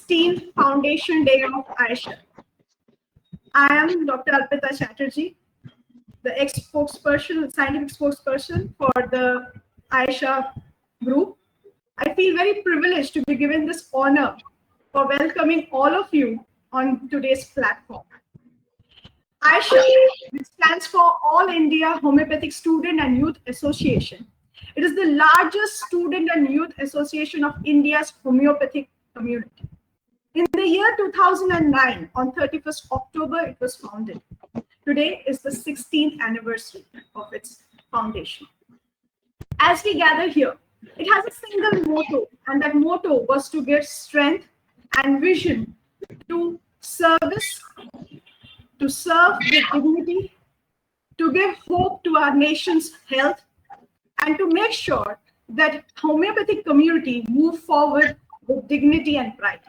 16th Foundation Day of AIHSAYA. I am Dr. Arpita Chatterjee, the ex-spokesperson, scientific spokesperson for the AIHSAYA group. I feel very privileged to be given this honor for welcoming all of you on today's platform. AIHSAYA, which stands for All India Homeopathic Student and Youth Association. It is the largest student and youth association of India's homeopathic community. In the year 2009, on 31st October, it was founded. Today is the 16th anniversary of its foundation. As we gather here, it has a single motto, and that motto was to give strength and vision to service, to serve with dignity, to give hope to our nation's health, and to make sure that homeopathic community move forward with dignity and pride.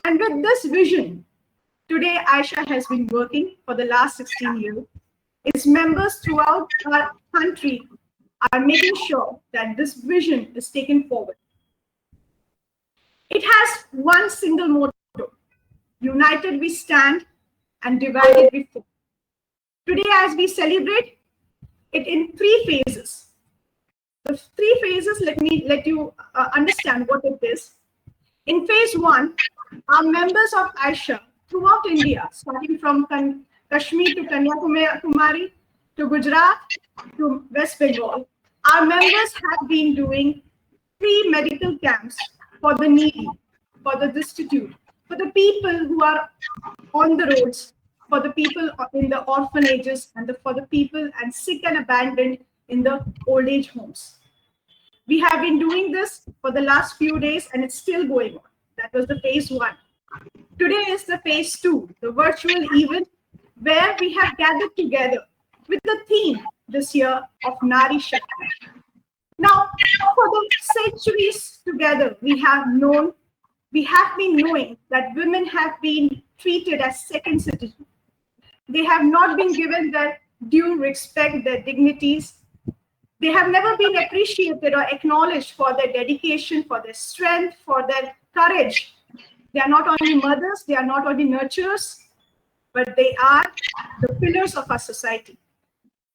And with this vision, today AIHSAYA has been working for the last 16 years. Its members throughout our country are making sure that this vision is taken forward. It has one single motto: united we stand and divided we fall. Today, as we celebrate it in three phases. The three phases, let you understand what it is. In phase one, our members of AIHSAYA throughout India, starting from Kashmir to Kanyakumari to Gujarat to West Bengal, our members have been doing free medical camps for the needy, for the destitute, for the people who are on the roads, for the people in the orphanages, and for the people and sick and abandoned in the old age homes. We have been doing this for the last few days, and it's still going on. That was the phase one. Today is the phase two, the virtual event, where we have gathered together with the theme this year of Nari Shakti. Now, for the centuries together, we have been knowing that women have been treated as second citizens. They have not been given their due respect, their dignities. They have never been appreciated or acknowledged for their dedication, for their strength, for their courage. They are not only mothers, they are not only nurturers, but they are the pillars of our society.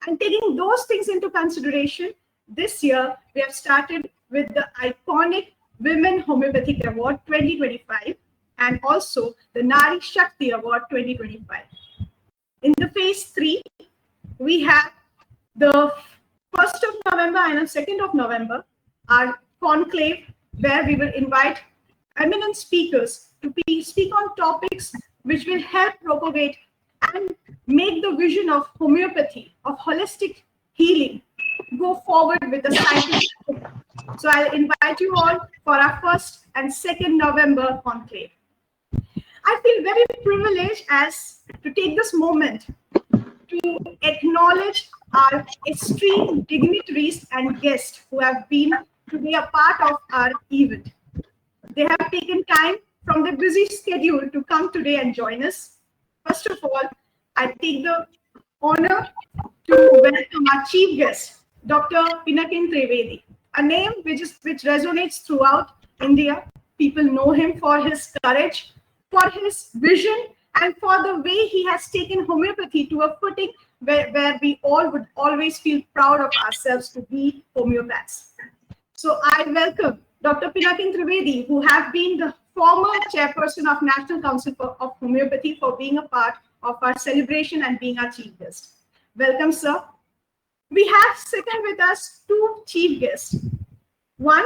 And taking those things into consideration, this year we have started with the iconic Women Homeopathic Award 2025 and also the Nari Shakti Award 2025. In the phase three, we have the 1st of November and the 2nd of November, our conclave, where we will invite eminent speakers to speak on topics which will help propagate and make the vision of homeopathy, of holistic healing, go forward with the scientific. So I'll invite you all for our 1st and 2nd November conclave. I feel very privileged to take this moment to acknowledge our esteemed dignitaries and guests who have been today a part of our event. They have taken time from their busy schedule to come today and join us. First of all, I take the honor to welcome our chief guest, Dr. Pinakin Trivedi, a name which resonates throughout India. People know him for his courage, for his vision, and for the way he has taken homeopathy to a footing where we all would always feel proud of ourselves to be homeopaths. So I welcome Dr. Pinakin Trivedi, who have been the former chairperson of National Council of Homeopathy, for being a part of our celebration and being our chief guest. Welcome, sir. We have second with us two chief guests. One,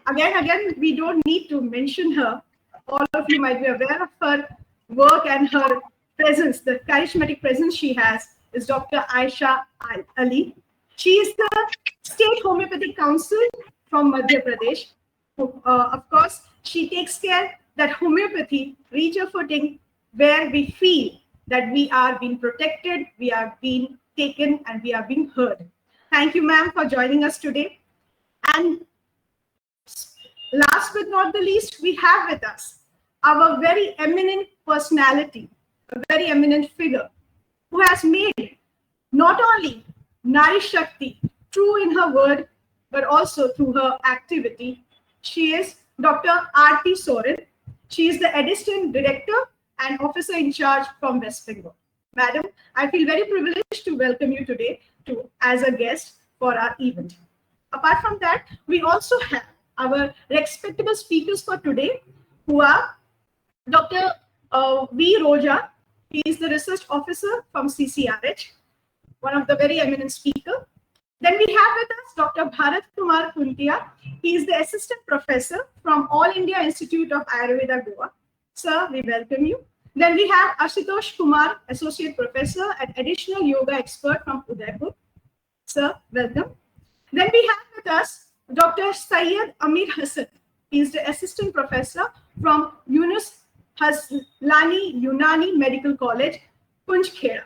again, we don't need to mention her. All of you might be aware of her work and her presence, the charismatic presence she has, is Dr. Ayesha Ali. She is the State Homeopathic Council from Madhya Pradesh. Of course, she takes care that homeopathy reach a footing where we feel that we are being protected, we are being taken, and we are being heard. Thank you, ma'am, for joining us today. And last but not the least, we have with us our very eminent personality, a very eminent figure, who has made not only Nari Shakti true in her word, but also through her activity. She is Dr. Aarti Soren. She is the Assistant Director and Officer in Charge from West Bengal. Madam, I feel very privileged to welcome you today as a guest for our event. Apart from that, we also have our respectable speakers for today, who are Dr. V. Roja. He is the Research Officer from CCRH, one of the very eminent speaker. Then we have with us Dr. Bharat Kumar Kuntia. He is the Assistant Professor from All India Institute of Ayurveda, Goa. Sir, we welcome you. Then we have Ashutosh Kumar, Associate Professor and Additional Yoga Expert from Udaipur. Sir, welcome. Then we have with us Dr. Syed Amir Hassan. He is the Assistant Professor from Yunus Haslani Unani Medical College, Punchkheda.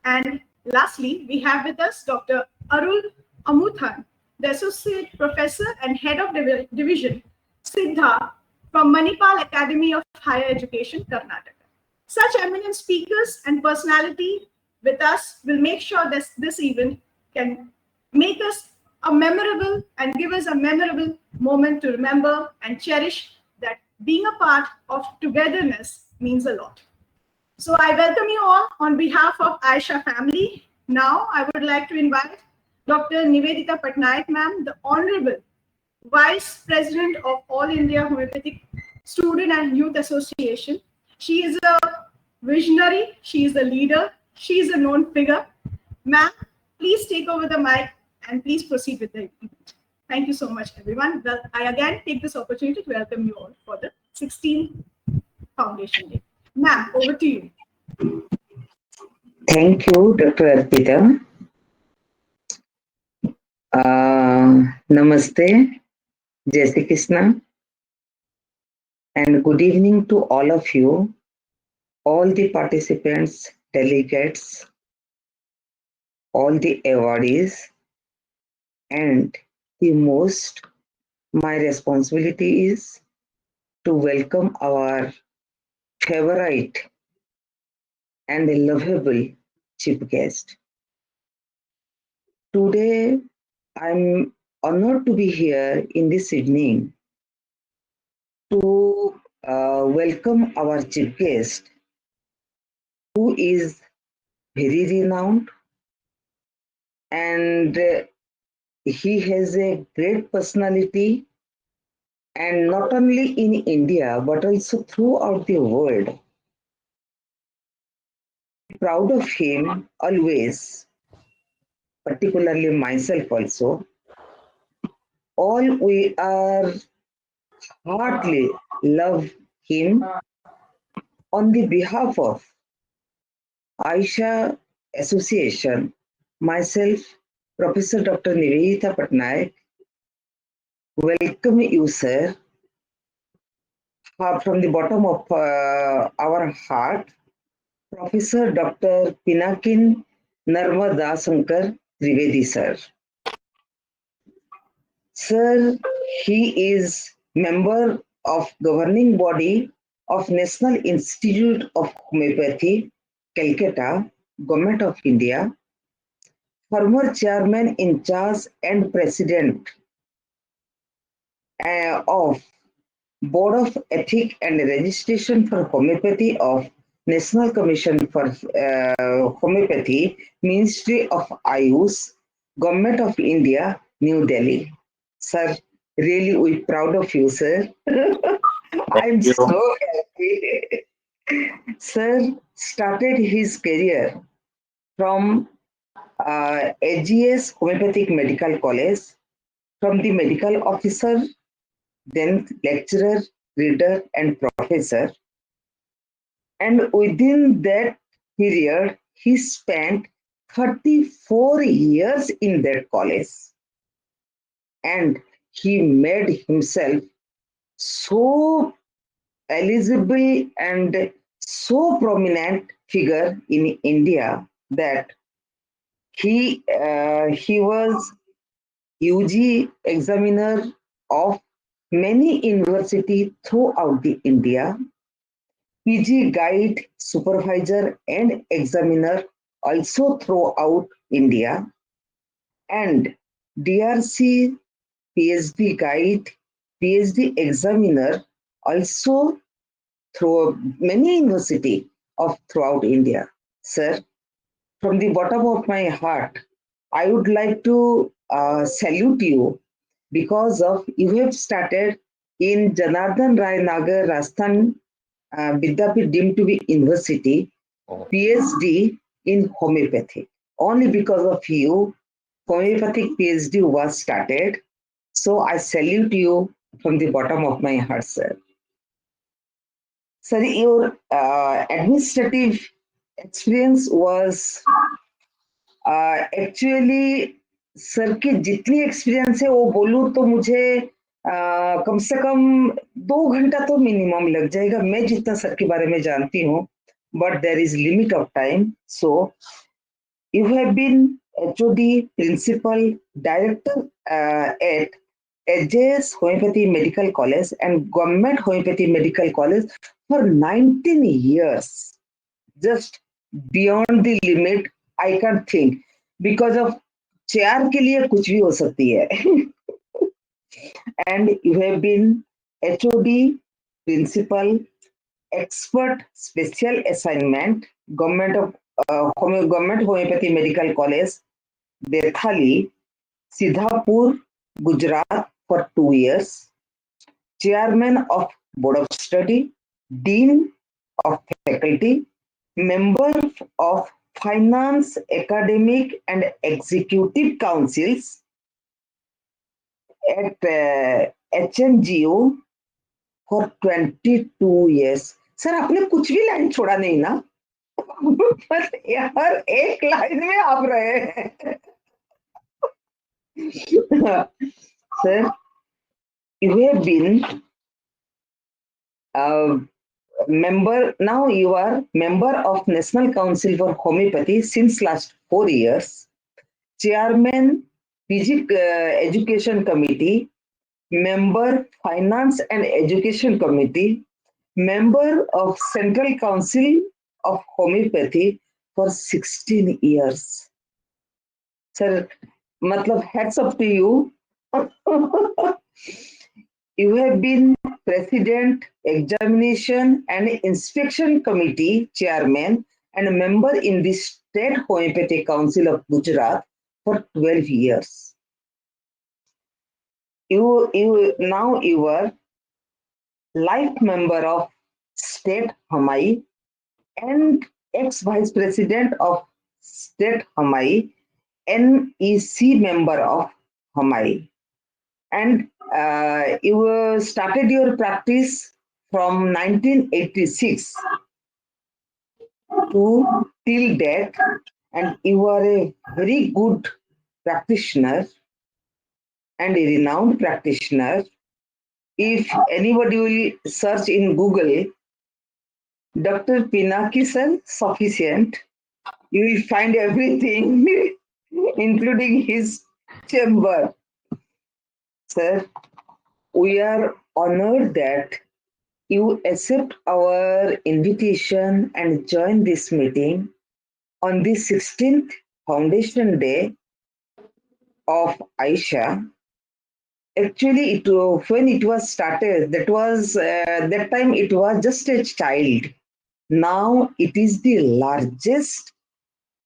And lastly, we have with us Dr. Arul Amuthan, the Associate Professor and Head of Division, Siddha, from Manipal Academy of Higher Education, Karnataka. Such eminent speakers and personality with us will make sure that this event can make us a memorable and give us a memorable moment to remember and cherish that being a part of togetherness means a lot. So I welcome you all on behalf of AIHSAYA family. Now I would like to invite Dr. Nivedita Patnaik ma'am, the Honorable Vice President of All India Homeopathic Student and Youth Association. She is a visionary, she is a leader, she is a known figure. Ma'am, please take over the mic and please proceed with the event. Thank you so much, everyone. Well, I again take this opportunity to welcome you all for the 16th Foundation Day. Ma'am, over to you. Thank you, Dr. Arpita. Namaste, Jai Shri Krishna, and good evening to all of you, all the participants, delegates, all the awardees, and the most, my responsibility is to welcome our favorite and lovable chief guest. Today, I'm honored to be here in this evening to welcome our chief guest, who is very renowned and he has a great personality, and not only in India but also throughout the world. Proud of him always, particularly myself also. All we are heartily love him on the behalf of AIHSAYA Association. Myself, Professor Dr. Nivedita Patnaik, welcome you, sir, from the bottom of our heart. Professor Dr. Pinakin Narmada Sankar Trivedi, sir. Sir, he is member of governing body of National Institute of Homeopathy, Calcutta, Government of India, former chairman in charge and president of Board of Ethics and Registration for Homeopathy of National Commission for Homeopathy, Ministry of AYUSH, Government of India, New Delhi. Sir, really we proud of you, sir. I'm so happy. Sir started his career from AGS Homeopathic Medical College, from the medical officer, then lecturer, reader, and professor. And within that period, he spent 34 years in that college. And he made himself so eligible and so prominent figure in India that he was UG examiner of many universities throughout the India, PG guide supervisor and examiner also throughout India, and DRC PhD guide, PhD examiner also through many university of throughout India. Sir, from the bottom of my heart, I would like to salute you because of you have started in Janardhan Rai Nagar Rajasthan Vidyapit deemed to be university, PhD in homeopathy. Only because of you, homeopathic PhD was started. So I salute you from the bottom of my heart, sir. Sir, your administrative experience was actually sir की जितनी experience है वो बोलूं तो मुझे कम से कम 2 घंटा तो मिनिमम लग जाएगा मैं जितना सर के बारे में जानती हूँ but there is limit of time so you have been HOD principal director at AJS Homeopathy Medical College and Government Homeopathy Medical College for 19 years. Just beyond the limit I can't think because of chair के लिए कुछ भी हो सकती है and you have been HOD principal expert special assignment government homeopathy medical college Bethali Sidhapur Gujarat for 2 years chairman of board of study dean of faculty member of finance, academic, and executive councils at HNGO for 22 years. Sir आपने कुछ भी line छोड़ा नहीं ना बस यार एक line में आप रहे हैं sir you have been uh, member now you are member of National Council for Homeopathy since last 4 years chairman PG Education Committee, member Finance and Education Committee, member of Central Council of Homeopathy for 16 years. Sir, matlab hats up to you. You have been President, Examination and Inspection Committee Chairman and a member in the State Homeopathy Council of Gujarat for 12 years. You are life member of State Hamai and ex-vice president of State Hamai, NEC member of Hamai. And you started your practice from 1986 to till date, and you are a very good practitioner and a renowned practitioner. If anybody will search in Google, Dr. Pinaki sir, sufficient, you will find everything, including his chamber. Sir, we are honored that you accept our invitation and join this meeting on the 16th Foundation Day of AIHSAYA. Actually, when it was started, that time it was just a child. Now it is the largest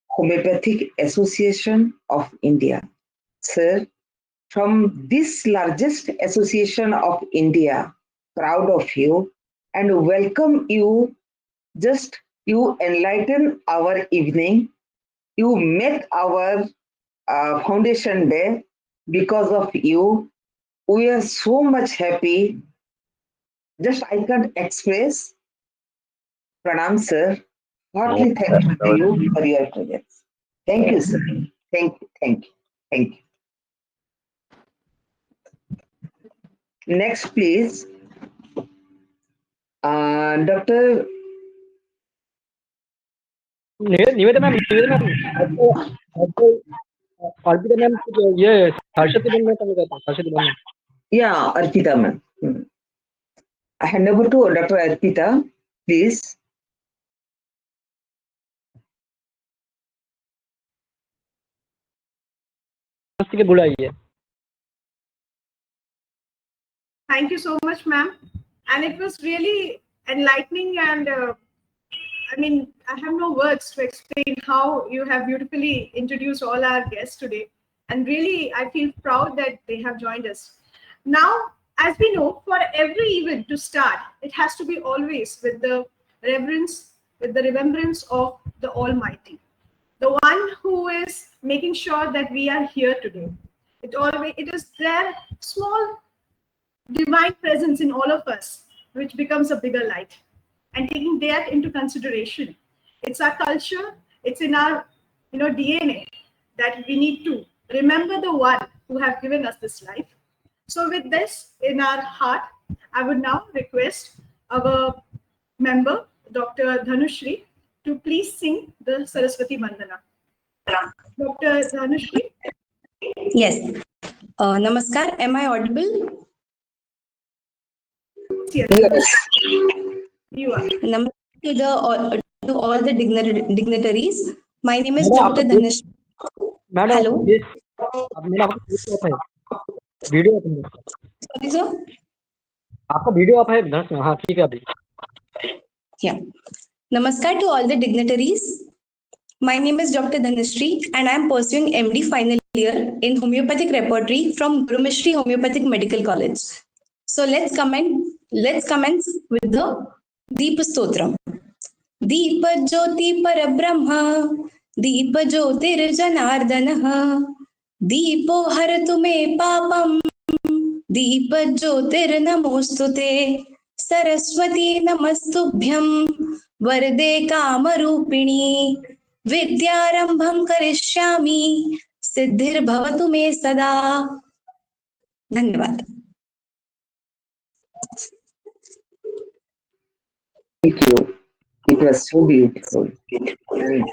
homeopathic association of India. Sir, from this largest association of India, proud of you and welcome you. Just you enlighten our evening. You make our foundation day because of you. We are so much happy. Just I can't express. Pranam, sir. Heartily thank you to you for your presence. Thank you, sir. Thank you, thank you, thank you. Next, please, Dr. Niveda ma'am Arpita ma'am ये Saraswati ma'am करना चाहता हूँ Saraswati ma'am Yeah, Arpita, ma'am. I hand over to Dr. Arpita, please. के बुलाइए Thank you so much, ma'am. And it was really enlightening, and I have no words to explain how you have beautifully introduced all our guests today. And really, I feel proud that they have joined us. Now, as we know, for every event to start, it has to be always with the reverence, with the remembrance of the Almighty, the one who is making sure that we are here today. It is their small divine presence in all of us, which becomes a bigger light. And taking that into consideration, it's our culture, it's in our DNA that we need to remember the one who have given us this life. So with this in our heart, I would now request our member, Dr. Dhanushri, to please sing the Saraswati Vandana. Dr. Dhanushri. Yes. Namaskar. Am I audible? Yes, Yes. you are. Namaskar to all the dignitaries. My name is Madam, Dr. Dhanush. Madam Hello. Madam आपका video of है Sorry, sir. आपका video of है धनुष में हाँ ठीक है अभी Yeah. Namaskar to all the dignitaries. My name is Dr. Dhanushri and I am pursuing MD final year in homeopathic repertory from Guru Mishri Homeopathic Medical College. So let's commence with the Deep Stotram. दीप ज्योति परब्रह्म दीप ज्योतिर्जनार्दनः दीपो हरतु मे पापम् दीप ज्योतिर्नमोस्तुते सरस्वती नमस्तुभ्यं वरदे कामरूपिणी विद्यारंभं करिष्यामि सिद्धिर्भवतु मे सदा. धन्यवाद. Thank you. It was so beautiful. And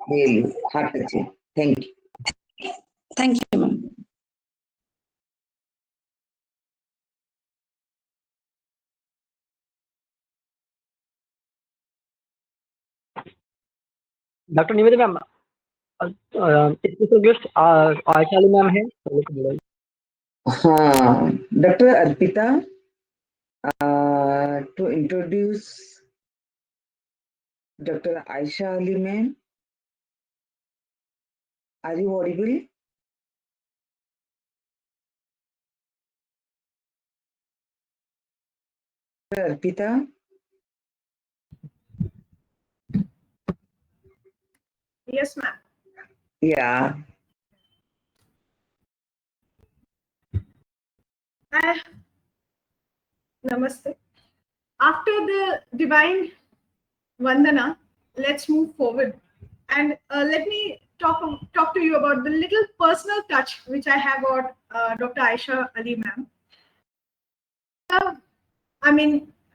really heart-touching. Thank you. Thank you, ma'am. Doctor Nivedita ma'am special guest Ayesha ma'am है Dr. Arpita, to introduce Dr. Aisha Ali ma'am. Are you audible? Dr. Arpita? Yes, ma'am. Yeah. Namaste. After the divine Vandana, let's move forward. And let me talk to you about the little personal touch which I have about Dr. Aisha Ali ma'am.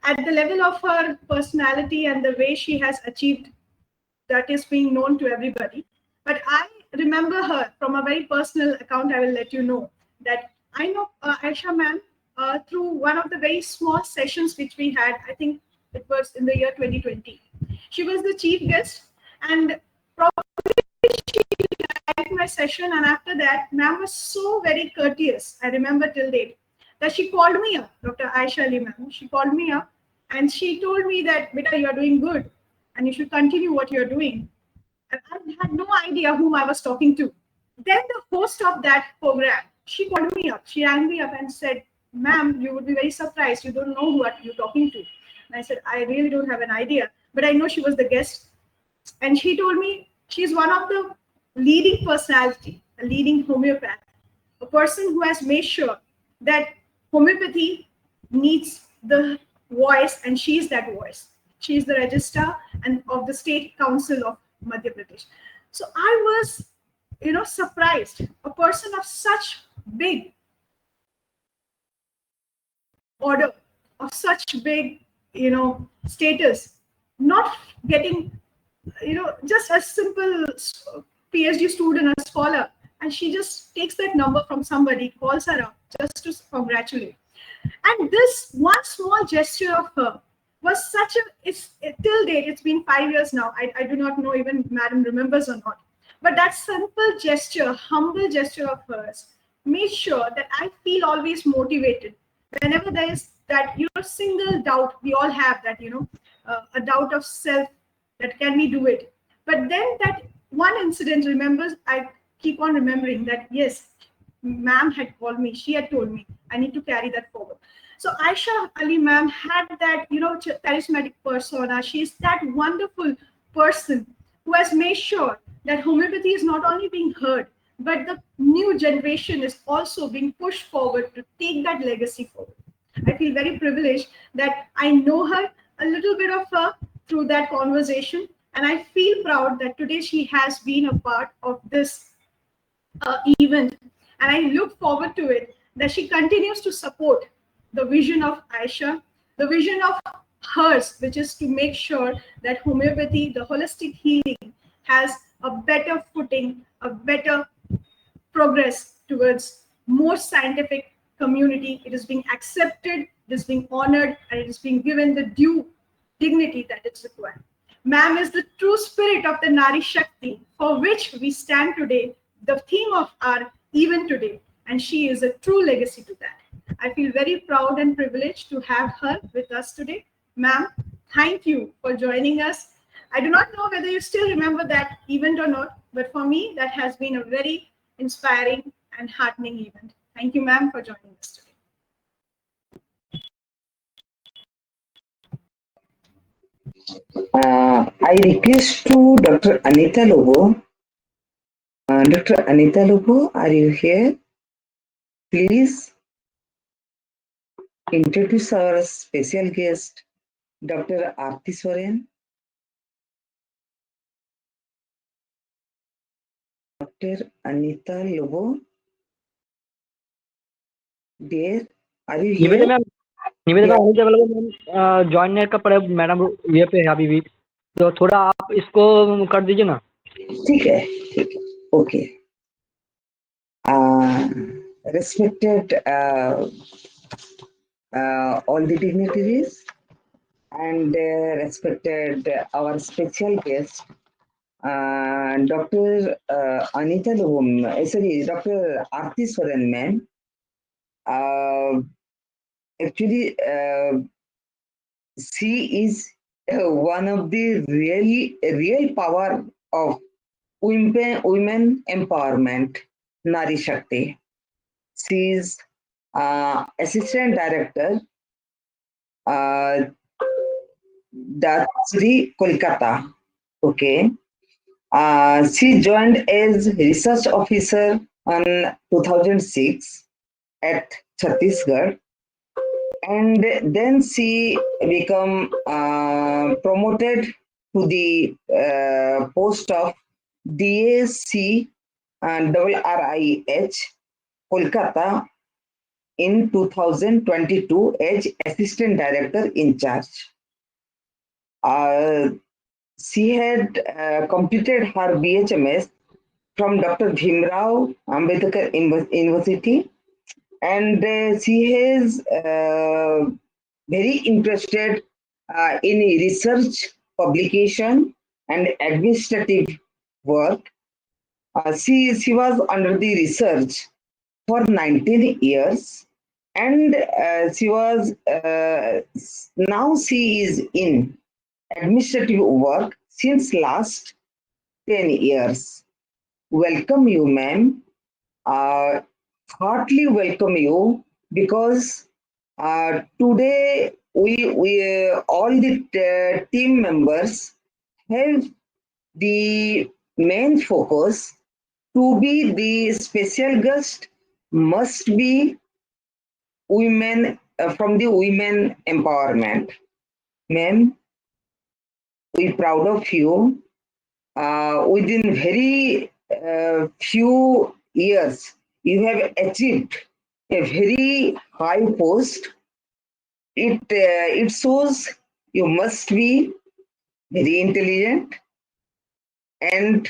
At the level of her personality and the way she has achieved, that is being known to everybody. But I remember her from a very personal account. I will let you know that I know Aisha ma'am through one of the very small sessions which we had. I think it was in the year 2020. She was the chief guest, and probably she liked my session. And after that, ma'am was so very courteous. I remember till date that she called me up, Dr. Aisha Ali ma'am. She called me up and she told me that, "Beta, you are doing good, and you should continue what you are doing." And I had no idea whom I was talking to. Then the host of that program, she called me up. She rang me up and said, "Ma'am, you would be very surprised. You don't know who you're talking to." And I said, "I really don't have an idea, but I know she was the guest." And she told me she's one of the leading personality, a leading homeopath, a person who has made sure that homeopathy needs the voice, and she's that voice. She's the registrar and of the State Council of Madhya Pradesh. So I was, surprised. A person of such big order, of such big, status, not getting, just a simple PhD student, a scholar, and she just takes that number from somebody, calls her up just to congratulate. And this one small gesture of her was such till date, it's been 5 years now. I do not know even madam remembers or not. But that simple gesture, humble gesture of hers made sure that I feel always motivated. Whenever there is that single doubt we all have, that a doubt of self, that can we do it. But then that one incident remembers, I keep on remembering that, yes, ma'am had called me, she had told me I need to carry that forward. So Aisha Ali ma'am had that charismatic persona. She is that wonderful person who has made sure that homeopathy is not only being heard, but the new generation is also being pushed forward to take that legacy forward. I feel very privileged that I know her, a little bit of her, through that conversation. And I feel proud that today she has been a part of this event. And I look forward to it, that she continues to support the vision of Aisha, the vision of hers, which is to make sure that homeopathy, the holistic healing, has a better footing, a better progress towards more scientific community. It is being accepted, it is being honored, and it is being given the due dignity that it's required. Ma'am is the true spirit of the Nari Shakti, for which we stand today, the theme of our event today, and she is a true legacy to that. I feel very proud and privileged to have her with us today. Ma'am, thank you for joining us. I do not know whether you still remember that event or not, but for me, that has been a very inspiring and heartening event. Thank you, ma'am, for joining us today. I request to Dr. Anita Lobo. Dr. Anita Lobo, are you here? Please introduce our special guest, Dr. Aarti Soren. Dr. Anita Lobo, dear, are you Nivedita here? Ma'am, Nivedita Yeah. Ma'am available ma'am, join का पड़े madam ये पे है अभी भी, तो थोड़ा आप इसको कर दीजिए ना. ठीक है, okay. Respected all the dignitaries and respected our special guest, Dr. Anita Lobum, sorry, Dr. Aarti Soren, ma'am. Actually, she is one of the real power of women empowerment, Nari Shakti. She is assistant director, Datsri, Kolkata. Okay. She joined as research officer on 2006 at Chhattisgarh, and then she become promoted to the post of DAC and RRIH Kolkata in 2022 as assistant director in charge. She had completed her BHMS from Dr. Bhimrao Ambedkar University, and she has very interested in research, publication, and administrative work. She was under the research for 19 years, and she was now she is in administrative work since last 10 years. Welcome you, ma'am. Uh, Heartily welcome you, because today we all the team members have the main focus to be the special guest must be women from the women empowerment. Ma'am, we proud of you. Within very few years, you have achieved a very high post. It shows you must be very intelligent and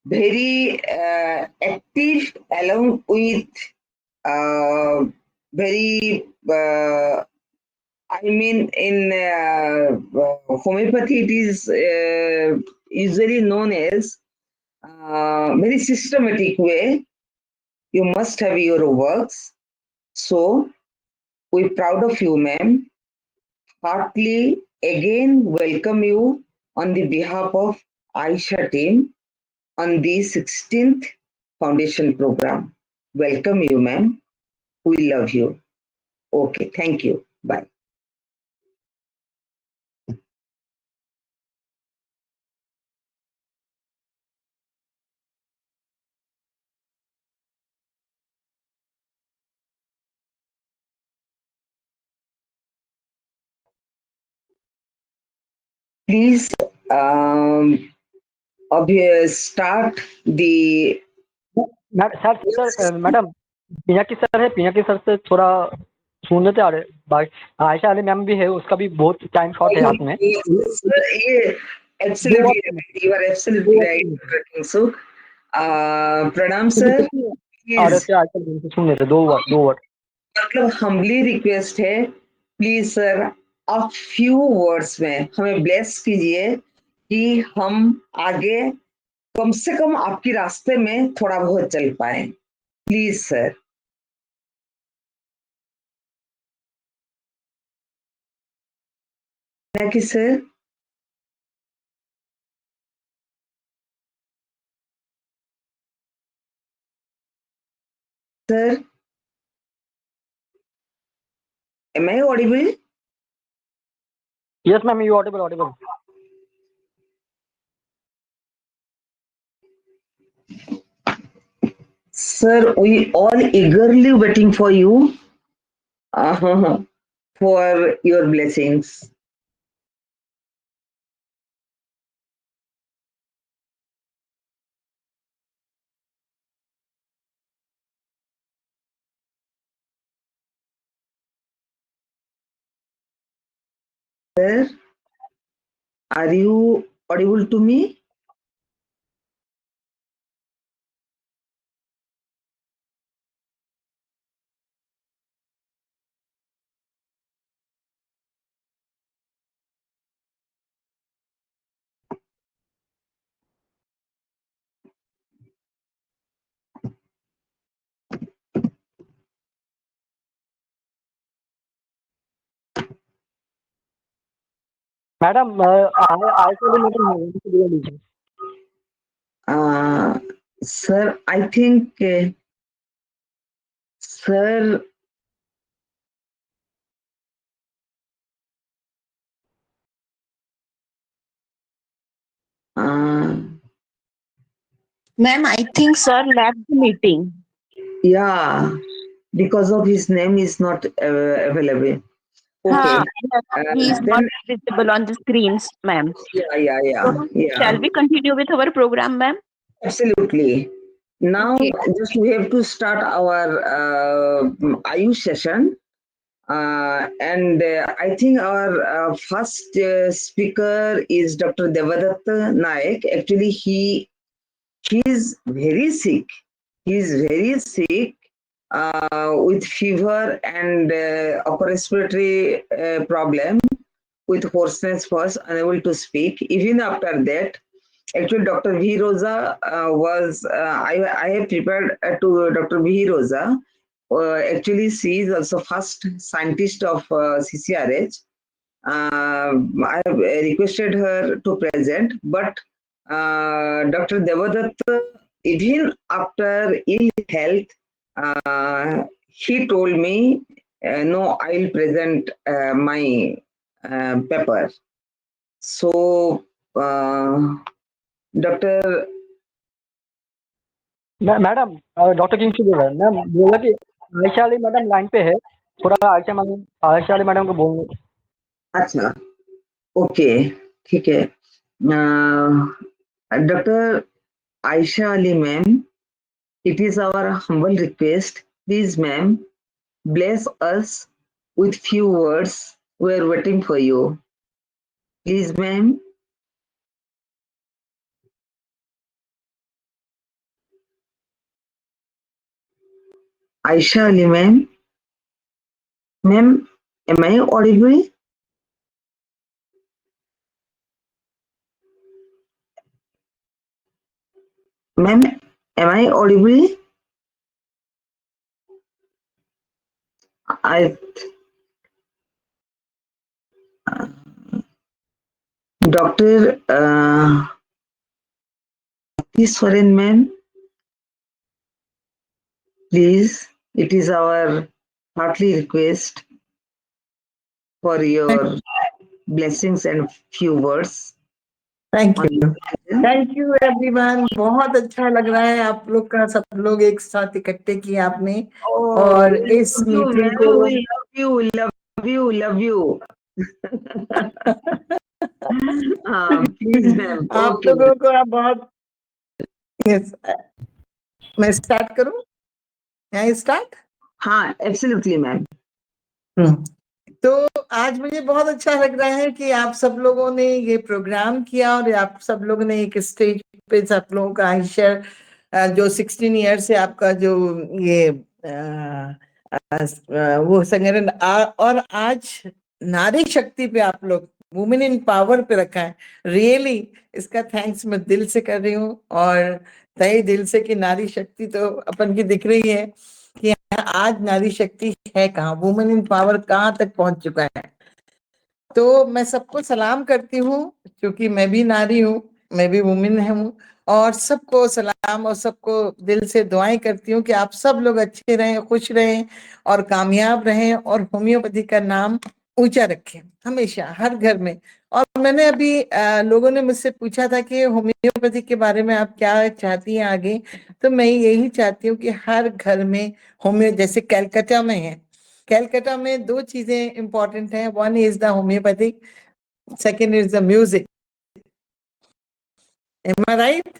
very active, along with very I mean, in homeopathy, it is usually known as very systematic way. You must have your works. So We're proud of you, ma'am. Heartily again welcome you on the behalf of AIHSAYA team on the 16th Foundation Program. Welcome you, ma'am. We love you. Okay, thank you. Bye. Please start the. Sir madam Pinaki sir है, Pinaki sir से थोड़ा सुन लेते आ रहे बाकी Ayesha Ali ma'am भी है, उसका भी बहुत टाइम शॉर्ट है हाथ में। ये दो absolutely word right. You are absolutely right, Dr. Kingsu. Pranam sir. आ रहे Please. थे आयशा मैम से, सुन लेते दो वर्ड। मतलब हम्बली रिक्वेस्ट है, प्लीज सर आप फ्यू वर्ड्स में हमें ब्लेस कीजिए कि हम आगे कम से कम आपके रास्ते में थोड़ा बहुत चल पाए, प्लीज सर। कि sir sir am I audible? Yes ma'am, you Audible. Sir, we all eagerly waiting for you, for your blessings. Sir, are you audible to me? Madam Ayesha Ali madam Sir, I think, sir, Ma'am, I think sir left the meeting. yeah, because of his name is not available. Okay, He is not then visible on the screens, ma'am. So, yeah, shall we continue with our program, ma'am? absolutely. Now, Okay. just we have to start our AYUSH session. And I think our first speaker is Dr. Devadatta Naik. Actually, he is very sick. He is very sick with fever and upper respiratory problem, with hoarseness first, unable to speak. Even after that, actually, Dr. V. Rosa I have prepared to Dr. V. Rosa. Actually, she is also first scientist of CCRH. I have requested her to present, but Dr. Devadatt, even after ill health, he told me, no, I'll present my paper. So, Dr. Madam doctor king से बोल रहा है ma'am, बोला कि Ayesha Ali madam line पे है, थोड़ा Ayesha Ali madam को बोल। अच्छा, ओके, ठीक है। Doctor Ayesha Ali ma'am, it is our humble request, please ma'am, bless us with few words. We are waiting for you. Please ma'am. Aisha Ali ma'am. Ma'am, am I audible? Ma'am, am I audible? Dr. Swaran ma'am, please, it is our heartily request for your blessings and few words. Thank on you, thank you everyone. बहुत अच्छा लग रहा है आप लोग का, सब लोग एक साथ इकट्ठे किए आपने और इस मीटिंग को love you. प्लीज मैम, आप लोगों को आप बहुत yes, मैं स्टार्ट करूं? यहाँ स्टार्ट? हाँ, एब्सोल्युटली मैम। तो आज मुझे बहुत अच्छा लग रहा है कि आप सब लोगों ने ये प्रोग्राम किया और आप सब लोगों ने एक स्टेज पे सब लोगों का आयशा जो 16 ईयर से आपका जो ये वो संगठन और आज नारी शक्ति पे आप लोग वुमेन इन पावर पे रखा है, रियली इसका थैंक्स मैं दिल से कर रही हूँ और तहे दिल से कि नारी शक्ति तो अपन की दिख रही है कि आज नारी शक्ति है कहाँ, वुमेन इन पावर कहाँ तक पहुंच चुका है। तो मैं सबको सलाम करती हूँ क्योंकि मैं भी नारी हूँ, मैं भी वुमेन हूँ और सबको सलाम और सबको दिल से दुआएं करती हूँ कि आप सब लोग अच्छे रहें, खुश रहें और कामयाब रहें और होम्योपैथी का नाम ऊंचा रखें हमेशा हर घर में। और मैंने अभी लोगों ने मुझसे पूछा था कि होम्योपैथी के बारे में आप क्या चाहती हैं आगे, तो मैं यही चाहती हूँ कि हर घर में होम्यो, जैसे कलकत्ता में है, कलकत्ता में दो चीजें इंपॉर्टेंट हैं, one is the homeopathic, second is the music. Am I right?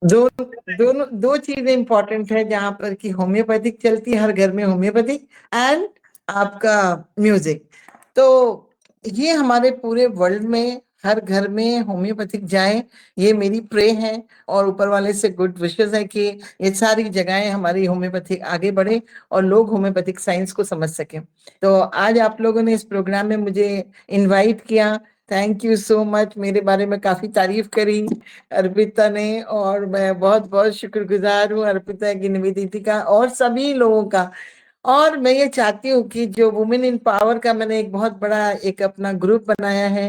दोनों दो चीजें इंपॉर्टेंट है जहां पर कि होम्योपैथिक चलती है हर घर में, होम्योपैथिक एंड आपका म्यूजिक। तो ये हमारे पूरे वर्ल्ड में हर घर में होम्योपैथिक जाए, ये मेरी प्रे है और ऊपर वाले से गुड विशेस है कि ये सारी जगहें हमारी होम्योपैथिक आगे बढ़े और लोग होम्योपैथिक साइंस को समझ सकें। तो आज आप लोगों ने इस प्रोग्राम में मुझे इनवाइट किया, थैंक यू सो मच। मेरे बारे में काफी तारीफ करी अर्पिता ने और मैं बहुत बहुत शुक्रगुजार हूँ अर्पिता की, निवेदिता का और सभी लोगों का। और मैं ये चाहती हूँ कि जो वुमेन इन पावर का मैंने एक बहुत बड़ा एक अपना ग्रुप बनाया है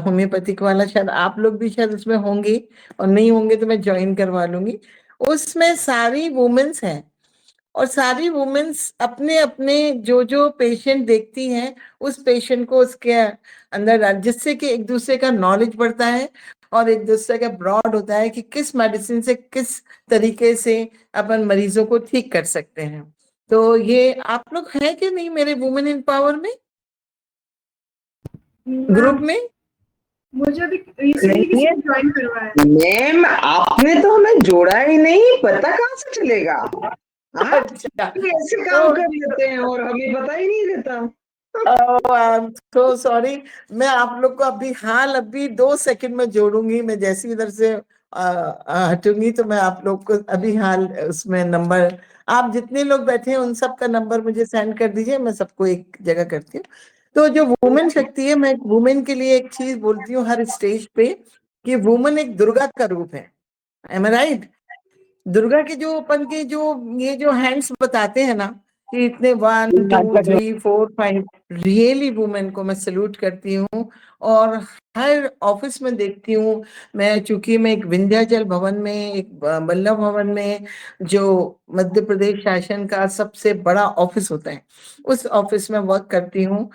होम्योपैथिक वाला, शायद आप लोग भी शायद उसमें होंगे और नहीं होंगे तो मैं ज्वाइन करवा लूंगी। उसमें सारी वुमेन्स हैं और सारी वुमेन्स अपने अपने जो जो पेशेंट देखती हैं उस पेशेंट को उसके अंदर जिससे कि एक दूसरे का नॉलेज बढ़ता है और एक दूसरे का ब्रॉड होता है कि किस मेडिसिन से किस तरीके से अपन मरीजों को ठीक कर सकते हैं। तो ये आप लोग हैं कि नहीं मेरे वुमेन इन पावर में ग्रुप में? मुझे भी रिसेंटली किसी ने ज्वाइन करवाया। मैम आपने तो हमें जोड़ा ही नहीं, पता कहाँ से चलेगा? हाँ, अच्छा, ऐसे काम कर लेते हैं और हमें पता ही नहीं देता। I am so sorry. मैं आप लोग को अभी 2 सेकंड में जोड़ूंगी, मैं जैसी इधर से हटूंगी तो मैं आप लोग को अभी हाल उसमें नंबर, आप जितने लोग बैठे हैं उन सब का नंबर मुझे सेंड कर दीजिए, मैं सबको एक जगह करती हूँ। तो जो वुमेन शक्ति है, मैं वुमेन के लिए एक चीज बोलती हूँ हर स्टेज पे कि वुमेन एक दुर्गा का रूप है। M I right? दुर्गा के जो अपन के जो ये जो हैंड्स बताते हैं ना कि इतने 1 2 3 4 5, रियली वुमेन को मैं सल्यूट करती हूँ। और हर ऑफिस में देखती हूँ मैं, चूंकि मैं एक विंध्याचल भवन में, एक बल्लभ भवन में जो मध्य प्रदेश शासन का सबसे बड़ा ऑफिस होता है, उस ऑफिस में वर्क करती हूँ।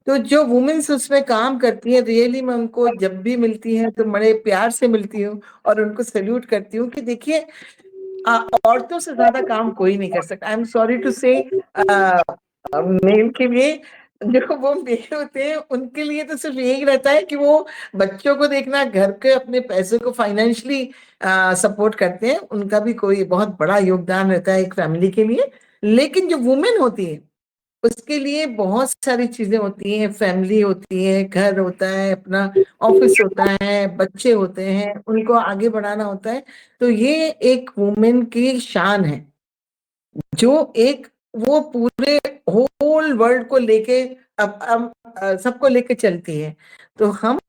तो जो वुमेन्स उसमें काम करती हैं, रियली मैं उनको जब भी मिलती हैं तो बड़े प्यार से मिलती हूँ और उनको सल्यूट करती हूँ कि देखिए औरतों से ज्यादा काम कोई नहीं कर सकता। आई एम सॉरी टू से मेल के लिए, जो वो मेल होते हैं उनके लिए तो सिर्फ यही रहता है कि वो बच्चों को देखना, घर के अपने पैसे को फाइनेंशियली सपोर्ट करते हैं, उनका भी कोई बहुत बड़ा योगदान रहता है एक फैमिली के लिए। लेकिन जो वुमेन होती है उसके लिए बहुत सारी चीजें होती हैं, फैमिली होती है, घर होता है, अपना ऑफिस होता है, बच्चे होते हैं, उनको आगे बढ़ाना होता है। तो ये एक वुमेन की शान है जो एक वो पूरे होल वर्ल्ड को लेके अब सबको लेके चलती है। तो हम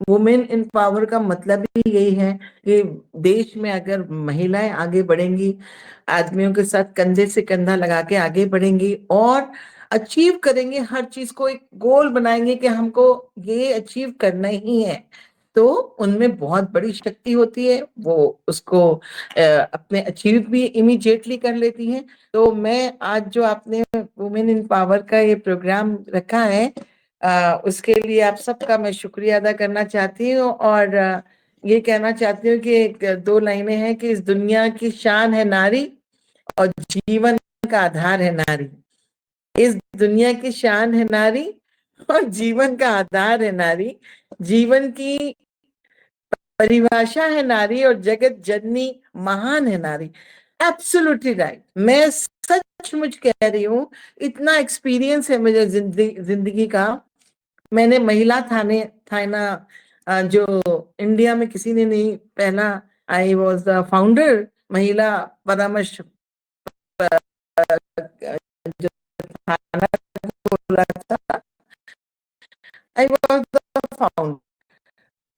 वुमेन इन पावर का मतलब ही यही है कि देश में अगर महिलाएं आगे बढ़ेंगी, आदमियों के साथ कंधे से कंधा लगा के आगे बढ़ेंगी और अचीव करेंगे, हर चीज को एक गोल बनाएंगे कि हमको ये अचीव करना ही है, तो उनमें बहुत बड़ी शक्ति होती है, वो उसको अपने अचीव भी इमीडिएटली कर लेती हैं। तो मैं आज जो आपने वुमेन इन पावर का ये प्रोग्राम रखा है, उसके लिए आप सबका मैं शुक्रिया अदा करना चाहती हूँ, और ये कहना चाहती हूँ कि एक दो लाइनें हैं कि इस दुनिया की शान है नारी और जीवन का आधार है नारी। इस दुनिया की शान है नारी और जीवन का आधार है नारी। जीवन की परिभाषा है नारी और जगत जननी महान है नारी। एब्सोल्युटली राइट, मैं सचमुच कह रही हूँ, इतना एक्सपीरियंस है मुझे जिंदगी का। मैंने महिला थाना जो इंडिया में किसी ने नहीं, पहला, आई वॉज द फाउंडर महिला परामर्श जो थाना खोला था, आई वॉज द फाउंडर।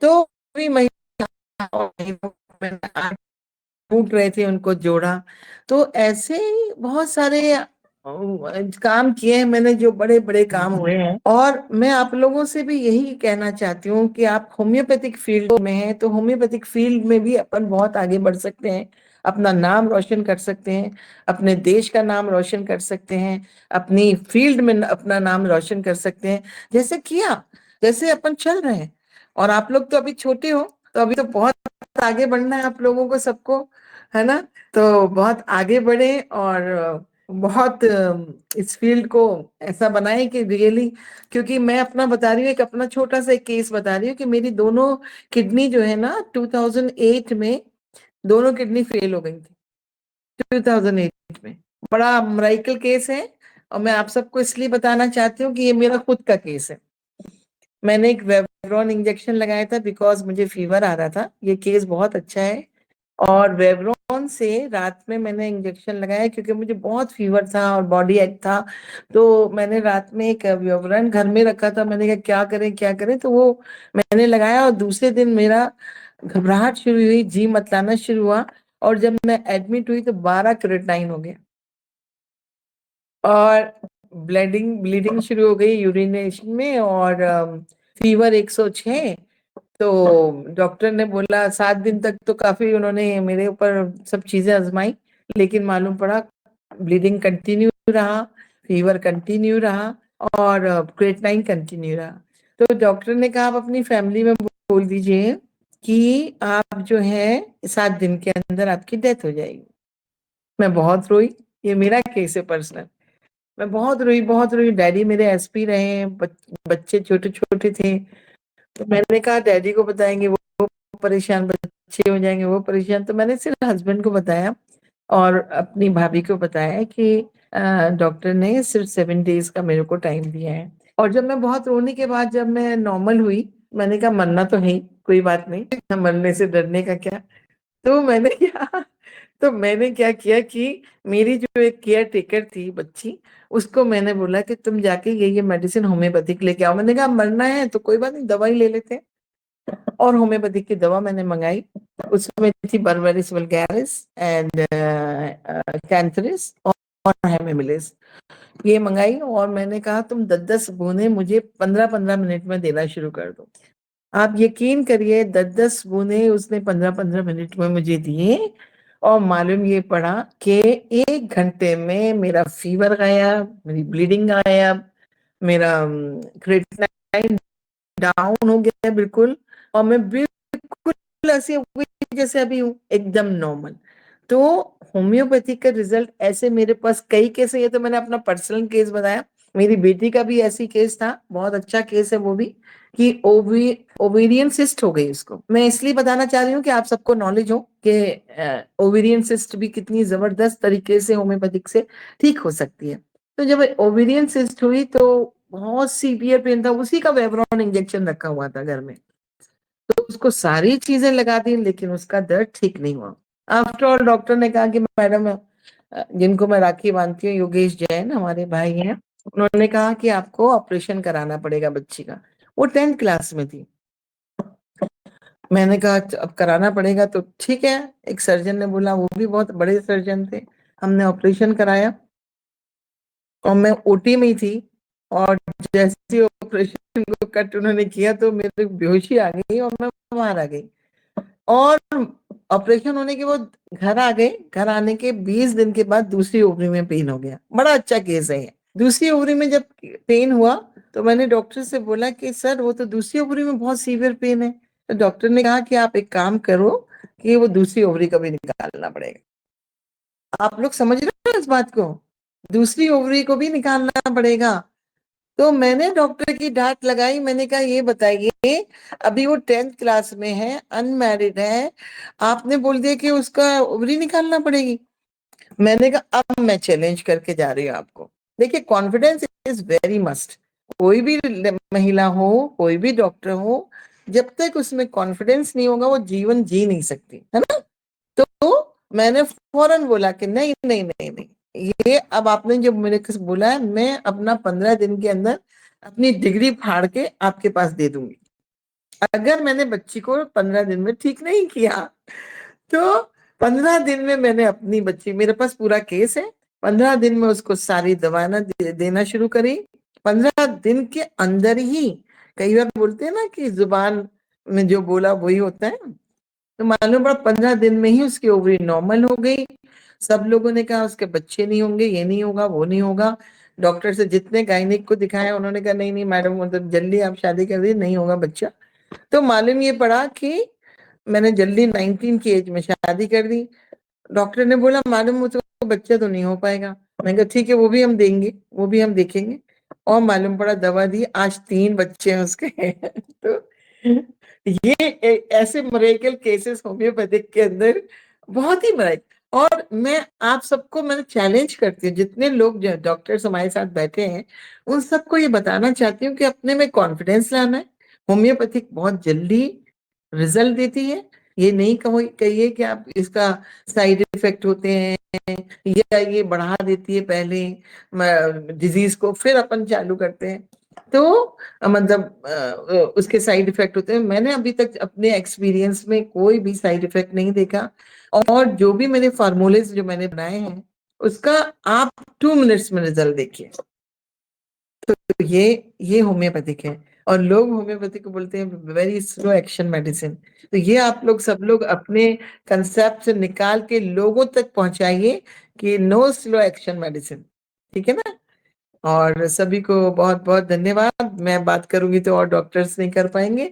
तो भी महिला टूट रहे थे, उनको जोड़ा। तो ऐसे बहुत सारे काम किए हैं मैंने, जो बड़े बड़े काम हुए हैं। और मैं आप लोगों से भी यही कहना चाहती हूँ कि आप होम्योपैथिक फील्ड में हैं, तो होम्योपैथिक फील्ड में भी अपन बहुत आगे बढ़ सकते हैं, अपना नाम रोशन कर सकते हैं, अपने देश का नाम रोशन कर सकते हैं, अपनी फील्ड में अपना नाम रोशन कर सकते हैं, जैसे किया, जैसे अपन चल रहे हैं। और आप लोग तो अभी छोटे हो, तो अभी तो बहुत आगे बढ़ना है आप लोगों को, सबको, है ना? तो बहुत आगे बढ़े और बहुत इस फील्ड को ऐसा बनाए कि रियली, क्योंकि मैं अपना बता रही हूँ, एक अपना छोटा सा एक केस बता रही हूँ कि मेरी दोनों किडनी जो है ना, 2008 में दोनों किडनी फेल हो गई थी, 2008 में। बड़ा मराइकल केस है, और मैं आप सबको इसलिए बताना चाहती हूँ कि ये मेरा खुद का केस है। मैंने एक वेवरॉन इंजेक्शन लगाया था बिकॉज मुझे फीवर आ रहा था। ये केस बहुत अच्छा है। और वेवरॉन से रात में मैंने इंजेक्शन लगाया क्योंकि मुझे बहुत फीवर था और बॉडी एक था। तो मैंने रात में एक वेवरॉन घर में रखा था, मैंने कहा क्या करें क्या करें, तो वो मैंने लगाया और दूसरे दिन मेरा घबराहट शुरू हुई, जी मतलाना शुरू हुआ, और जब मैं एडमिट हुई तो 12 क्रेटाइन हो गया और ब्लीडिंग शुरू हो गई यूरिनेशन में, और फीवर 106। तो डॉक्टर ने बोला 7 दिन तक तो काफी उन्होंने मेरे ऊपर सब चीजें आजमाई, लेकिन मालूम पड़ा ब्लीडिंग कंटिन्यू रहा, फीवर कंटिन्यू रहा, और क्रेटनाइन कंटिन्यू रहा। तो डॉक्टर ने कहा आप अपनी फैमिली में बोल दीजिए कि आप जो है 7 दिन के अंदर आपकी डेथ हो जाएगी। मैं बहुत रोई, ये मेरा केस है पर्सनल। मैं बहुत रोई। डैडी मेरे एसपी रहे, बच्चे छोटे छोटे थे, तो मैंने कहा डैडी को बताएंगे वो परेशान, बच्चे हो जाएंगे वो परेशान। तो मैंने सिर्फ हस्बैंड को बताया और अपनी भाभी को बताया कि डॉक्टर ने सिर्फ 7 डेज का मेरे को टाइम दिया है। और जब मैं बहुत रोने के बाद जब मैं नॉर्मल हुई, मैंने कहा मरना तो है ही, कोई बात नहीं, मरने से डरने का क्या। तो मैंने क्या किया कि मेरी जो एक केयर टेकर थी बच्ची, उसको मैंने बोला कि तुम जाके ये मेडिसिन होम्योपैथिक लेके आओ। मैंने कहा मरना है तो कोई बात नहीं, दवाई ले लेते हैं। और होम्योपैथिक की दवा मैंने मंगाई, उसमें थी बर्बेरिस वल्गैरिस एंड कैंथरिस और हेमेमिलिस, ये मंगाई। और मैंने कहा तुम 10-10 बूंदे मुझे 15-15 मिनट में देना शुरू कर दो। आप यकीन करिए 10-10 बूंदे उसने 15-15 मिनट में मुझे दिए, और मालूम ये पड़ा कि 1 घंटे में मेरा फीवर गायब, मेरी ब्लीडिंग गायब, मेरा क्रेटनाइन डाउन हो गया बिल्कुल, और मैं बिल्कुल ऐसे हो गई जैसे अभी हूँ, एकदम नॉर्मल। तो होम्योपैथी का रिजल्ट ऐसे मेरे पास कई केस है, ये तो मैंने अपना पर्सनल केस बताया। मेरी बेटी का भी ऐसी केस था, बहुत अच्छा केस है वो भी, कि ओवेरियन सिस्ट हो गई उसको। मैं इसलिए बताना चाह रही हूँ कि आप सबको नॉलेज हो कि ओवेरियन सिस्ट भी कितनी जबरदस्त तरीके से होम्योपैथिक से ठीक हो सकती है। तो जब ओवेरियन सिस्ट हुई तो बहुत सीवियर पेन था, उसी का वेवरॉन इंजेक्शन रखा हुआ था घर में, तो उसको सारी चीजें लगा दी लेकिन उसका दर्द ठीक नहीं हुआ। आफ्टर ऑल डॉक्टर ने कहा कि मैडम, जिनको मैं राखी बांधती हूँ, योगेश जैन हमारे भाई हैं, उन्होंने कहा कि आपको ऑपरेशन कराना पड़ेगा बच्ची का। वो 10th क्लास में थी। मैंने कहा अब कराना पड़ेगा तो ठीक है। एक सर्जन ने बोला, वो भी बहुत बड़े सर्जन थे, हमने ऑपरेशन कराया। और मैं ओटी में ही थी, और जैसे ऑपरेशन को कट उन्होंने किया तो मेरे बेहोशी आ गई और मैं बाहर आ गई। और ऑपरेशन होने के बाद घर आ गए। घर आने के 20 दिन के बाद दूसरी ओवरी में पेन हो गया। बड़ा अच्छा केस है ये। दूसरी ओवरी में जब पेन हुआ तो मैंने डॉक्टर से बोला कि सर वो तो दूसरी ओवरी में बहुत सीवियर पेन है। तो डॉक्टर ने कहा कि आप एक काम करो कि वो दूसरी ओवरी का भी निकालना पड़ेगा। आप लोग समझ रहे हैं इस बात को? दूसरी ओवरी को भी निकालना पड़ेगा। तो मैंने डॉक्टर की डांट लगाई। मैंने कहा ये बताइए, अभी वो 10th क्लास में है, अनमैरिड है, आपने बोल दिया कि उसका ओवरी निकालना पड़ेगी। मैंने कहा अब मैं चैलेंज करके जा रही हूँ आपको। देखिए, कॉन्फिडेंस इज वेरी मस्ट। कोई भी महिला हो, कोई भी डॉक्टर हो, जब तक उसमें कॉन्फिडेंस नहीं होगा वो जीवन जी नहीं सकती, है ना? तो मैंने फौरन बोला कि नहीं नहीं नहीं नहीं, ये अब आपने जो मेरे को बोला है, मैं अपना 15 दिन के अंदर अपनी डिग्री फाड़ के आपके पास दे दूंगी। अगर मैंने बच्ची को 15 दिन में ठीक नहीं किया तो 15 दिन में मैंने अपनी बच्ची, मेरे पास पूरा केस है, 15 दिन में उसको सारी दवाएं देना शुरू करी। 15 दिन के अंदर ही, कई बार बोलते हैं ना कि जुबान में जो बोला वही होता है, तो मालूम पड़ा 15 दिन में ही उसकी ओवरी नॉर्मल हो गई। सब लोगों ने कहा उसके बच्चे नहीं होंगे, ये नहीं होगा, वो नहीं होगा। डॉक्टर से जितने गायनिक को दिखाया उन्होंने कहा नहीं नहीं मैडम, मतलब जल्दी आप शादी कर दी, नहीं होगा बच्चा। तो मालूम ये पड़ा कि मैंने जल्दी 19 की एज में शादी कर दी। डॉक्टर ने बोला मैडम मुझको बच्चा तो नहीं हो पाएगा। मैंने कहा ठीक है, वो भी हम देंगे, वो भी हम देखेंगे। और मालूम पड़ा दवा दी, आज 3 बच्चे हैं उसके। तो ये ऐसे मरेकल केसेस होम्योपैथिक के अंदर बहुत ही मरे। और मैं आप सबको मैंने चैलेंज करती हूँ, जितने लोग डॉक्टर्स हमारे साथ बैठे हैं उन सबको ये बताना चाहती हूँ कि अपने में कॉन्फिडेंस लाना है। होम्योपैथिक बहुत जल्दी रिजल्ट देती है। ये नहीं कहिए कि आप इसका साइड इफेक्ट होते हैं या ये बढ़ा देती है पहले डिजीज को, फिर अपन चालू करते हैं तो मतलब उसके साइड इफेक्ट होते हैं। मैंने अभी तक अपने एक्सपीरियंस में कोई भी साइड इफेक्ट नहीं देखा। और जो भी मेरे फार्मूले जो मैंने बनाए हैं उसका आप 2 मिनट्स में रिजल्ट देखिए। तो ये होम्योपैथिक है। और लोग होम्योपैथिक को बोलते हैं वेरी स्लो एक्शन मेडिसिन। तो ये आप लोग सब लोग अपने कंसेप्ट से निकाल के लोगों तक पहुंचाइए कि नो स्लो एक्शन मेडिसिन, ठीक है ना? और सभी को बहुत बहुत धन्यवाद। मैं बात करूंगी तो और डॉक्टर्स नहीं कर पाएंगे।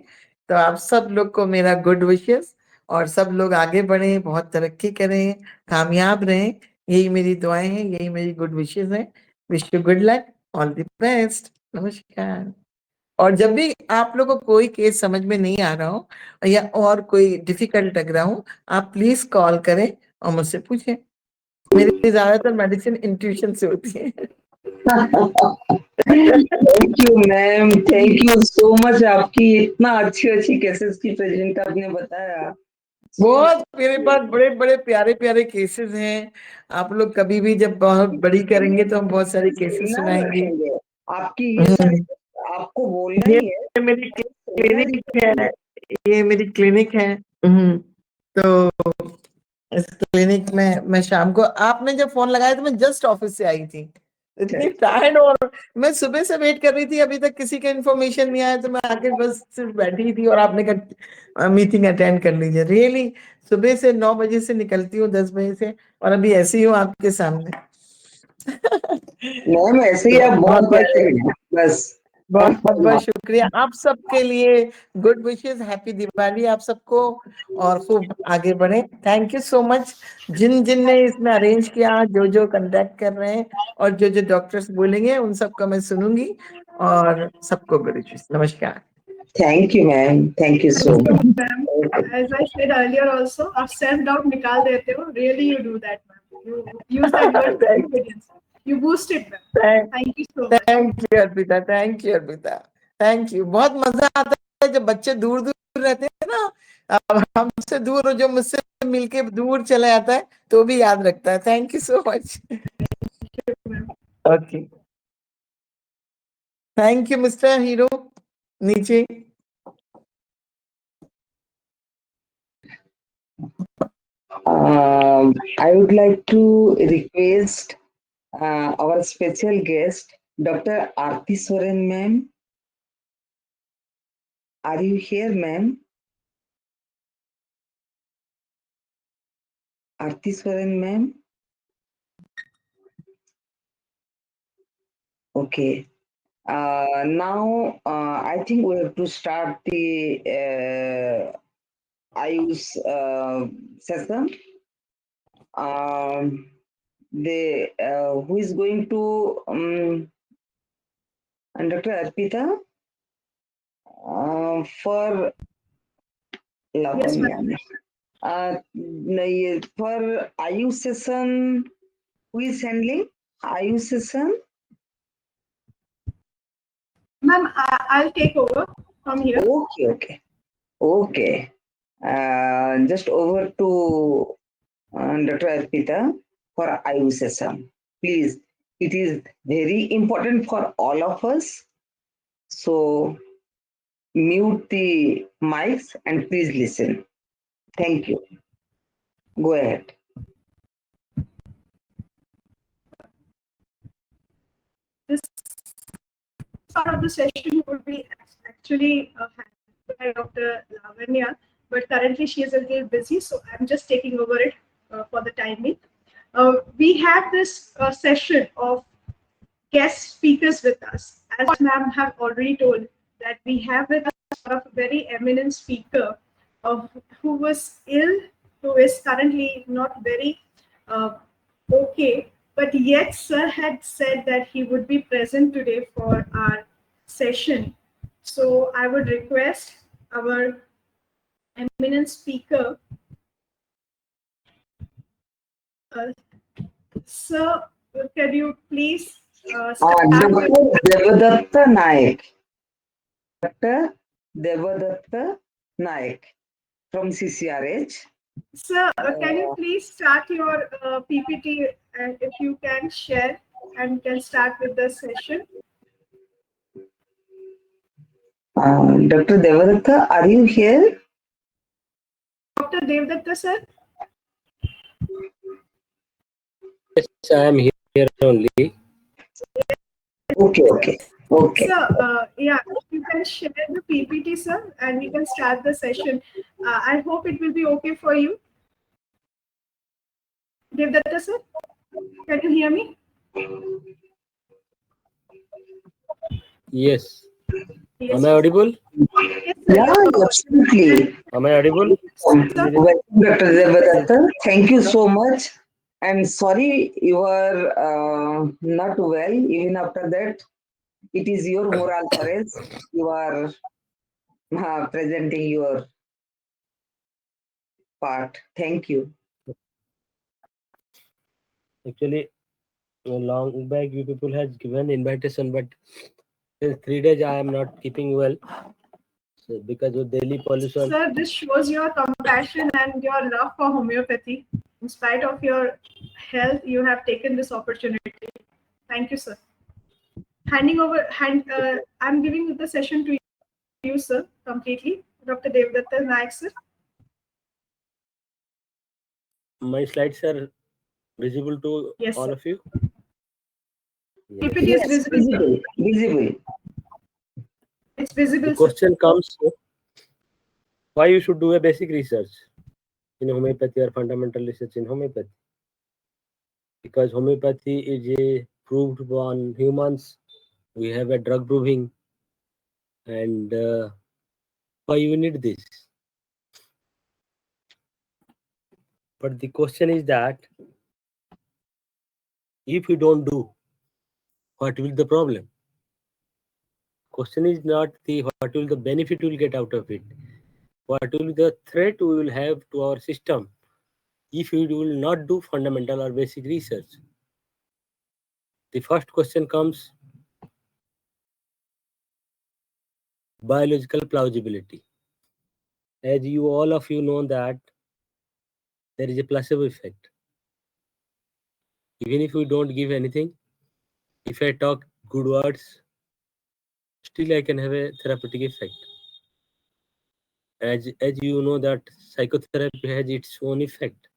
तो आप सब लोग को मेरा गुड विशेस, और सब लोग आगे बढ़े, बहुत तरक्की करें, कामयाब रहें, यही मेरी दुआएं हैं, यही मेरी गुड विशेस हैं। Wish you good luck, all the best, नमस्कार। और जब भी आप लोगों को कोई केस समझ में नहीं आ रहा हो या और कोई डिफिकल्ट लग रहा हो, आप प्लीज कॉल करें और मुझसे पूछें। मेरी ज्यादातर मेडिसिन इंट्यूशन से होती है। Thank you ma'am, thank you so much. आपकी इतना अच्छी अच्छी केसेस की प्रेजेंट आपने बताया। बहुत मेरे पास बड़े बड़े प्यारे प्यारे केसेस हैं। आप लोग कभी भी जब बहुत बड़ी करेंगे तो हम बहुत सारे केसेस सेमिनार सुनाएंगे। रखेंगे। आपकी ये सारी आपको बोलना ये ही है, मेरी सेमिनार ही क्लिनिक है, करेंगे। ये मेरी क्लिनिक है। तो इस क्लिनिक में मैं शाम को, आपने जब फोन लगाया तो मैं जस्ट ऑफिस से आई थी, इतनी टायर्ड, और मैं सुबह से वेट कर रही थी, अभी तक किसी का इन्फॉर्मेशन नहीं आया, तो मैं आके बस सिर्फ बैठी थी और आपने कहा मीटिंग अटेंड कर लीजिए। रियली सुबह से 9 बजे से निकलती हूँ, 10 बजे से, और अभी ऐसे ही हूँ आपके सामने। मैम ऐसे ही तो आप बहुत बहुत बहुत प्यारे हैं, बस। बहुत बहुत शुक्रिया आप सबके लिए। गुड विशेस, हैप्पी दिवाली आप सबको, और खूब आगे बढ़े। थैंक यू सो मच जिन जिन ने इसमें अरेंज किया, जो जो कांटेक्ट कर रहे हैं, और जो जो डॉक्टर्स बोलेंगे उन सबका मैं सुनूंगी। और सबको गुड विशेस, नमस्कार। Thank you ma'am, thank you so much. Ma'am, as I said earlier also, आप self doubt निकाल देते हो. Really, you do that, ma'am. You use that word confidence. You boost it, ma'am. Thank you so much. Thank you Arpita, thank you Arpita, thank you. बहुत मजा आता है जब बच्चे दूर दूर रहते हैं ना, अब हमसे दूर हो, जो मुझसे मिलके दूर चला जाता है तो भी याद रखता है। Thank you so much. Okay, thank you mister hero नीचे। I would like to request our special guest, Dr. Aarti Soren, ma'am. Are you here, ma'am? Aarti Soren, ma'am. Okay. Now, I think we have to start the AYUSH session. Who is going to and Dr. Arpita for Yes, ma'am. for AYUSH session, who is handling AYUSH session? Ma'am, I'll take over from here. Okay. Just over to Dr. Arpita for AYUSH session. Please, it is very important for all of us. So mute the mics and please listen. Thank you. Go ahead. This part of the session would be actually handled by Dr. Lavanya, but currently she is a little busy, so I'm just taking over it for the time being. We have this session of guest speakers with us. As ma'am have already told, that we have with us a very eminent speaker who was ill, who is currently not very okay, but yet sir had said that he would be present today for our session. So I would request our eminent speaker, sir, can you please start with Dr. Devadatta Naik. Dr. Devadatta Naik from CCRH. Sir, can you please start your PPT, and if you can share and can start with the session? Dr. Devadatta, are you here? Dr. Devdatta, sir? Yes, I am here only. Okay. Sir, yeah, if you can share the PPT, sir, and we can start the session. I hope it will be okay for you. Devdatta, sir, can you hear me? Yes. Yes, Am I audible? yes, sir. Yeah, absolutely. Am I audible? Welcome, Dr. Devadatta. Thank you so much. I'm sorry you are not well. Even after that, it is your moral courage. You are presenting your part. Thank you. Actually, a long back you people has given invitation, but since 3 days I am not keeping well. So because of daily pollution. Sir, this shows your compassion and your love for homeopathy. In spite of your health, you have taken this opportunity. Thank you, sir. I'm giving the session to you, sir, completely. Dr. Devdatta Naik, sir. My slides are visible to Yes, all sir. of you. Yes. PPT is visible. Visible. It's visible, The sir. question comes, why you should do a basic research in homeopathy or fundamental research in homeopathy? Because homeopathy is a proved on humans. We have a drug proving, and why you need this? But the question is that if you don't do, what will the problem? Question is not the what will the benefit we will get out of it. What will the threat we will have to our system if we will not do fundamental or basic research? The first question comes, biological plausibility. As you all of you know that there is a placebo effect. Even if we don't give anything, if I talk good words, still I can have a therapeutic effect. As you know that psychotherapy has its own effect.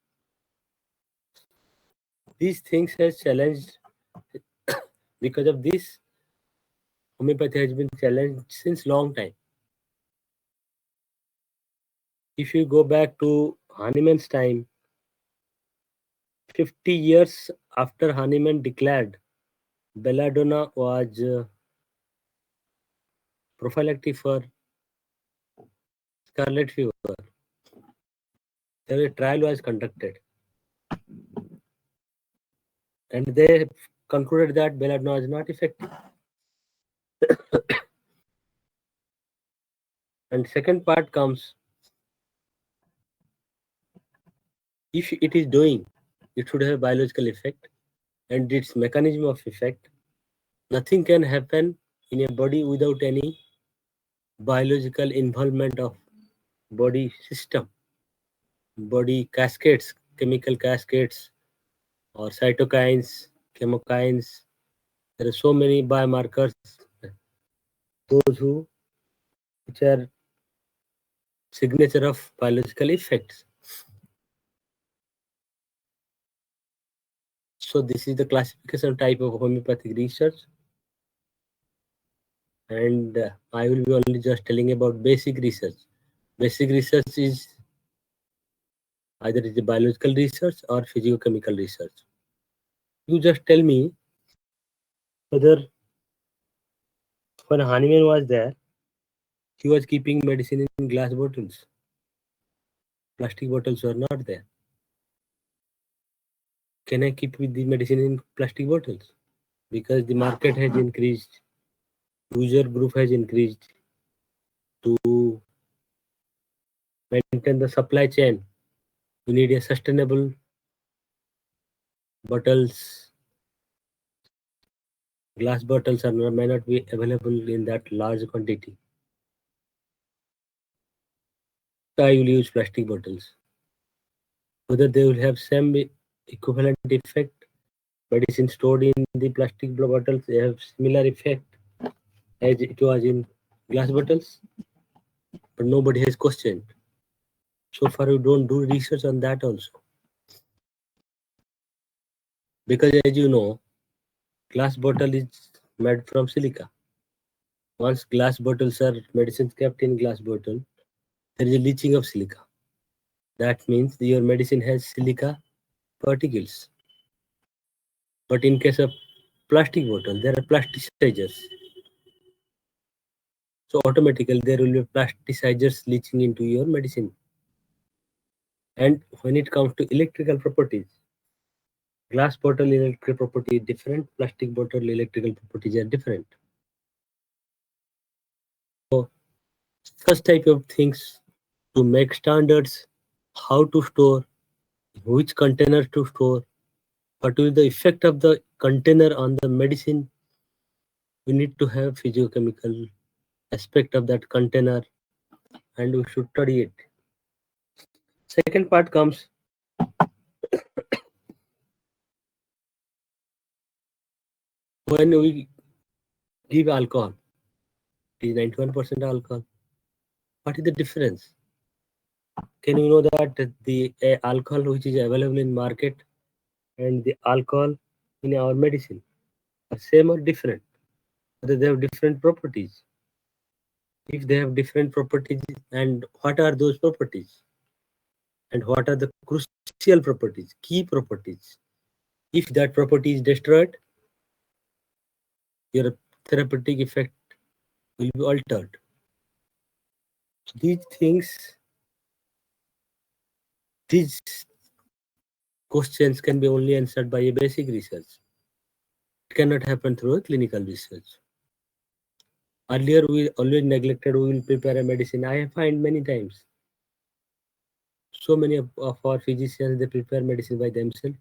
These things has challenged Because of this, homeopathy has been challenged since long time. If you go back to Hahnemann's time, 50 years after Hahnemann declared belladonna was prophylactic for scarlet fever, a trial was conducted, and they concluded that belladonna is not effective. And second part comes, if it is doing, it should have biological effect, and its mechanism of effect. Nothing can happen in a body without any biological involvement of body system, body cascades, chemical cascades, or cytokines, chemokines. There are so many biomarkers, those which are signature of biological effects. So this is the classification type of homeopathic research, and I will be only just telling about basic research. Basic research is either it is biological research or physicochemical research. You just tell me whether when Hahnemann was there, he was keeping medicine in glass bottles. Plastic bottles were not there. Can I keep with the medicine in plastic bottles? Because the market has increased, user group has increased. To maintain the supply chain, we need a sustainable bottles. Glass bottles may not be available in that large quantity. So I will use plastic bottles. Whether they will have same equivalent effect, medicine stored in the plastic bottles, they have similar effect as it was in glass bottles, but nobody has questioned. So far, we don't do research on that also. Because as you know, glass bottle is made from silica. Once glass bottles are medicines kept in glass bottle, there is a leaching of silica. That means your medicine has silica particles. But in case of plastic bottle, there are plasticizers. So automatically there will be plasticizers leaching into your medicine. And when it comes to electrical properties, glass bottle electrical property is different, plastic bottle electrical properties are different. So such type of things to make standards, how to store, which container to store, what will the effect of the container on the medicine. We need to have physiochemical aspect of that container, and we should study it. Second part comes when we give alcohol. It is 91% alcohol. What is the difference? Can you know that the alcohol which is available in market and the alcohol in our medicine are same or different? Whether they have different properties. If they have different properties, and what are those properties? And what are the crucial properties, key properties? If that property is destroyed, your therapeutic effect will be altered. So these questions can be only answered by a basic research. It cannot happen through a clinical research. Earlier, we always neglected, we will prepare a medicine. I have found many times. So many of our physicians, they prepare medicine by themselves.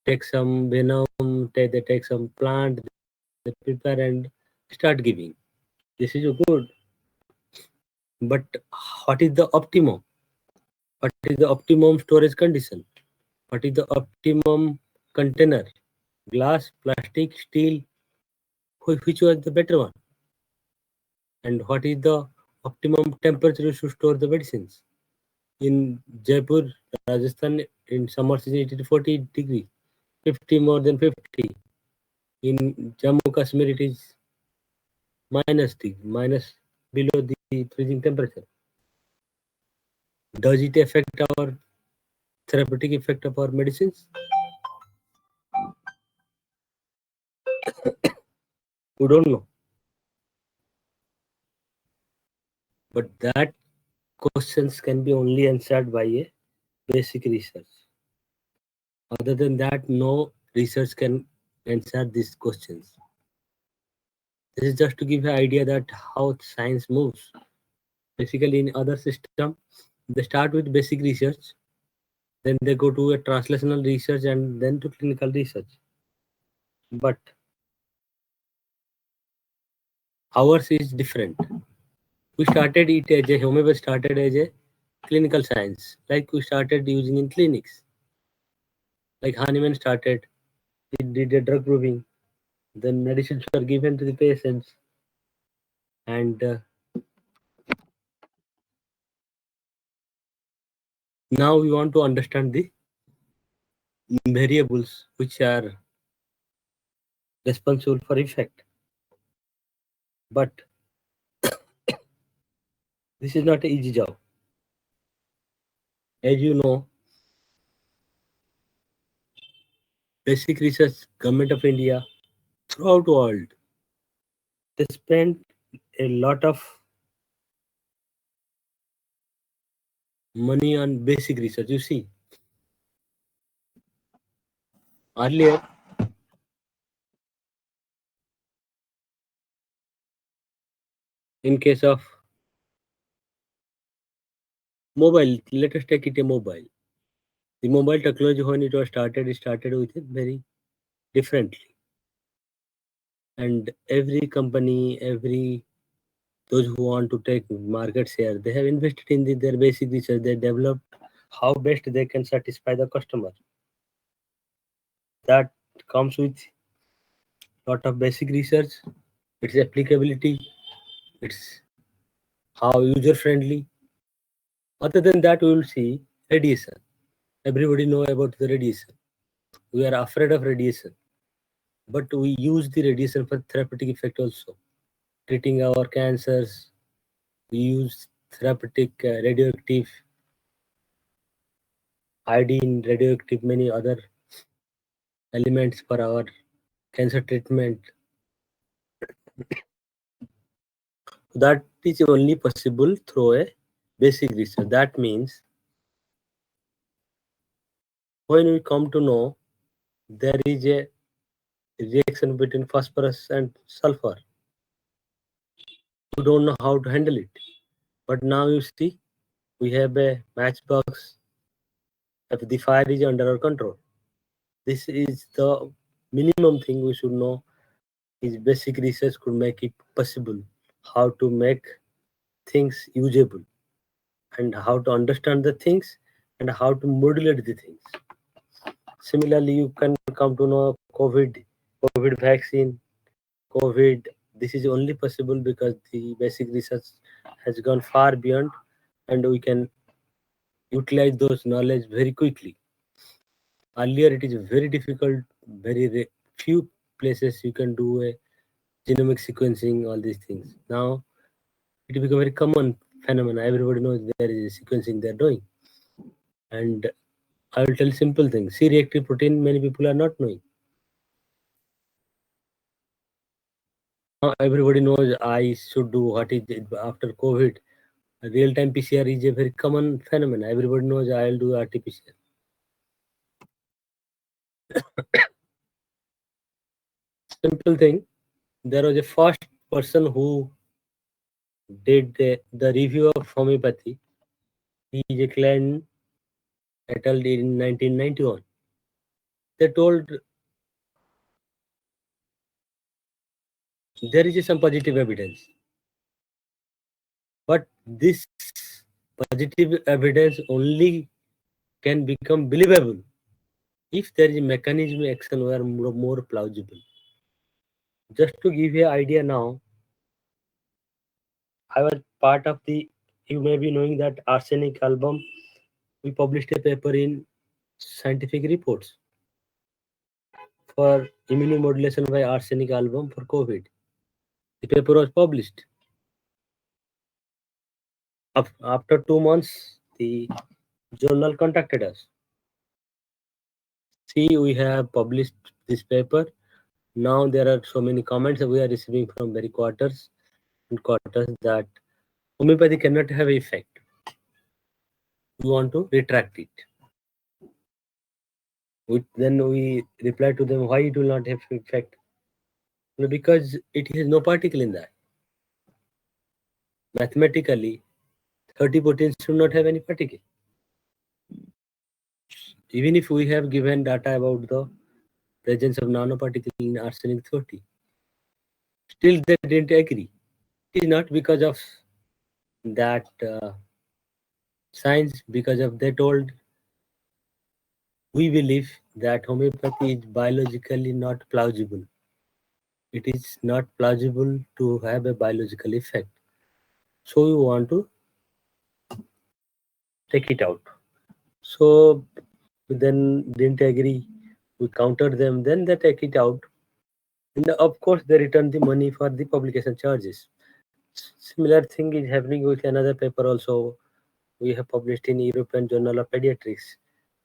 Take some venom, they take some plant, they prepare and start giving. This is good. But what is the optimum? What is the optimum storage condition? What is the optimum container? Glass, plastic, steel? Which was the better one? And what is the optimum temperature to store the medicines? In Jaipur, Rajasthan, in summer season, it is 40 degrees, 50 more than 50. In Jammu Kashmir, it is minus below the freezing temperature. Does it affect our therapeutic effect of our medicines? We don't know. But that questions can be only answered by a basic research. Other than that, no research can answer these questions. This is just to give an idea that how science moves. Basically, in other system, they start with basic research, then they go to a translational research, and then to clinical research. But ours is different. We started it as a homeopathy started as a clinical science, like we started using in clinics. Like Hahnemann started, he did a drug proving, then medicines were given to the patients, and now we want to understand the variables which are responsible for effect. But this is not an easy job. As you know, basic research, government of India, throughout world, they spend a lot of money on basic research. You see, earlier, in case of mobile, let us take it a mobile. The mobile technology, when it started with it very differently. And every company, those who want to take market share, they have invested in their basic research. They developed how best they can satisfy the customer. That comes with lot of basic research, its applicability, its how user friendly. Other than that, we will see radiation. Everybody know about the radiation. We are afraid of radiation, but we use the radiation for therapeutic effect also. Treating our cancers, we use therapeutic radioactive iodine, radioactive many other elements for our cancer treatment. That is only possible through a basic research. That means when we come to know there is a reaction between phosphorus and sulfur, we don't know how to handle it. But now you see, we have a matchbox. If the fire is under our control, this is the minimum thing we should know. Is basic research could make it possible how to make things usable and how to understand the things and how to modulate the things. Similarly, you can come to know COVID vaccine, COVID. This is only possible because the basic research has gone far beyond, and we can utilize those knowledge very quickly. Earlier, it is very difficult, few places you can do a genomic sequencing, all these things. Now, it become a very common phenomenon. Everybody knows there is a sequencing they're doing. And I will tell simple things. C-reactive protein, many people are not knowing. Now everybody knows I should do what is it after COVID. Real-time PCR is a very common phenomenon. Everybody knows I'll do RT-PCR. Simple thing. There was a first person who did the review of homeopathy. He declared et al. In 1991. They told there is some positive evidence. But this positive evidence only can become believable if there is a mechanism action were more plausible. Just to give you an idea now, I was part of you may be knowing that arsenic album, we published a paper in scientific reports. for immunomodulation by arsenic album for COVID. The paper was published. After 2 months, the journal contacted us. See, we have published this paper. Now there are so many comments that we are receiving from very quarters that homeopathy cannot have effect. We want to retract it. Then we reply to them, why it will not have effect? Because it has no particle in that. Mathematically, 30 proteins should not have any particle. Even if we have given data about the presence of nanoparticle in arsenic 30, still they didn't agree. It is not because of that science, because of they told we believe that homeopathy is biologically not plausible. It is not plausible to have a biological effect. So we want to take it out. So we then didn't agree. We countered them. Then they take it out. And of course, they return the money for the publication charges. Similar thing is happening with another paper also. We have published in European Journal of Pediatrics.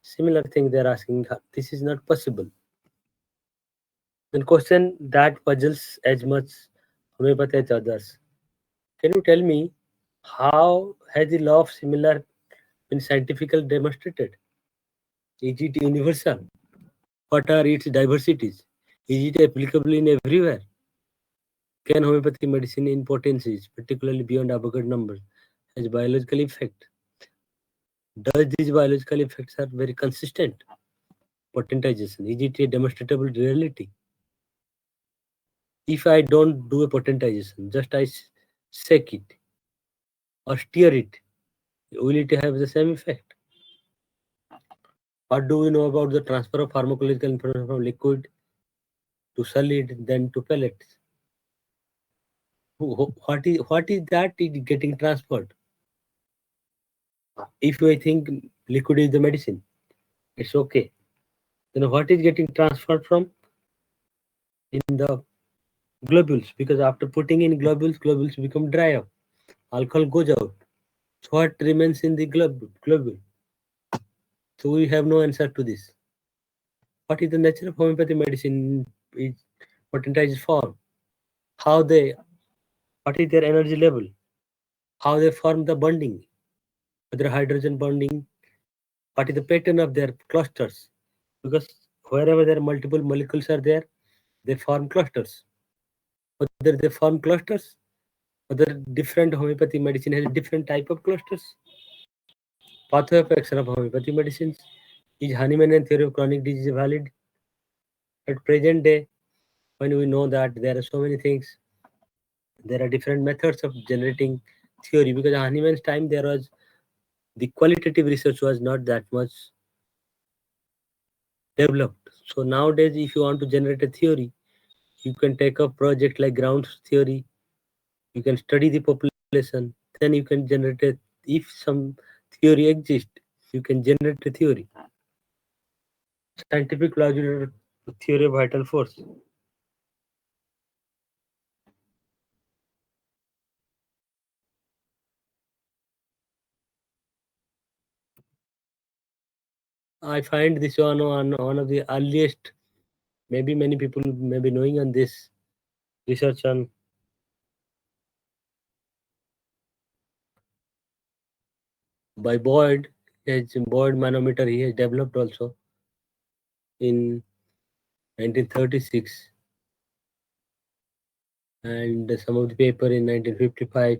Similar thing they're asking, this is not possible. Then question that puzzles as much homeopathy as others. Can you tell me how has the law of similar been scientifically demonstrated? Is it universal? What are its diversities? Is it applicable in everywhere? Can homeopathic medicine in potencies, particularly beyond Avogadro numbers, has biological effect? Does these biological effects are very consistent? Potentization, is it a demonstrable reality? If I don't do a potentization, just I shake it or stir it, will it have the same effect? What do we know about the transfer of pharmacological information from liquid to solid, then to pellets? What is that is getting transferred? If I think liquid is the medicine, it's okay. Then what is getting transferred from in the globules? Because after putting in globules become dry up. Alcohol goes out. So what remains in the globule? So we have no answer to this. What is the nature of homeopathy medicine is potentized form? What is their energy level? How they form the bonding? Whether hydrogen bonding, what is the pattern of their clusters? Because wherever there are multiple molecules are there, they form clusters. Whether they form clusters, whether different homeopathy medicine has different type of clusters. Pathway of action of homeopathy medicines. Is Hahnemann theory of chronic disease valid? At present day, when we know that there are so many things, there are different methods of generating theory. Because Hahnemann's time there was the qualitative research was not that much developed. So nowadays, if you want to generate a theory, you can take a project like ground theory. You can study the population. Then you can generate a, if some theory exists, you can generate a theory. Scientific logic theory of vital force. I find this one of the earliest, maybe many people may be knowing on this research on by Boyd. His Boyd manometer he has developed also in 1936, and some of the paper in 1955.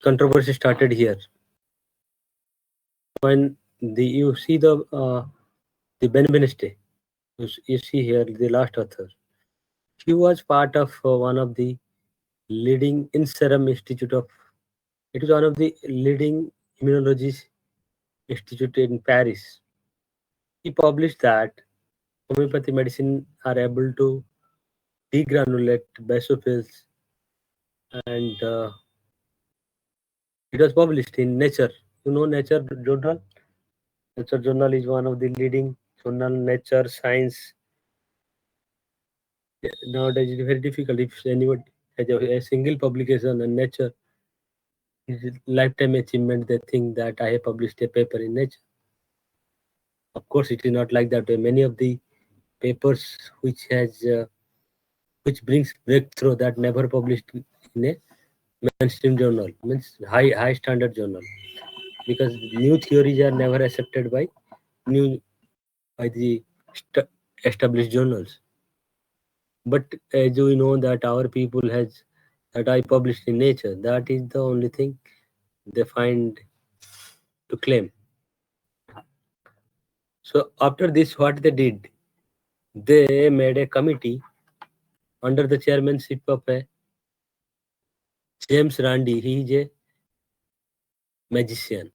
Controversy started here when you see the Ben Beneste. You see here the last author. He was part of one of the leading in Serum Institute of. It is one of the leading immunology institute in Paris. He published that homeopathy medicine are able to degranulate basophils, and it was published in Nature. You know Nature journal. Nature journal is one of the leading journal, nature, science. Nowadays it's very difficult. If anyone has a single publication on nature, it's a lifetime achievement. They think that I have published a paper in nature. Of course, it is not like that. Many of the papers which brings breakthrough that never published in a mainstream journal, means high standard journal, because new theories are never accepted by the established journals. But as we know that our people has that I published in nature, that is the only thing they find to claim. So after this, what they did, they made a committee under the chairmanship of a James Randi. He is a magician.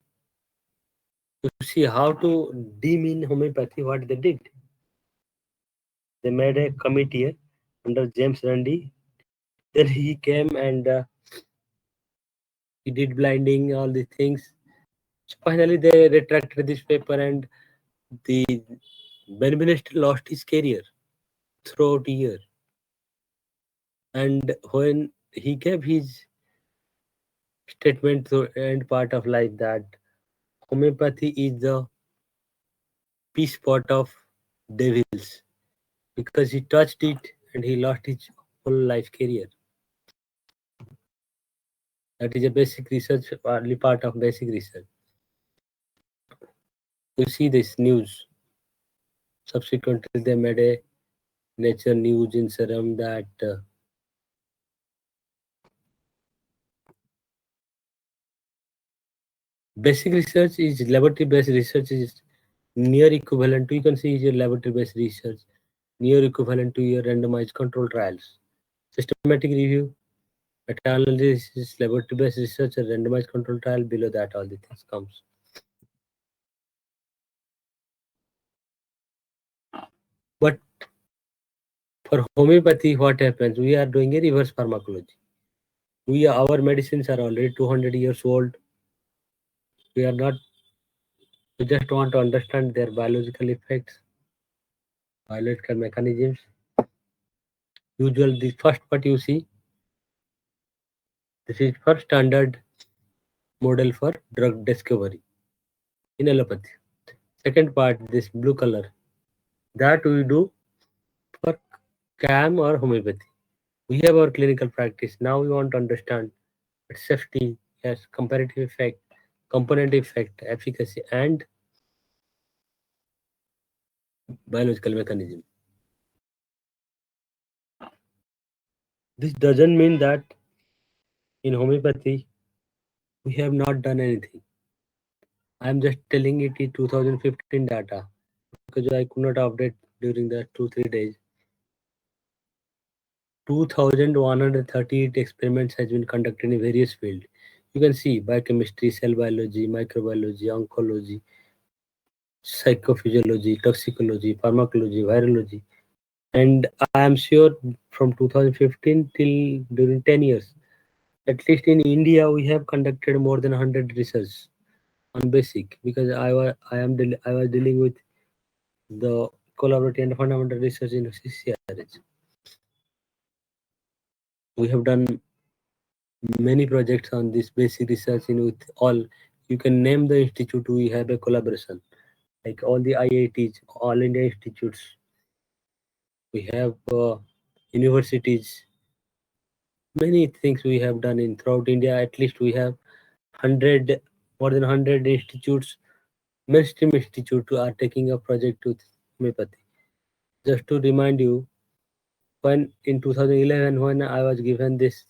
To see how to demean homeopathy, what they did, they made a committee under James Randi. Then he came and he did blinding, all the things. So finally, they retracted this paper, and the Ben Minister lost his career throughout a year. And when he gave his statement to end part of life that homeopathy is the peace pot of devils, because he touched it and he lost his whole life career. That is a basic research, early part of basic research. You see this news. Subsequently, they made a Nature news in Serum that basic research is laboratory-based research is near equivalent to, you can see, your laboratory-based research near equivalent to your randomized control trials. Systematic review, meta-analysis, laboratory-based research, and randomized control trial. Below that, all the things comes. But for homeopathy, what happens? We are doing a reverse pharmacology. Our medicines are already 200 years old. We are not. We just want to understand their biological effects, biological mechanisms. Usually, the first part you see, this is for standard model for drug discovery in allopathy. Second part, this blue color, that we do for CAM or homeopathy. We have our clinical practice. Now we want to understand its safety, yes, comparative effect, component effect, efficacy, and biological mechanism. This doesn't mean that in homeopathy we have not done anything. I am just telling it is 2015 data because I could not update during the 2-3 days. 2,138 experiments has been conducted in various fields. You can see biochemistry, cell biology, microbiology, oncology, psychophysiology, toxicology, pharmacology, virology. And I am sure from 2015 till during 10 years, at least in India, we have conducted more than 100 research on basic, because I was dealing with the collaborative and fundamental research in CCRH. We have done many projects on this basic research in with all. You can name the institute, we have a collaboration, like all the IITs, all India institutes. We have universities, many things we have done in throughout India. At least we have more than 100 institutes, mainstream institute are taking a project with homeopathy. Just to remind you, when in 2011, when I was given this,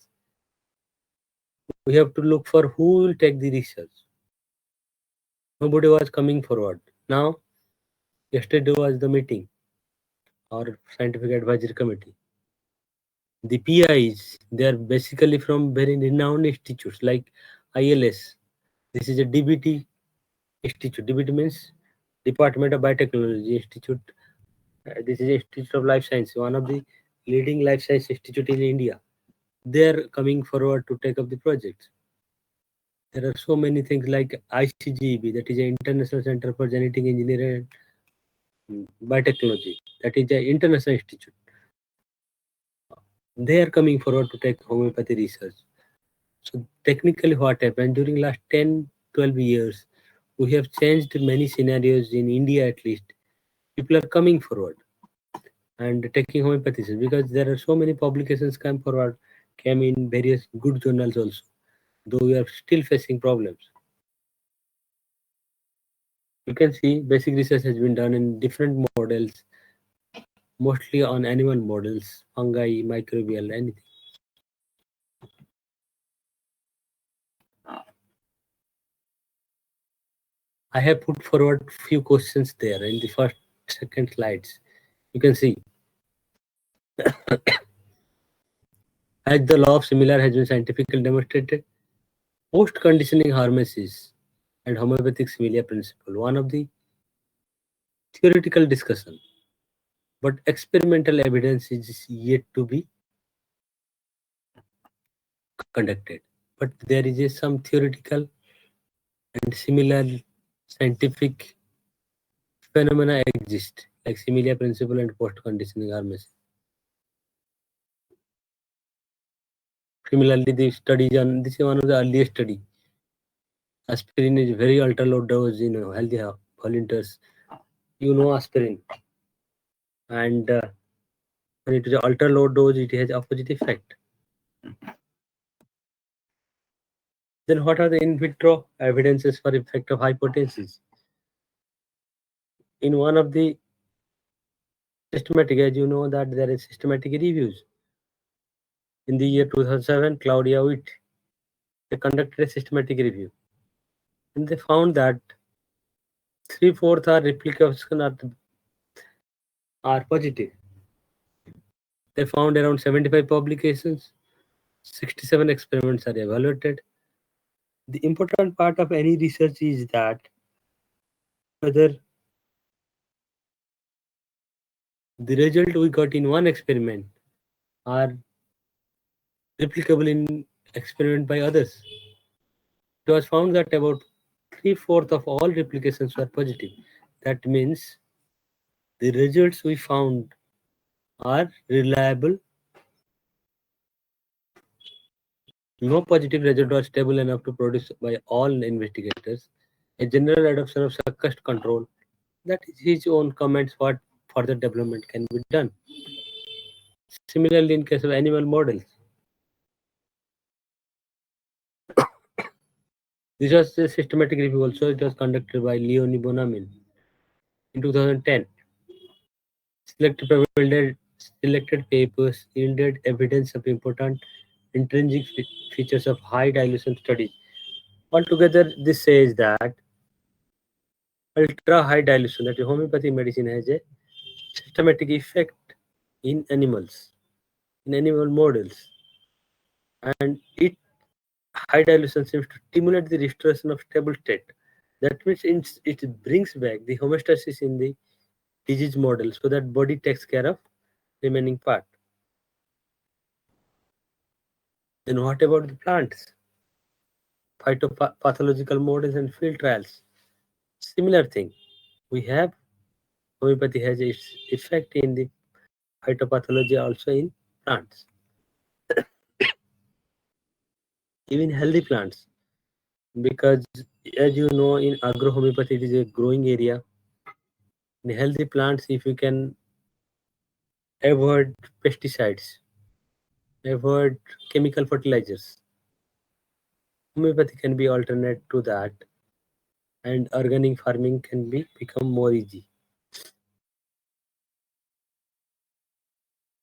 we have to look for who will take the research. Nobody was coming forward. Now, yesterday was the meeting, our scientific advisory committee. The PIs, they are basically from very renowned institutes like ILS. This is a DBT institute. DBT means Department of Biotechnology Institute. This is Institute of Life Science, one of the leading life science institute in India. They are coming forward to take up the project. There are so many things like ICGEB, that is the International Center for Genetic Engineering and Biotechnology, that is the International Institute. They are coming forward to take homeopathy research. So technically what happened during last 10, 12 years, we have changed many scenarios in India at least. People are coming forward and taking homeopathy because there are so many publications came in various good journals also, though we are still facing problems. You can see basic research has been done in different models, mostly on animal models, fungi, microbial, anything. I have put forward few questions there in the first, second slides. You can see as the law of similar has been scientifically demonstrated, post-conditioning harnesses and homeopathic similar principle, one of the theoretical discussion, but experimental evidence is yet to be conducted. But there is some theoretical and similar scientific phenomena exist, like similar principle and post-conditioning harnesses. Similarly, the studies on this is one of the earliest study. Aspirin is very ultra low dose in healthy volunteers. You know aspirin, and when it is ultra low dose, it has opposite effect. Then what are the in vitro evidences for effect of hypotension? In one of the systematic, as you know that there is systematic reviews. In the year 2007, Claudia Witt, they conducted a systematic review, and they found that 3/4 are replication are positive. They found around 75 publications, 67 experiments are evaluated. The important part of any research is that whether the result we got in one experiment are replicable in experiment by others. It was found that about 3/4 of all replications were positive. That means the results we found are reliable. No positive result was stable enough to produce by all investigators. A general adoption of success control. That is his own comments what further development can be done. Similarly, in case of animal models, this was a systematic review also. It was conducted by Leonie Bonamin in 2010. Selected papers yielded evidence of important intrinsic features of high dilution studies. Altogether, this says that ultra high dilution, that is homeopathy medicine, has a systematic effect in animals, in animal models, and it high dilution seems to stimulate the restoration of stable state. That means it brings back the homeostasis in the disease model so that body takes care of remaining part. Then what about the plants? Phytopathological models and field trials. Similar thing. We have homeopathy has its effect in the phytopathology also in plants. Even healthy plants. Because as you know in agro-homeopathy it is a growing area. In healthy plants, if you can avoid pesticides, avoid chemical fertilizers, homeopathy can be alternate to that, and organic farming can become more easy.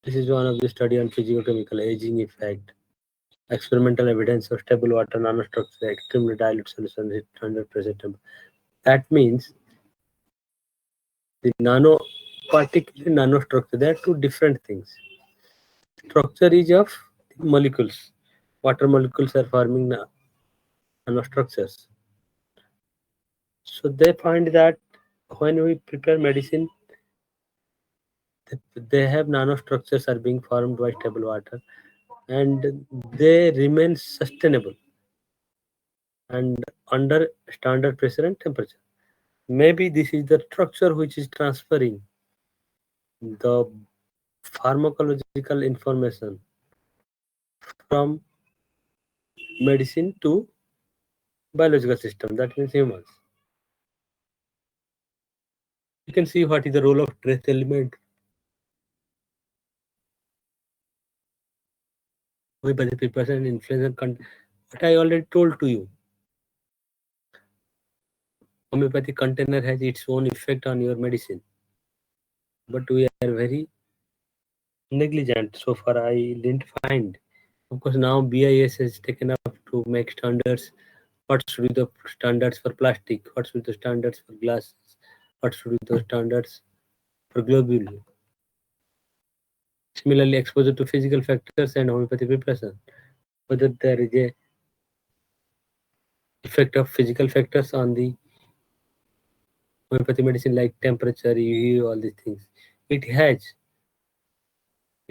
This is one of the study on physicochemical aging effect. Experimental evidence of stable water nanostructure, extremely dilute solution at 100% temperature. That means the particular nanostructure, there are two different things. Structure is of molecules. Water molecules are forming nanostructures. So they find that when we prepare medicine, they have nanostructures are being formed by stable water, and they remain sustainable and under standard pressure and temperature. Maybe this is the structure which is transferring the pharmacological information from medicine to biological system, that means humans. You can see what is the role of trace element by the preparation and influence content. What I already told to you. Homeopathic container has its own effect on your medicine. But we are very negligent. So far I didn't find. Of course now BIS has taken up to make standards. What should be the standards for plastic? What should be the standards for glass? What should be the standards for globule? Similarly, exposure to physical factors and homeopathy preparation. Whether there is a effect of physical factors on the homeopathy medicine like temperature, UV, all these things. It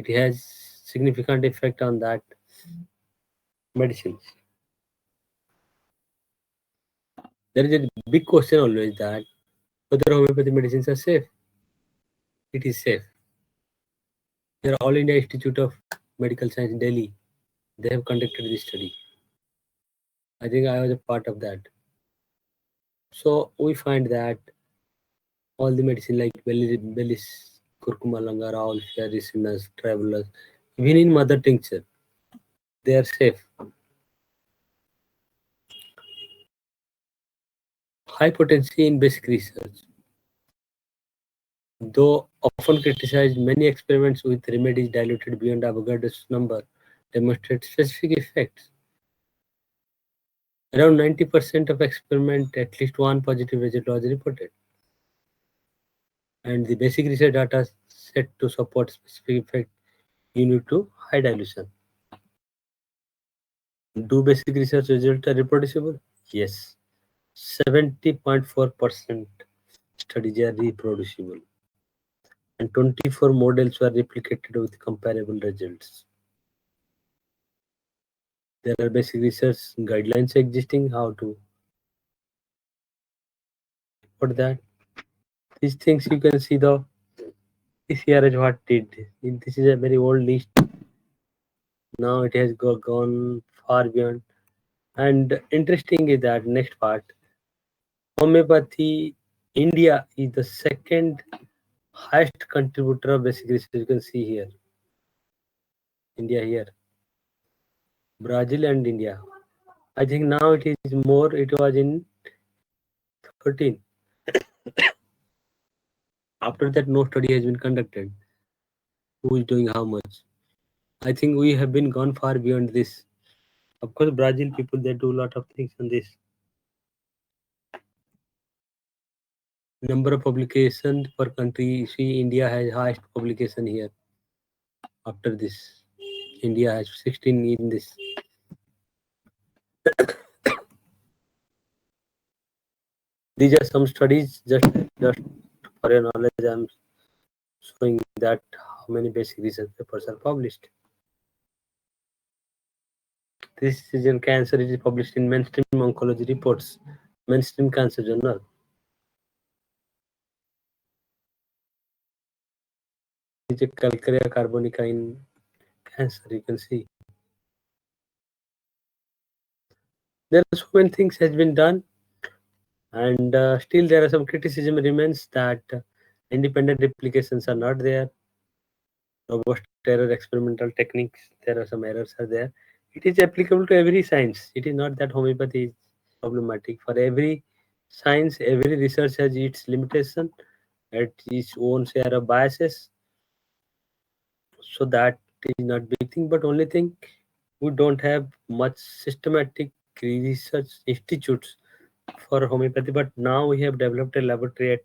has significant effect on that medicines. There is a big question always that whether homeopathy medicines are safe. It is safe. Here, All India Institute of Medical Science, Delhi, they have conducted this study. I think I was a part of that. So we find that all the medicine like bellis, curcuma, langa, all ricinus, travelers, even in mother tincture, they are safe. High potency in basic research. Though often criticized, many experiments with remedies diluted beyond Avogadro's number demonstrate specific effects. Around 90% of experiment, at least one positive result was reported. And the basic research data set to support specific effect due to high dilution. Do basic research results are reproducible? Yes. 70.4% studies are reproducible. And 24 models were replicated with comparable results. There are basic research guidelines existing how to put that. These things you can see the this year is what did. This is a very old list. Now it has gone far beyond. And interesting is that next part, homeopathy, India is the second highest contributor of basic research. You can see here. India here. Brazil and India. I think now it is more, it was in 13. After that, no study has been conducted. Who is doing how much? I think we have been gone far beyond this. Of course, Brazil people, they do a lot of things on this. Number of publications per country. See, India has highest publication here. After this, India has 16 in this. These are some studies just for your knowledge. I'm showing that how many basic research papers are published. This is in cancer. It is published in mainstream oncology reports, mainstream cancer journal. It's a calcarea carbonica in cancer. You can see. There are so many things has been done, and still there are some criticism remains that independent replications are not there. Robust error experimental techniques, there are some errors are there. It is applicable to every science. It is not that homeopathy is problematic. For every science, every research has its limitation, at its own share of biases. So that is not big thing, but only thing we don't have much systematic research institutes for homeopathy. But now we have developed a laboratory at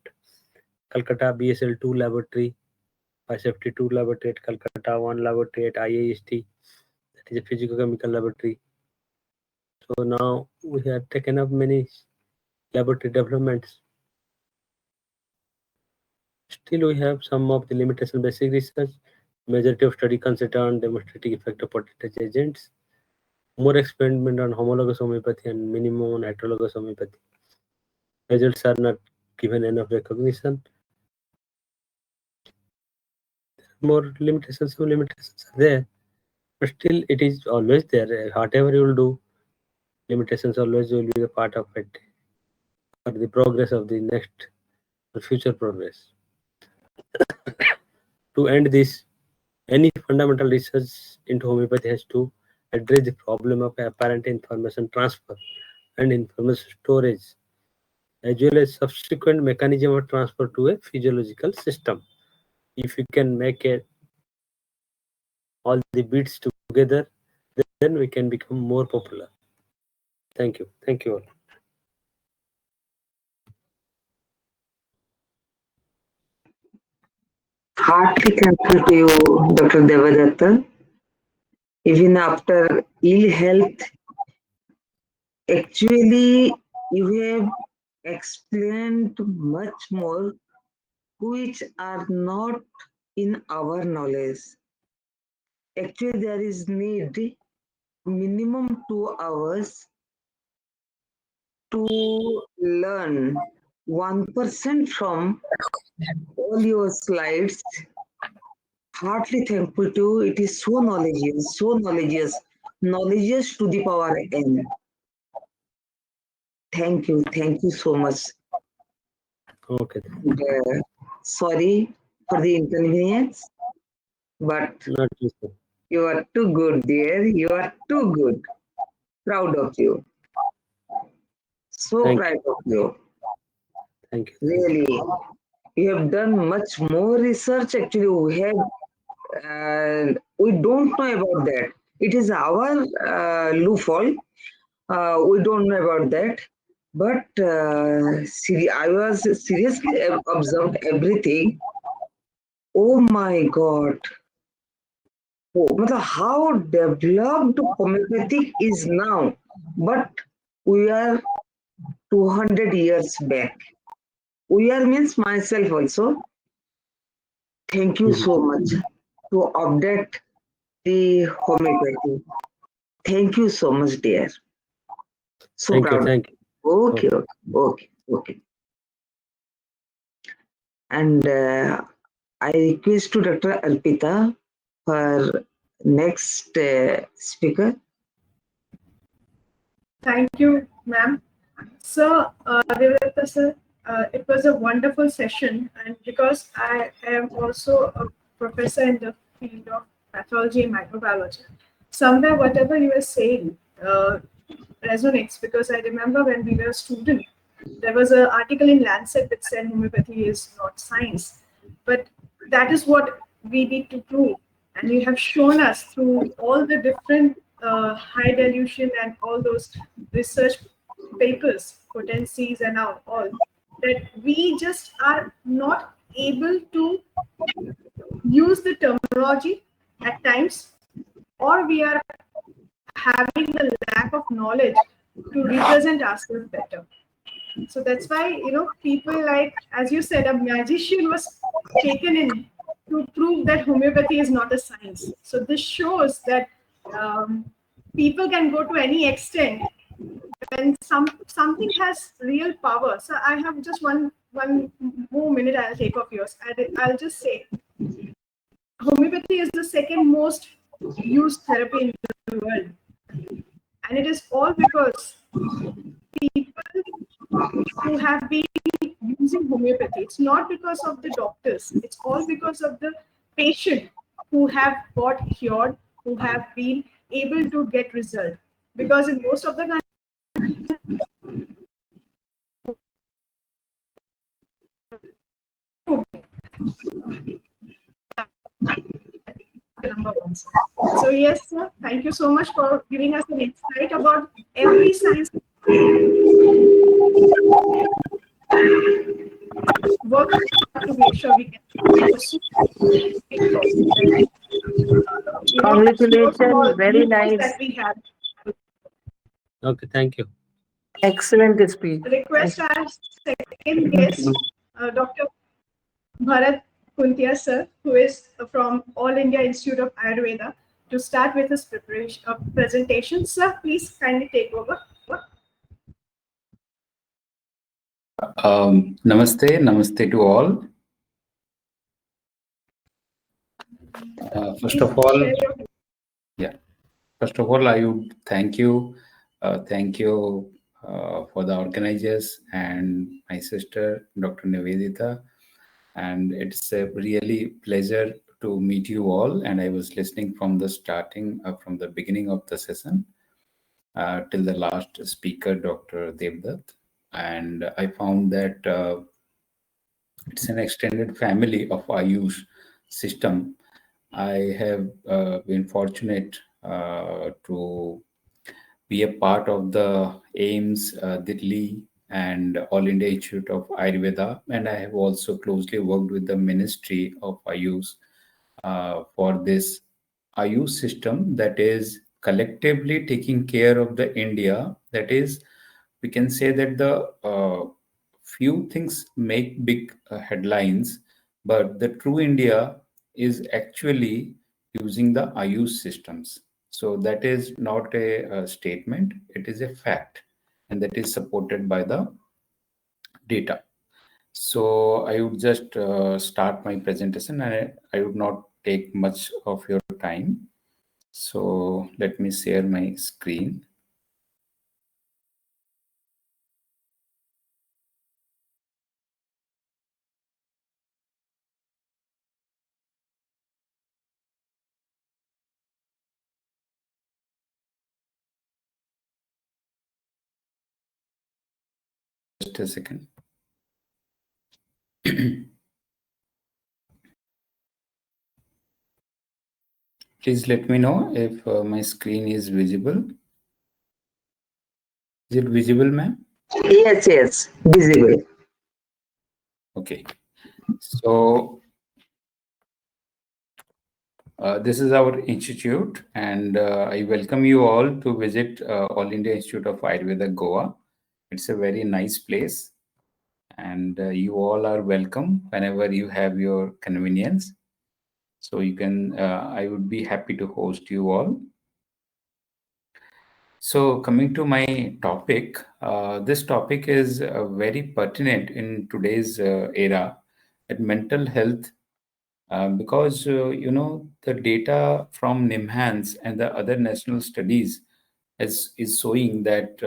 Calcutta, BSL2 laboratory, 552 laboratory at Calcutta, one laboratory at IIHT, that is a physicochemical laboratory. So now we have taken up many laboratory developments. Still, we have some of the limitation basic research. Majority of study concentrate on demonstrating effect of potent agents. More experiment on homologous homeopathy and minimum on heterologous homeopathy. Results are not given enough recognition. More limitations, some limitations are there, but still it is always there. Whatever you will do, limitations always will be a part of it for the progress of the next future progress. To end this, any fundamental research into homeopathy has to address the problem of apparent information transfer and information storage, as well as subsequent mechanism of transfer to a physiological system. If we can make all the bits together, then we can become more popular. Thank you. Thank you all. Heartily thankful to you, Dr. Devadatta. Even after ill health, actually, you have explained much more which are not in our knowledge. Actually, there is need minimum 2 hours to learn 1% from all your slides. Heartily thankful to you. It is so knowledgeous to the power n. Thank you so much. Okay. Sorry for the inconvenience, but Not useful. you are too good, dear. You are too good. Proud of you. So Thank proud of you. Thank you. Really, you have done much more research. Actually, we don't know about that. It is our loophole. We don't know about that. But I was seriously observed everything. Oh my God. Oh, how developed homeopathic is now, but we are 200 years back. We are means myself also. Thank you so much to update the homeopathy. Thank you so much, dear. So Thank you. proud. Thank you. Okay. And I request to Dr. Arpita for next speaker. Thank you, ma'am. So, Devadatta sir, it was a wonderful session, and because I am also a professor in the field of pathology and microbiology, somewhere whatever you were saying resonates, because I remember when we were a student, there was an article in Lancet that said homeopathy is not science, but that is what we need to prove, and you have shown us through all the different high dilution and all those research papers, potencies and all, that we just are not able to use the terminology at times, or we are having the lack of knowledge to represent ourselves better. So that's why, people like, as you said, a magician was taken in to prove that homeopathy is not a science. So this shows that people can go to any extent when something has real power. So I have just one more minute I'll take of yours. I'll just say homeopathy is the second most used therapy in the world. And it is all because people who have been using homeopathy. It's not because of the doctors. It's all because of the patient who have got cured, who have been able to get result. Because in most of the countries, number one. So yes, sir, thank you so much for giving us an insight about every science work to make sure we can pursue. Congratulations, very nice. That we have. Okay. Thank you. Excellent speech. Request our second guest, Dr. Bharat Kuntia sir, who is from All India Institute of Ayurveda, to start with his presentation. Sir, please kindly take over. Namaste to all. First of all, I would thank you for the organizers and my sister, Dr. Nivedita. And it's a really pleasure to meet you all. And I was listening from the beginning of the session till the last speaker, Dr. Devdutt. And I found that it's an extended family of AYUSH system. I have been fortunate to be a part of the AIMS Delhi and All India Institute of Ayurveda, and I have also closely worked with the Ministry of AYUSH for this AYUSH system that is collectively taking care of the India. That is, we can say that the few things make big headlines, but the true India is actually using the AYUSH systems. So that is not a statement, it is a fact, and that is supported by the data. So I would just start my presentation, and I would not take much of your time. So let me share my screen. Just a second. Please let me know if my screen is visible. Is it visible, ma'am? Yes, visible. Okay. So this is our institute, and I welcome you all to visit All India Institute of Ayurveda, Goa. It's a very nice place, and you all are welcome whenever you have your convenience. So you can, I would be happy to host you all. So coming to my topic, this topic is very pertinent in today's era, at mental health, because the data from NIMHANS and the other national studies is showing that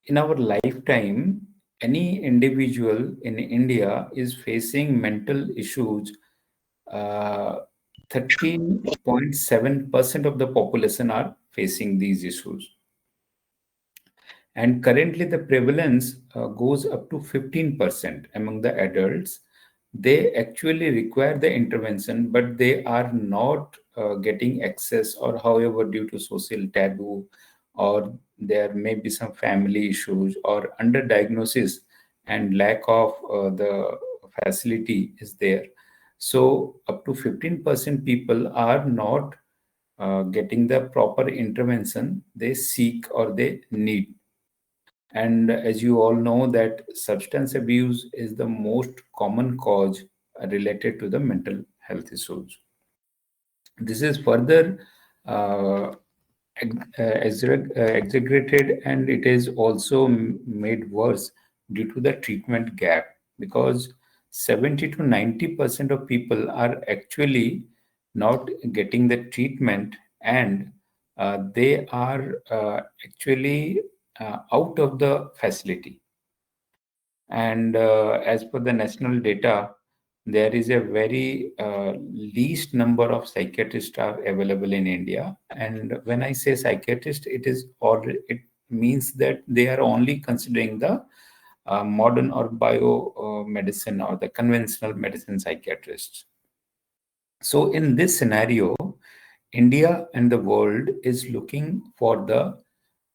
in our lifetime, any individual in India is facing mental issues. 13.7% of the population are facing these issues. And currently, the prevalence goes up to 15% among the adults. They actually require the intervention, but they are not getting access, or however, due to social taboo, or there may be some family issues, or underdiagnosis and lack of the facility is there. So, up to 15% people are not getting the proper intervention they seek or they need. And as you all know, that substance abuse is the most common cause related to the mental health issues. This is further exaggerated, and it is also made worse due to the treatment gap, because 70 to 90% of people are actually not getting the treatment, and they are actually out of the facility. And as per the national data, there is a very least number of psychiatrists are available in India. And when I say psychiatrist, it means that they are only considering the modern or bio medicine or the conventional medicine psychiatrists. So in this scenario, India and the world is looking for the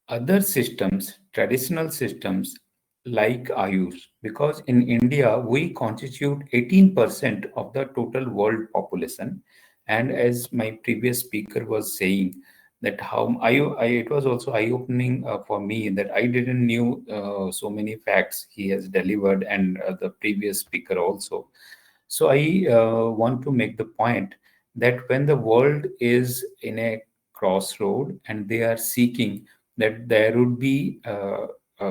other systems, traditional systems like AYUSH, because in India we constitute 18% of the total world population. And as my previous speaker was saying, that it was also eye-opening for me, that I didn't knew so many facts he has delivered, and the previous speaker also. So I want to make the point that when the world is in a crossroad and they are seeking that there would be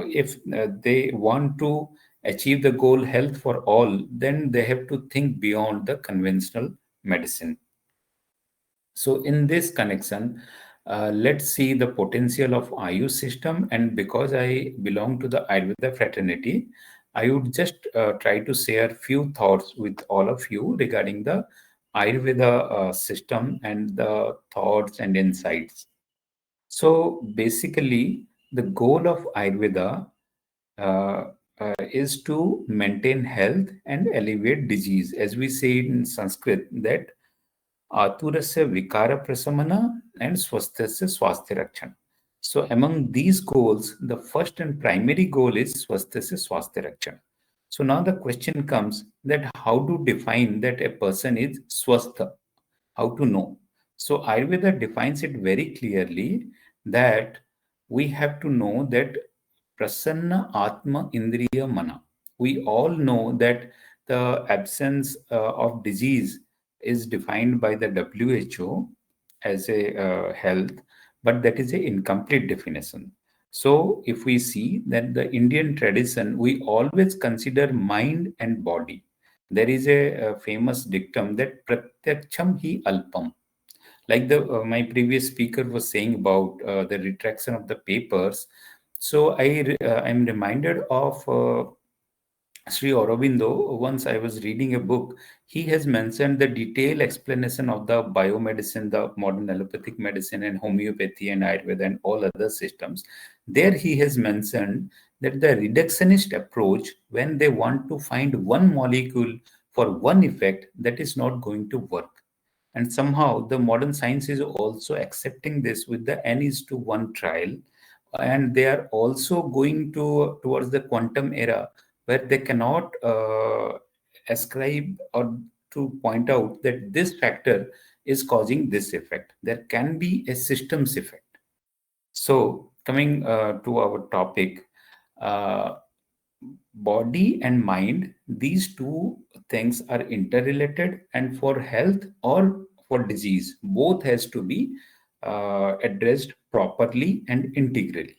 if they want to achieve the goal health for all, then they have to think beyond the conventional medicine. So in this connection, let's see the potential of AYUSH system. And because I belong to the Ayurveda fraternity, I would just try to share few thoughts with all of you regarding the Ayurveda system and the thoughts and insights. So basically, the goal of Ayurveda uh, is to maintain health and alleviate disease. As we say in Sanskrit, that Aturasya Vikara Prasamana and Swasthasya Swasthya Rakshan. So among these goals, the first and primary goal is Swasthasya Swasthya Rakshan. So now the question comes that how to define that a person is swastha, how to know. So Ayurveda defines it very clearly that we have to know that prasanna atma indriya mana. We all know that the absence of disease is defined by the WHO as a health, but that is a incomplete definition. So if we see that the Indian tradition, we always consider mind and body. There is a famous dictum that pratyaksham hi alpam. Like the my previous speaker was saying about the retraction of the papers. So I'm reminded of Sri Aurobindo. Once I was reading a book, he has mentioned the detailed explanation of the biomedicine, the modern allopathic medicine, and homeopathy and Ayurveda and all other systems. There he has mentioned that the reductionist approach, when they want to find one molecule for one effect, that is not going to work. And somehow the modern science is also accepting this with the N is to 1 trial, and they are also going towards the quantum era where they cannot ascribe or to point out that this factor is causing this effect. There can be a systems effect. So coming to our topic, uh, body and mind, these two things are interrelated, and for health or for disease, both has to be addressed properly and integrally.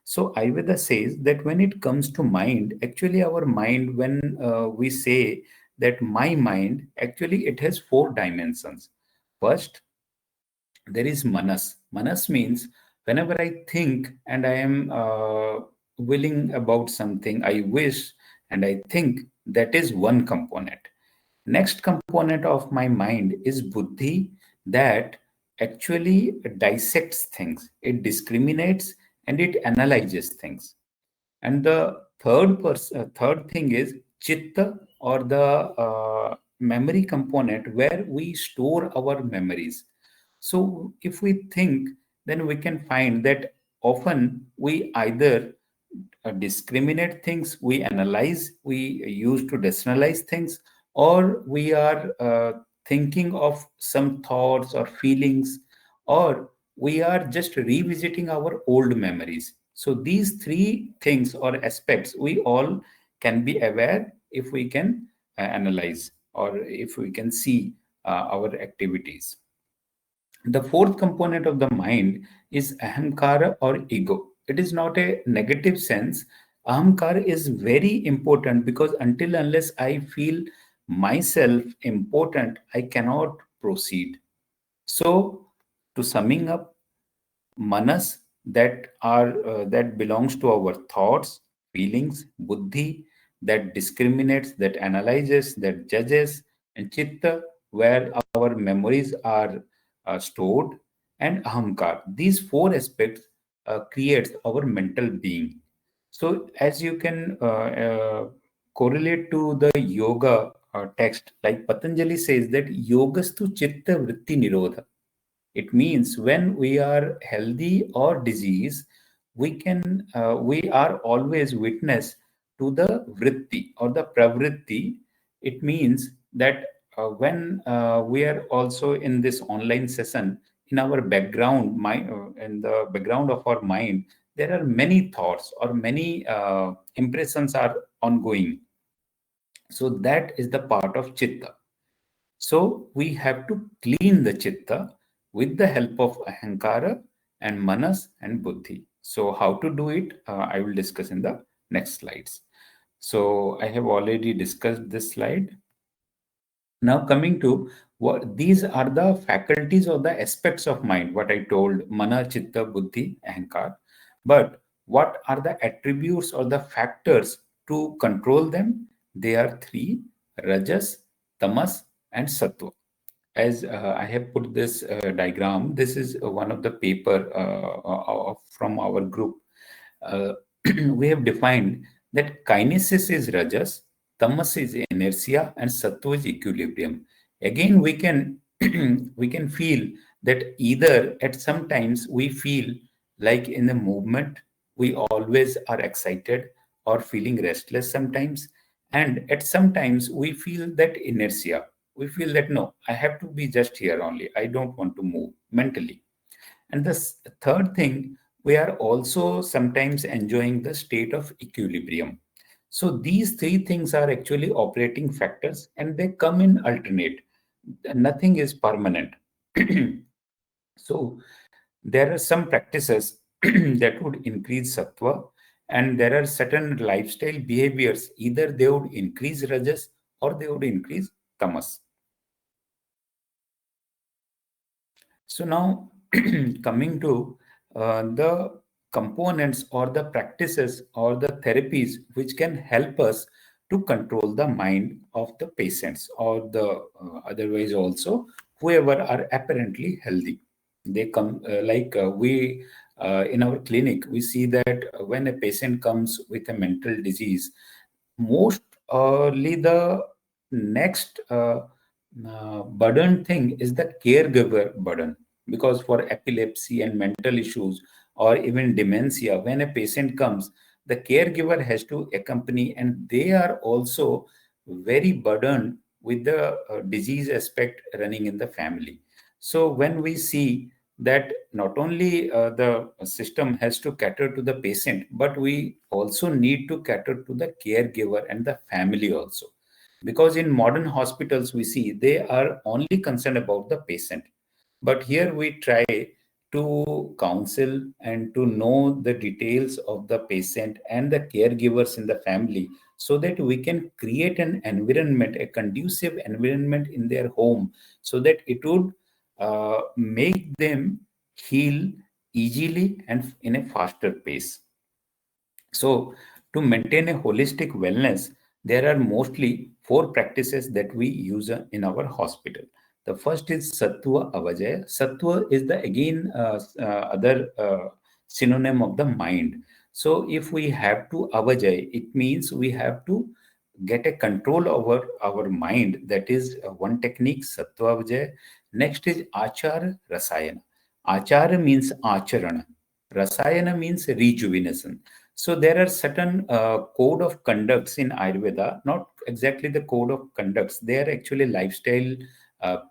So Ayurveda says that when it comes to mind, actually our mind, when we say that my mind, actually it has 4 dimensions. First, there is manas. Manas means whenever I think and I am willing about something, I wish and I think, that is one component. Next component of my mind is buddhi, that actually dissects things, it discriminates and it analyzes things. And the third thing is chitta, or the memory component, where we store our memories. So if we think, then we can find that often we either discriminate things, we analyze, we use to rationalize things, or we are thinking of some thoughts or feelings, or we are just revisiting our old memories. So these 3 things or aspects we all can be aware if we can analyze, or if we can see our activities. The fourth component of the mind is ahamkara or ego. It is not a negative sense. Ahamkara is very important because until unless I feel myself important, I cannot proceed. So, to summing up, manas, that belongs to our thoughts, feelings, buddhi, that discriminates, that analyzes, that judges, and chitta, where our memories are stored, and ahamkar. These 4 aspects creates our mental being. So as you can correlate to the yoga text, like Patanjali says that yogastu chitta vritti nirodha. It means when we are healthy or disease, we are always witness to the vritti or the pravritti. It means that when we are also in this online session, in our background, in the background of our mind, there are many thoughts or many impressions are ongoing. So that is the part of chitta. So we have to clean the chitta with the help of ahankara and manas and buddhi. So how to do it, I will discuss in the next slides. So I have already discussed this slide. Now coming to what these are the faculties or the aspects of mind, what I told, mana, chitta, buddhi, ahankar. But what are the attributes or the factors to control them? They are three: rajas, tamas, and sattva. As I have put this diagram, this is one of the paper from our group. Uh, we have defined that kinesis is rajas, tamas is inertia, and sattva is equilibrium. Again, we can we can feel that either at some times we feel like in the movement we always are excited or feeling restless sometimes, and at some times we feel that inertia. We feel that no, I have to be just here only. I don't want to move mentally. And the third thing, we are also sometimes enjoying the state of equilibrium. So these three things are actually operating factors and they come in alternate. Nothing is permanent. So there are some practices that would increase sattva, and there are certain lifestyle behaviors, either they would increase rajas or they would increase tamas. So now coming to the components or the practices or the therapies which can help us to control the mind of the patients or the otherwise also whoever are apparently healthy. They come we in our clinic, we see that when a patient comes with a mental disease, mostly the next burden thing is the caregiver burden, because for epilepsy and mental issues or even dementia, when a patient comes, the caregiver has to accompany, and they are also very burdened with the disease aspect running in the family. So when we see that not only the system has to cater to the patient, but we also need to cater to the caregiver and the family also, because in modern hospitals we see they are only concerned about the patient, but here we try to counsel and to know the details of the patient and the caregivers in the family, so that we can create an environment, a conducive environment in their home, so that it would make them heal easily and in a faster pace. So, to maintain a holistic wellness, there are mostly four practices that we use in our hospital. The first is Sattva Avajaya. Sattva is the again other synonym of the mind. So, if we have to Avajaya, it means we have to get a control over our mind. That is one technique, Sattva Avajaya. Next is Achara Rasayana. Achara means Acharana. Rasayana means rejuvenation. So there are certain code of conducts in Ayurveda, not exactly the code of conducts. They are actually lifestyle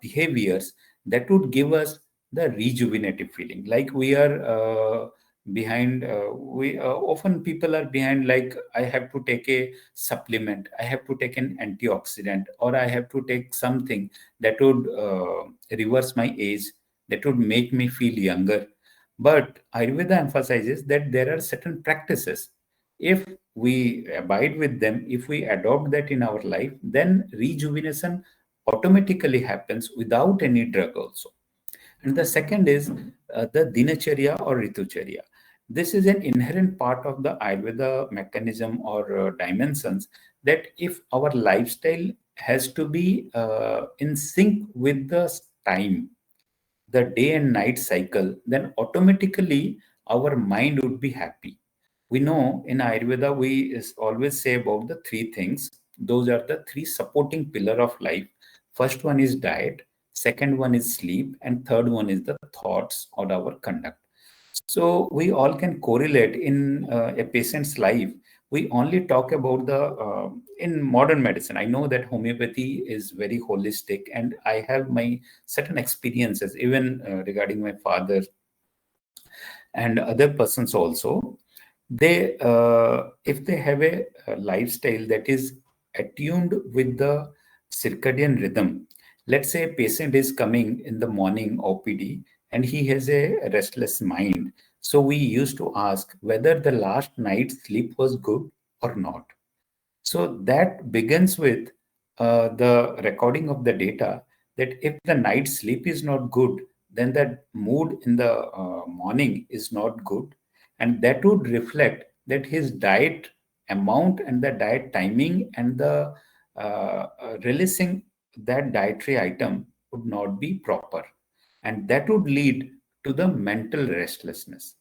behaviors that would give us the rejuvenative feeling. Like we are behind, we often people are behind, like I have to take a supplement, I have to take an antioxidant, or I have to take something that would reverse my age, that would make me feel younger. But Ayurveda emphasizes that there are certain practices. If we abide with them, if we adopt that in our life, then rejuvenation automatically happens without any drug also. And the second is the dinacharya or ritucharya. This is an inherent part of the Ayurveda mechanism or dimensions, that if our lifestyle has to be in sync with the time, the day and night cycle, then automatically our mind would be happy. We know in Ayurveda, we always say about the three things. Those are the three supporting pillar of life. First one is diet, second one is sleep, and third one is the thoughts or our conduct. So we all can correlate in a patient's life. We only talk about the in modern medicine. I know that homeopathy is very holistic, and I have my certain experiences even regarding my father and other persons also. They if they have a lifestyle that is attuned with the circadian rhythm. Let's say a patient is coming in the morning OPD, and he has a restless mind. So we used to ask whether the last night's sleep was good or not. So that begins with the recording of the data, that if the night sleep is not good, then the mood in the morning is not good. And that would reflect that his diet amount and the diet timing and the releasing that dietary item would not be proper. And that would lead to the mental restlessness.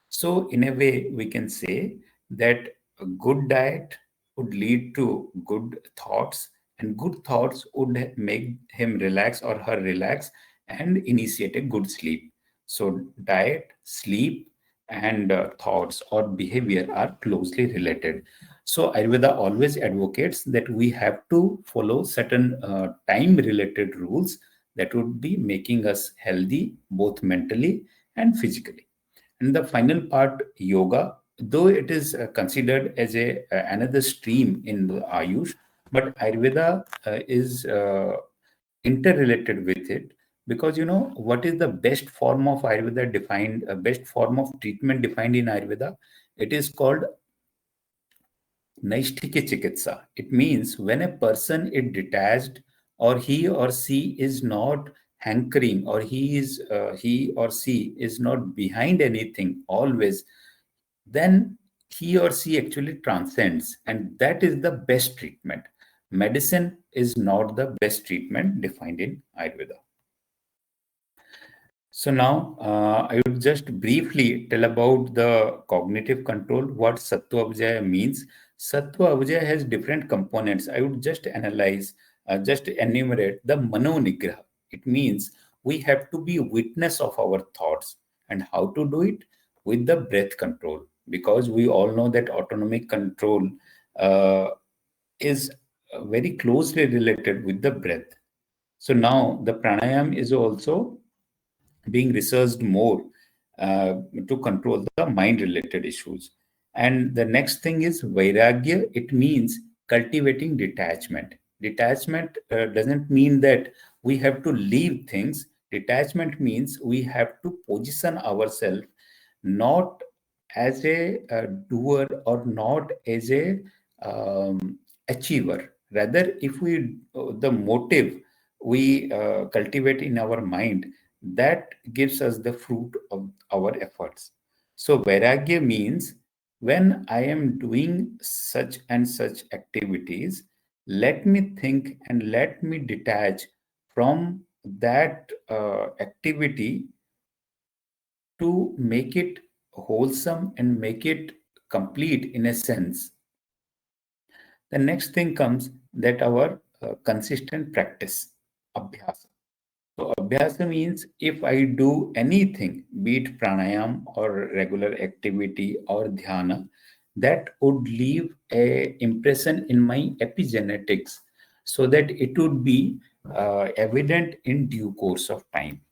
So, in a way, we can say that a good diet would lead to good thoughts, and good thoughts would make him relax or her relax and initiate a good sleep. So, diet, sleep, and thoughts or behavior are closely related. So, Ayurveda always advocates that we have to follow certain time related rules that would be making us healthy both mentally and physically. And the final part, yoga, though it is considered as a another stream in the Ayush, but Ayurveda is interrelated with it, because you know what is the best form of Ayurveda defined, best form of treatment defined in Ayurveda? It is called Naishtike Chikitsa. It means when a person is detached, or he or she is not hankering, or he or she is not behind anything always, then he or she actually transcends, and that is the best treatment. Medicine is not the best treatment defined in Ayurveda. So now I would just briefly tell about the cognitive control, what Sattva Avjaya means. Sattva Avjaya has different components. I would just analyze, just enumerate the Mano Nigraha. It means we have to be witness of our thoughts. And how to do it? With the breath control. Because we all know that autonomic control is very closely related with the breath. So now the pranayam is also being researched more to control the mind related issues. And the next thing is vairagya. It means cultivating detachment. Detachment doesn't mean that we have to leave things. Detachment means we have to position ourselves not as a doer or not as a achiever. Rather, if we the motive we cultivate in our mind, that gives us the fruit of our efforts. So vairagya means when I am doing such and such activities, let me think and let me detach from that activity to make it wholesome and make it complete in a sense. The next thing comes that our consistent practice, abhyasa. So abhyasa means if I do anything, be it pranayam or regular activity or dhyana, that would leave a impression in my epigenetics, so that it would be evident in due course of time.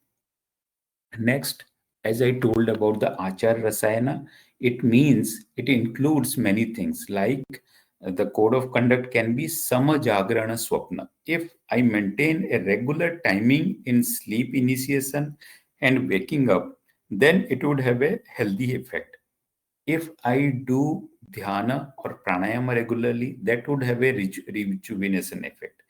Next, as I told about the Achar Rasayana, it means it includes many things like the code of conduct can be Samajagrana Swapna. If I maintain a regular timing in sleep initiation and waking up, then it would have a healthy effect. If I do dhyana or pranayama regularly, that would have a rejuvenation effect.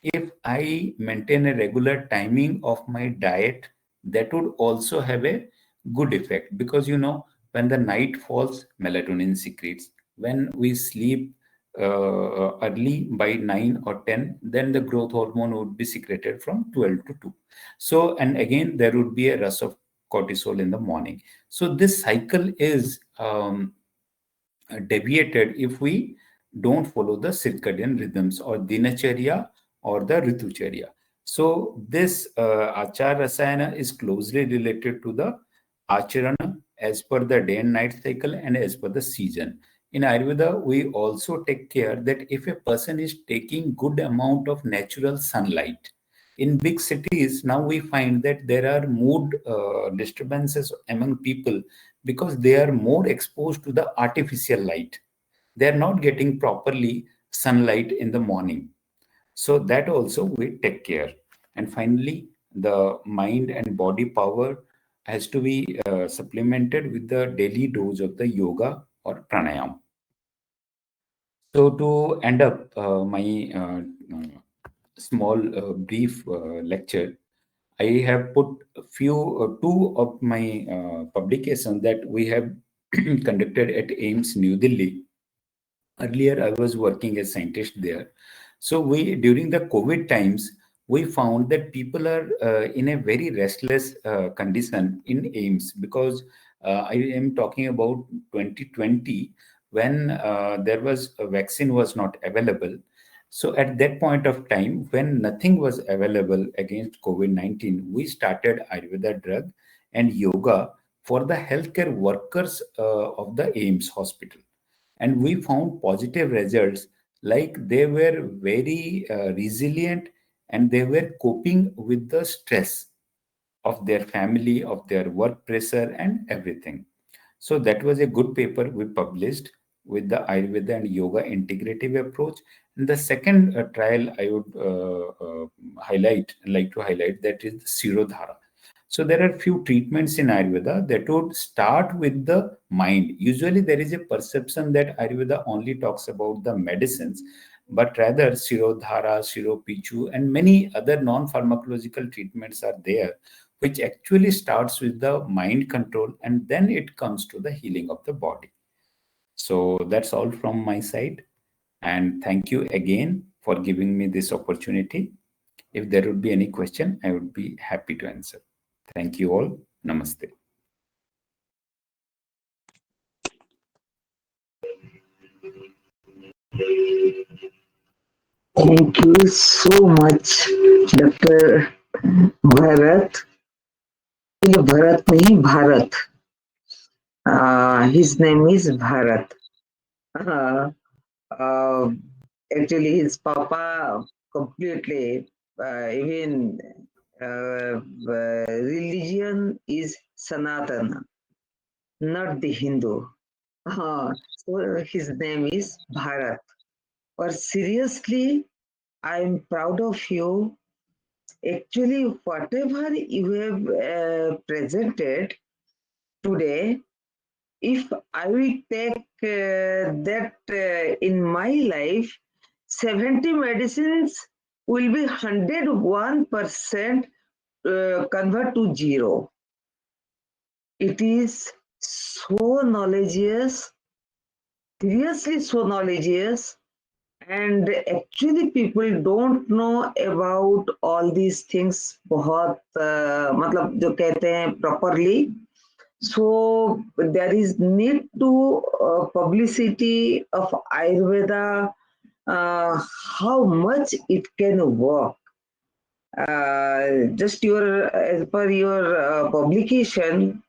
If I maintain a regular timing of my diet, that would also have a good effect, because you know when the night falls, melatonin secretes. When we sleep early by 9 or 10, then the growth hormone would be secreted from 12 to 2. So, and again, there would be a rush of cortisol in the morning. So this cycle is deviated if we don't follow the circadian rhythms or dinacharya or the ritucharya. So this achar rasayana is closely related to the acharana as per the day and night cycle and as per the season. In Ayurveda, we also take care that if a person is taking good amount of natural sunlight. In big cities, now we find that there are mood disturbances among people because they are more exposed to the artificial light. They are not getting properly sunlight in the morning. So that also we take care. And finally, the mind and body power. has to be supplemented with the daily dose of the yoga or pranayam. So to end up my small brief lecture, I have put a few two of my publications that we have conducted at AIMS New Delhi. Earlier, I was working as scientist there. So we during the COVID times, we found that people are in a very restless condition in AIMS because I am talking about 2020 when there was a vaccine was not available. So at that point of time, when nothing was available against COVID-19, we started Ayurveda drug and yoga for the healthcare workers of the AIMS hospital, and we found positive results, like they were very resilient and they were coping with the stress of their family, of their work pressure and everything. So that was a good paper we published with the Ayurveda and yoga integrative approach. And the second trial I would like to highlight, that is the Sirodhara. So there are few treatments in Ayurveda that would start with the mind. Usually there is a perception that Ayurveda only talks about the medicines, but rather Sirodhara, Siropichu, and many other non-pharmacological treatments are there, which actually starts with the mind control and then it comes to the healing of the body. So that's all from my side. And thank you again for giving me this opportunity. If there would be any question, I would be happy to answer. Thank you all. Namaste. Thank you so much, Dr. Bharat. Bharat nahi, Bharat. His name is Bharat. Uh, uh, Actually, his papa completely, even religion is Sanatana, not the Hindu. So his name is Bharat. But seriously, I'm proud of you. Actually, whatever you have presented today, if I will take that in my life, 70 medicines will be 101% convert to zero. It is so knowledgeous, seriously so knowledgeous, and actually people don't know about all these things बहुत मतलब जो कहते हैं properly. So there is need to publicity of Ayurveda, how much it can work. Just your as per your publication,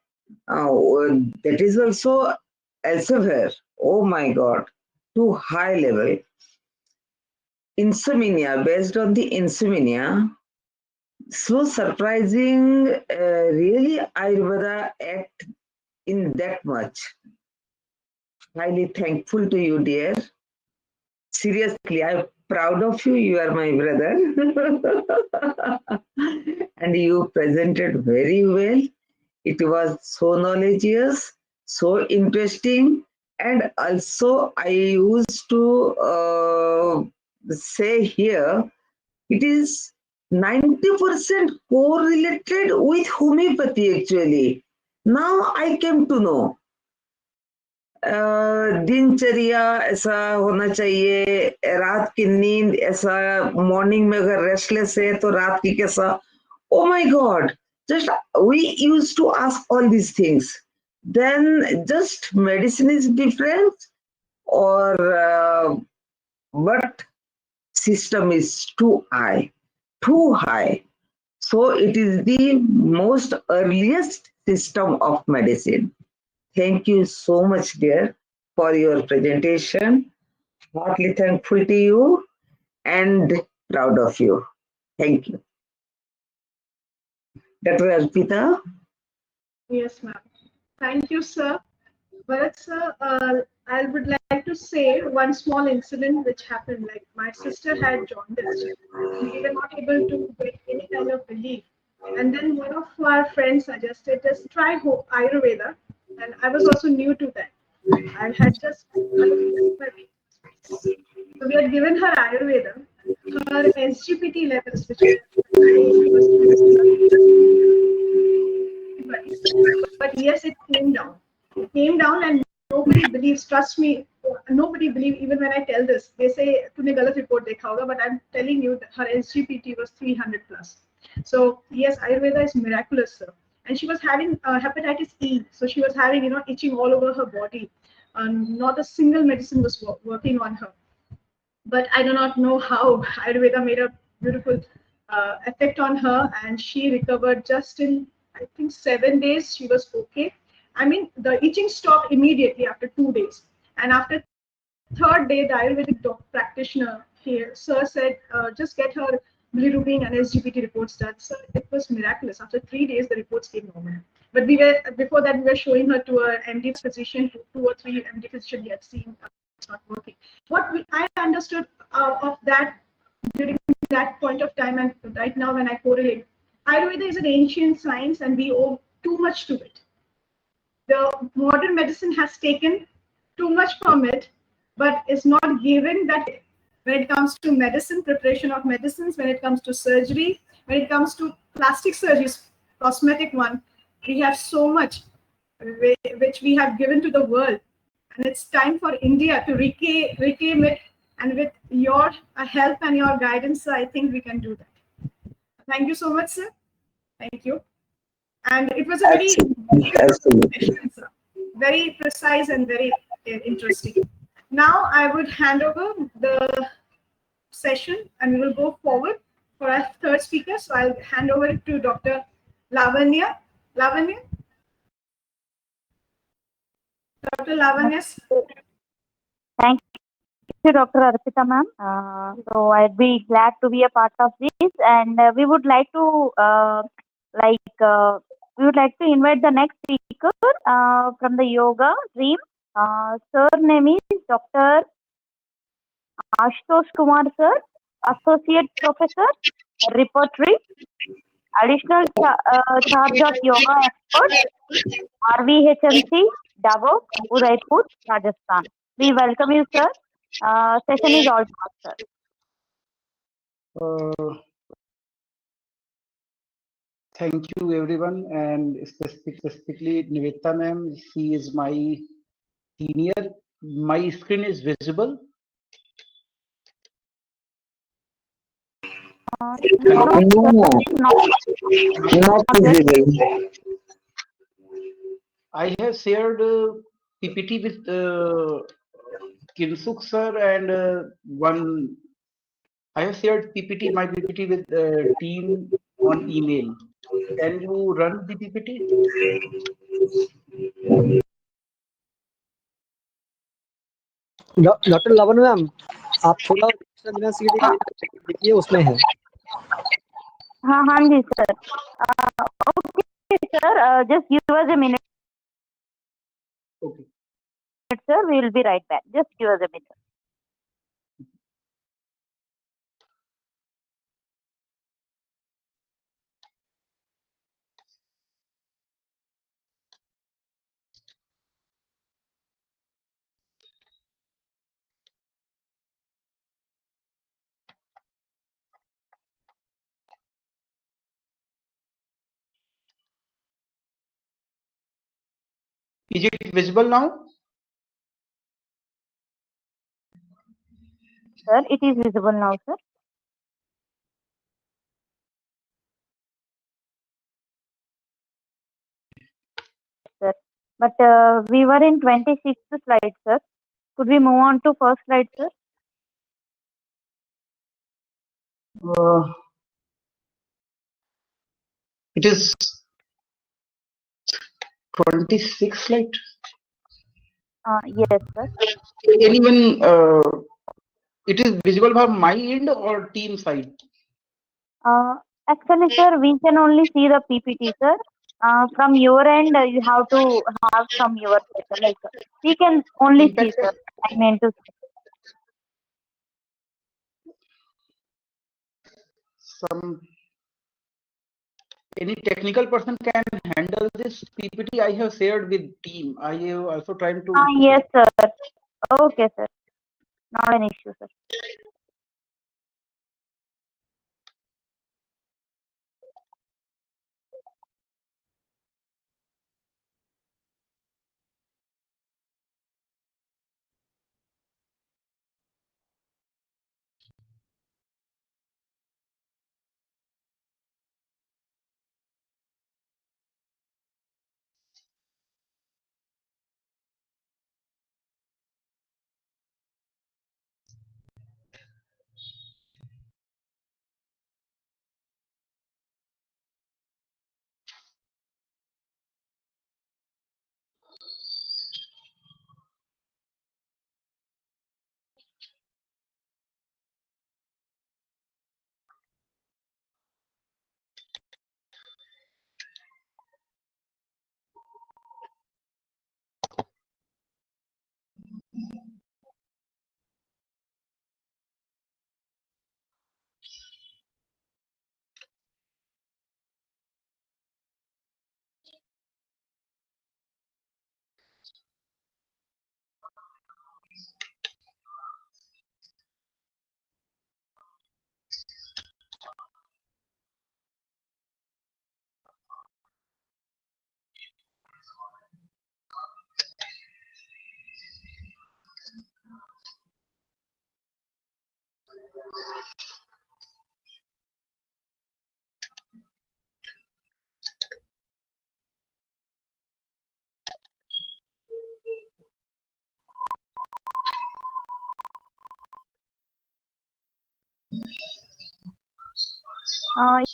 that is also elsewhere. Oh my God, too high level. Insomnia, based on the insomnia, so surprising. Really, Ayurveda act in that much. Highly thankful to you, dear. Seriously, I'm proud of you. You are my brother. And you presented very well. It was so knowledgeous, so interesting. And also, I used to say here, it is 90% correlated with homeopathy actually. Now I came to know. दिनचर्या ऐसा होना चाहिए, रात की नींद ऐसा, morning में अगर रेस्टलेस है तो रात की कैसा. Oh my God, just we used to ask all these things. Then just medicine is different, or but system is too high, too high. So it is the most earliest system of medicine. Thank you so much, dear, for your presentation. Heartily thankful to you and proud of you. Thank you. Dr. Arpita? Yes, ma'am. Thank you, sir. Bharat sir, I would like to say one small incident which happened. Like my sister had jaundice. We were not able to get any kind of relief. And then one of our friends suggested just try Ayurveda, and I was also new to that. I had just so we had given her Ayurveda. Her SGPT levels, which were high, was but yes, it came down. It came down, and nobody believes. Trust me, nobody believes. Even when I tell this, they say "तूने गलत report देखा होगा," but I'm telling you that her SGPT was 300 plus. So yes, Ayurveda is miraculous, sir. And she was having hepatitis E, so she was having itching all over her body. Not a single medicine was working on her. But I do not know how Ayurveda made a beautiful effect on her, and she recovered just in, I think, 7 days. She was okay. I mean, the itching stopped immediately after 2 days, and after third day, the Ayurvedic practitioner here, sir, said, just get her bilirubin and SGPT reports done. So it was miraculous. After 3 days, the reports came normal. But before that, we were showing her to a MD physician, 2 or 3 MD physician we had seen it's not working. I understood of that during that point of time, and right now when I correlate, Ayurveda is an ancient science and we owe too much to it. The modern medicine has taken too much from it, but is not given that when it comes to medicine, preparation of medicines, when it comes to surgery, when it comes to plastic surgeries, cosmetic one, we have so much which we have given to the world. And it's time for India to reclaim it. And with your help and your guidance, I think we can do that. Thank you so much, sir. Thank you. And it was a very session, sir. Very precise and very interesting. Now I would hand over the session and we will go forward for our third speaker. So I'll hand over it to Dr. Lavanya. Lavanya? Dr. Lavanya? Thank you, Dr. Arpita ma'am. So I'd be glad to be a part of this, and we would like to invite the next speaker from the yoga dream. Sir name is Dr. Ashutosh Kumar sir, Associate Professor, Repertory, Additional Charge of Yoga Expert, RVHMC, Davos, Udaipur, Rajasthan. We welcome you, sir. Session is all yours, sir. Thank you, everyone, and specifically Nivedita ma'am. She is my senior. My screen is visible. No, not visible. I have shared PPT with Kinsuk sir and one. I have shared my PPT with the team on email. Can you run the PPT? Doctor Lavan ma'am आप थोड़ा बिना सीढ़ी देखिए उसमें है हाँ जी sir okay sir just give us a minute sir we will be right back just give us a minute Is it visible now? Sir, it is visible now, sir. Sir, but we were in 26th slide, sir. Could we move on to first slide, sir? It is 26 slide. Yes, sir. Anyone, it is visible from my end or team side? Actually, sir, we can only see the PPT, sir. From your end, you have to have from your side, sir. Like we can only see, sir. I mean to say. any technical person can handle this PPT. I have shared with team. I have also trying to. Yes, sir. Okay, sir. Not an issue, sir.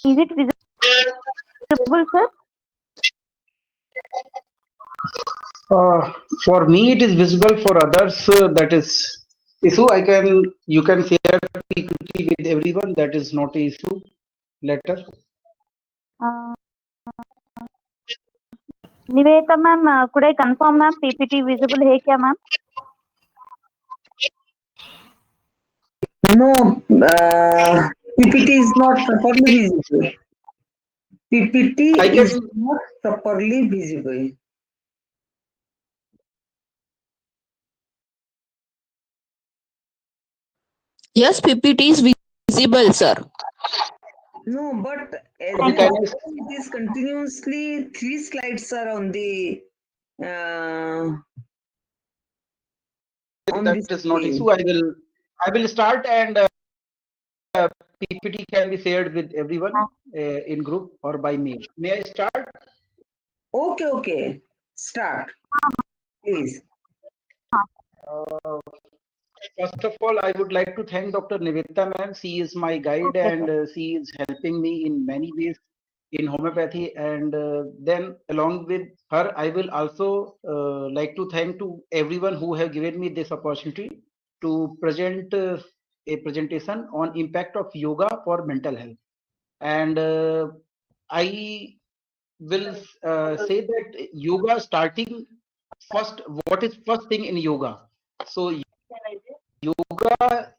Is it visible, sir? For me, it is visible. For others, that is issue. You can share PPT with everyone. That is not an issue. Later. Nivedita ma'am, could I confirm ma'am PPT visible है क्या ma'am? No, PPT is not properly visible. PPT is not properly visible. Yes, PPT is visible, sir. No, but it is continuously 3 slides are on the. That is not issue. I will start, and PPT can be shared with everyone in group or by mail. May I start? Okay. Start, please. First of all, I would like to thank Dr. Nivedita ma'am. She is my guide, and she is helping me in many ways in homeopathy. And then along with her, I will also like to thank to everyone who have given me this opportunity to present a presentation on impact of yoga for mental health. And I will say that yoga starting first. What is first thing in yoga? So yoga,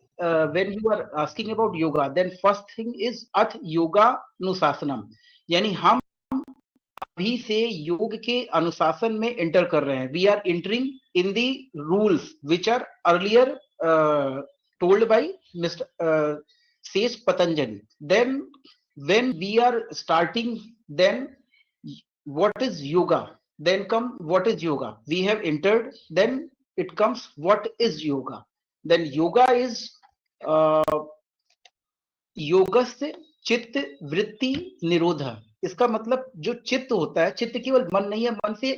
when you are asking about yoga, then first thing is अथ योगा अनुशासनम, यानी हम अभी से योग के अनुशासन में enter कर रहे हैं. We are entering in the rules which are earlier told by mister Says Patanjali. Then when we are starting, then what is yoga? Then come what is yoga? We have entered, then it comes what is yoga? Then yoga is योगस्य चित्त वृत्ति निरोध. इसका मतलब जो चित्त होता है, चित्त केवल मन नहीं है, मन से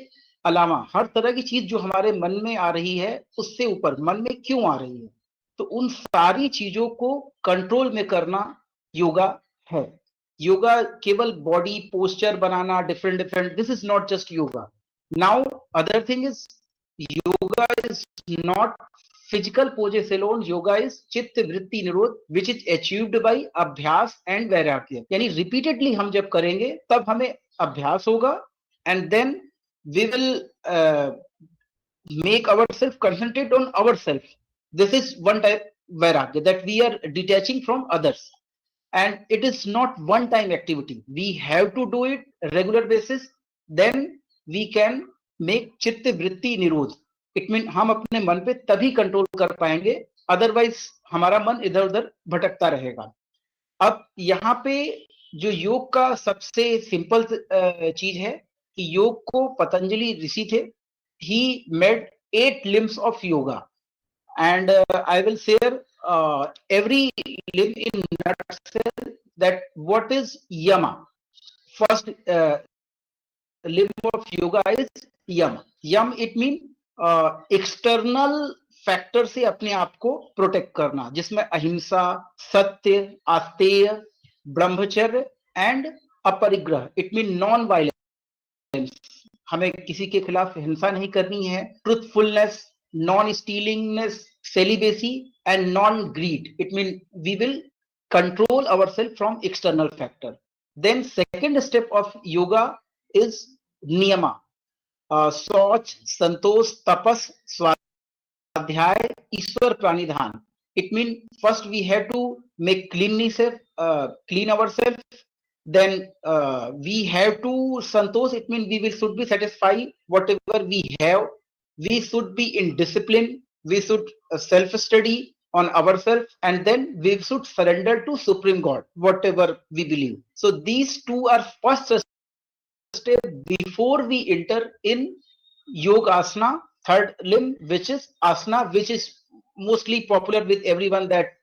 अलावा हर तरह की चीज जो हमारे मन में आ रही है, उससे ऊपर मन में क्यों आ रही है, तो उन सारी चीजों को कंट्रोल में करना योगा है. योगा केवल body posture banana different different, this is not just yoga. Now other thing is yoga is not physical poses alone. Yoga is चित्त वृत्ति निरोध which is achieved by अभ्यास and वैराग्य. यानी repeatedly हम जब करेंगे तब हमें अभ्यास होगा, and then we will make ourselves concentrate on ourselves. This is one type vairagya, that we are detaching from others. and it is not one time activity. We have to do it regular basis, then we can make चित्त वृत्ति निरोध. It means हम अपने मन पे तभी control कर पाएंगे, अदरवाइज हमारा मन इधर उधर भटकता रहेगा. अब यहाँ पे जो योग का सबसे सिंपल चीज है कि योग को पतंजलि ऋषि थे. He made 8 limbs of yoga, and I will share every limb in nutshell that what is yama. First limb of yoga is yam. Yam it means external factor से अपने आप को प्रोटेक्ट करना, जिसमें अहिंसा, सत्य, आस्तेय, brahmacharya and aparigraha. It mean non violence. हमें किसी के खिलाफ हिंसा नहीं करनी है. Truthfulness, non stealingness, celibacy and non greed. It mean we will control ourselves from external factor. Then second step of yoga is niyama. Soch, santosh, tapas, swadhyay, ishwar pranidhan. It means first we have to make clean ourselves. Then we have to santosh. It means we should be satisfied whatever we have. We should be in discipline. We should self-study on ourselves, and then we should surrender to Supreme God, whatever we believe. So these two are first step before we enter in yoga asana, third limb, which is asana, which is mostly popular with everyone. That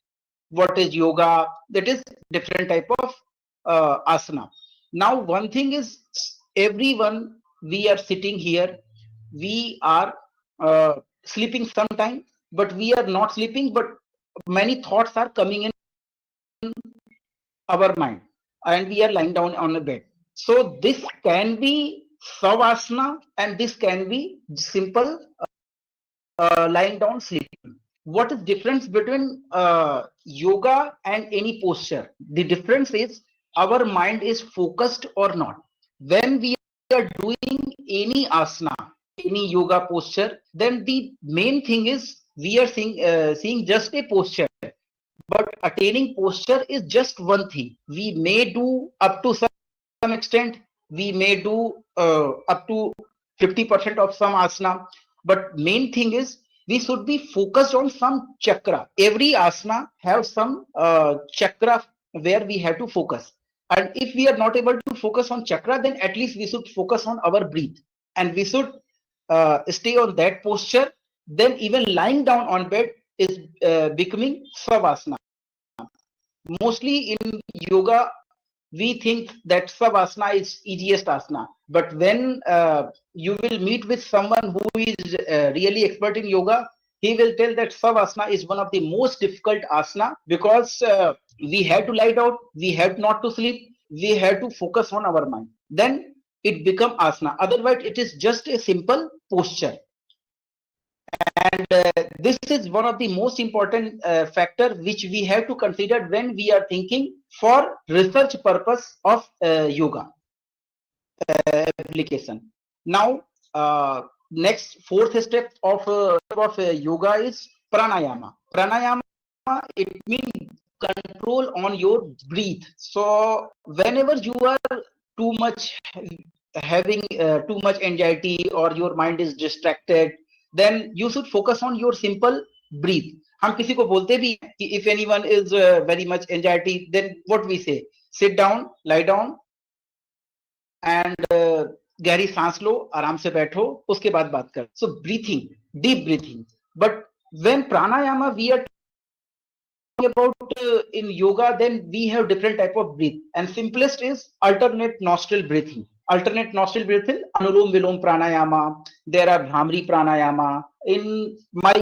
what is yoga? That is different type of asana. Now one thing is, everyone, we are sitting here, we are sleeping sometime, but we are not sleeping, but many thoughts are coming in our mind, and we are lying down on a bed. So this can be savasana, and this can be simple lying down sleeping. What is difference between yoga and any posture? The difference is our mind is focused or not. When we are doing any asana, any yoga posture, then the main thing is we are seeing just a posture, but attaining posture is just one thing. We may do up to some extent, we may do up to 50% of some asana, but main thing is we should be focused on some chakra. Every asana have some chakra where we have to focus. And if we are not able to focus on chakra, then at least we should focus on our breath, and we should stay on that posture. Then even lying down on bed is becoming savasana. Mostly in yoga, we think that savasana is easiest asana, but when you will meet with someone who is really expert in yoga, he will tell that savasana is one of the most difficult asana, because we have to lie down, we have not to sleep, we have to focus on our mind. Then it become asana. Otherwise, it is just a simple posture. And this is one of the most important factor which we have to consider when we are thinking for research purpose of yoga application. Now, next fourth step of yoga is pranayama. Pranayama, it means control on your breath. So whenever you are too much having too much anxiety, or your mind is distracted, then you should focus on your simple breathe. हम किसी को बोलते भी कि if anyone is very much anxiety, then what we say, sit down, lie down, and गहरी सांस लो, आराम से बैठो, उसके बाद बात कर. So breathing, deep breathing. But when pranayama we are about in yoga, then we have different type of breath, and simplest is alternate nostril breathing. Alternate nostril breathing, anulom vilom pranayama. There are bhramri pranayama. In my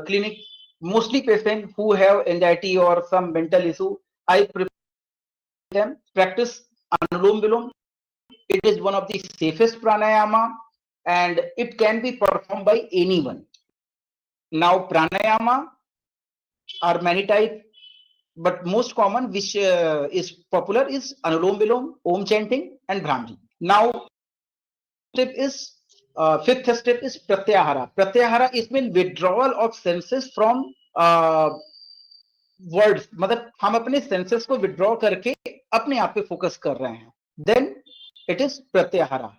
clinic, mostly patients who have anxiety or some mental issue, I prefer them practice anulom vilom. It is one of the safest pranayama, and it can be performed by anyone. Now pranayama are many types, but most common which is popular is anulom vilom, om chanting, and bhramri. Now step is fifth step is pratyahara. Pratyahara is mean withdrawal of senses from words, मतलब हम अपने senses को withdraw करके अपने आप पे focus कर रहे हैं, then it is pratyahara.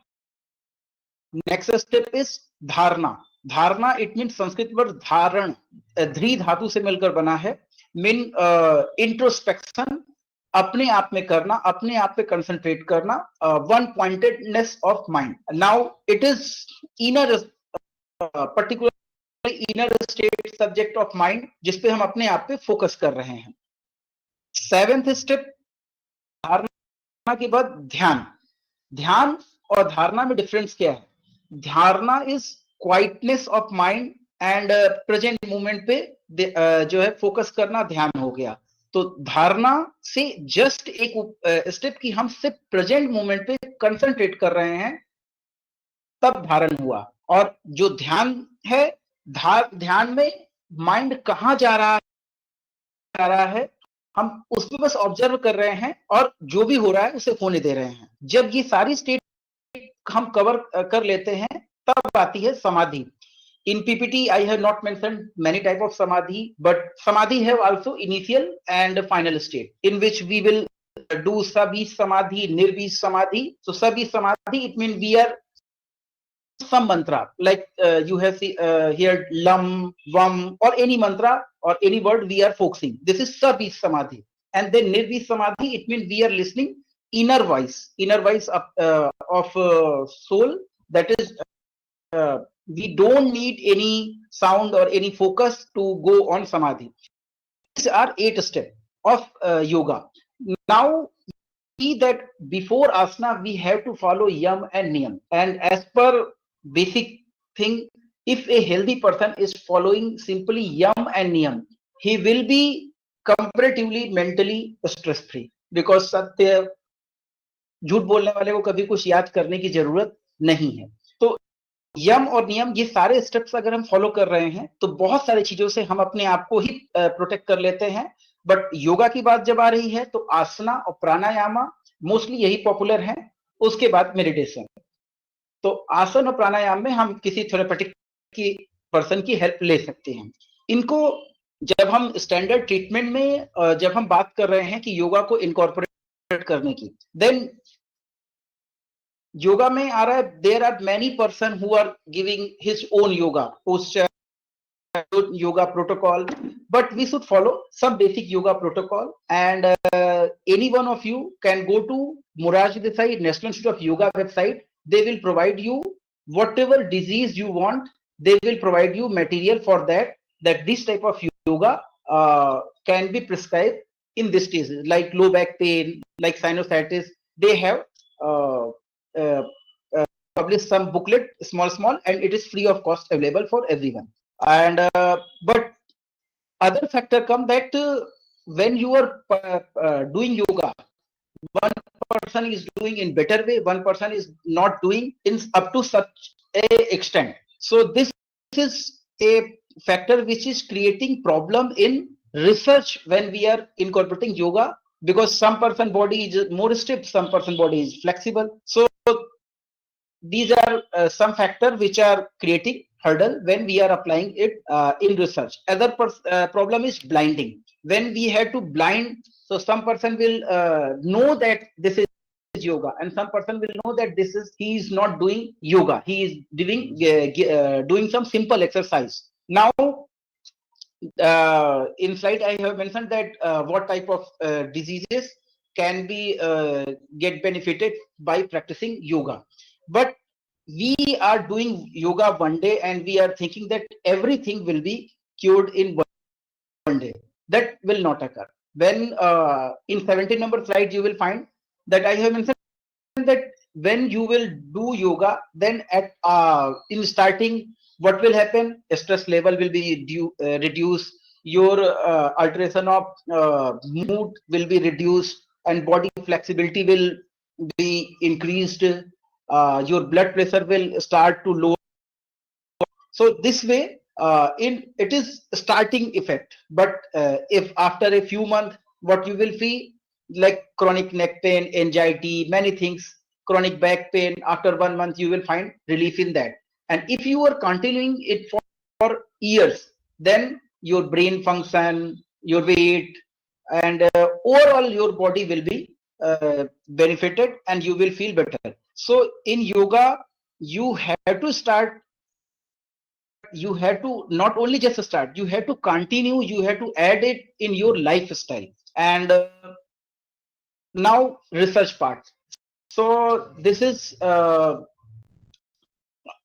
Next step is dharana. Dharana it mean Sanskrit word धारण, ध्री धातु से मिलकर बना है, मीन इंट्रोस्पेक्शन, अपने आप में करना, अपने आप पे कंसंट्रेट करना, one pointedness of mind. Now it is inner, particular inner state subject of mind, जिसपे हम अपने आप पे फोकस कर रहे हैं। सेवेंथ स्टेप, धारणा के बाद ध्यान। ध्यान और धारणा में डिफरेंस क्या है? धारणा is quietness of mind and present moment पे जो है फोकस करना ध्यान हो गया। तो धारणा से जस्ट एक स्टेप की हम सिर्फ प्रेजेंट मोमेंट पे कंसंट्रेट कर रहे हैं, तब धारण हुआ। और जो ध्यान है, ध्यान में माइंड कहाँ जा रहा है, हम उसमें बस ऑब्जर्व कर रहे हैं और जो भी हो रहा है उसे होने दे रहे हैं। जब ये सारी स्टेट हम कवर कर लेते हैं, तब आती है समाधि। In PPT, I have not mentioned many type of samadhi, but samadhi have also initial and final state, in which we will do sabhi samadhi, nirvish samadhi. So sabhi samadhi, it means we are some mantra, like you have heard lam, vam, or any mantra or any word we are focusing. This is sabhi samadhi. And then nirvish samadhi, it means we are listening inner voice of soul. That is, we don't need any sound or any focus to go on samadhi. These are 8 steps of yoga. Now, see that before asana we have to follow yam and niyam, and as per basic thing, if a healthy person is following simply yam and niyam, he will be comparatively mentally stress free, because सत्य, झूठ बोलने वाले को कभी कुछ याद करने की जरूरत नहीं है। तो यम और नियम, ये सारे स्टेप्स अगर हम फॉलो कर रहे हैं तो बहुत सारी चीजों से हम अपने आप को ही प्रोटेक्ट कर लेते हैं। बट योगा की बात जब आ रही है तो आसना और प्राणायामा मोस्टली यही पॉपुलर हैं, उसके बाद मेडिटेशन। तो आसन और प्राणायाम में हम किसी थेरेपेटिक की पर्सन की हेल्प ले सकते हैं। इनको जब हम स्टैंडर्ड ट्रीटमेंट में जब हम बात कर रहे हैं कि योगा को इनकॉर्पोरेट करने की, देन योगा में आ रहा है, there are many person who are giving his own yoga posture, yoga protocol, but we should follow some basic yoga protocol. And any one of you can go to Morarji Desai National Institute of Yoga website. They will provide you whatever disease you want. They will provide you material for that, that this type of yoga can be prescribed in this disease, like low back pain, like sinusitis. They have published some booklet, small, and it is free of cost, available for everyone. And but other factor come that when you are doing yoga, one person is doing in better way, one person is not doing in up to such a extent. So this is a factor which is creating problem in research when we are incorporating yoga, because some person body is more stiff, some person body is flexible. So these are some factors which are creating hurdle when we are applying it in research. Other problem is blinding. When we have to blind, so some person will know that this is yoga, and some person will know that this is, he is not doing yoga, he is doing some simple exercise. Now in slide I have mentioned that what type of diseases can be get benefited by practicing yoga. But we are doing yoga one day and we are thinking that everything will be cured in one day. That will not occur. When in 17 number slide you will find that I have mentioned that when you will do yoga, then at in starting, what will happen? Stress level will be reduced, your alteration of mood will be reduced, and body flexibility will be increased. Your blood pressure will start to lower. So this way, it is starting effect. But if after a few months, what you will feel, like chronic neck pain, anxiety, many things, chronic back pain, after 1 month you will find relief in that. And if you are continuing it for years, then your brain function, your weight, and overall your body will be benefited and you will feel better. So in yoga, you have to start, you have to not only just start, you have to continue, you have to add it in your lifestyle. And now research part. So this is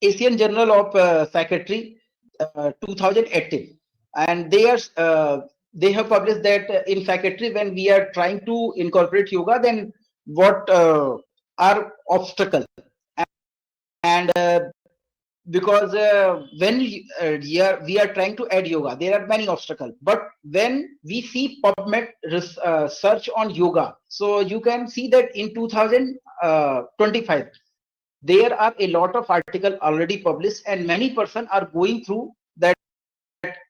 Asian Journal of Psychiatry 2018, and they have published that in psychiatry, when we are trying to incorporate yoga, then what are obstacles. And because when we are trying to add yoga, there are many obstacles. But when we see PubMed search on yoga, so you can see that in 2025 there are a lot of articles already published, and many persons are going through that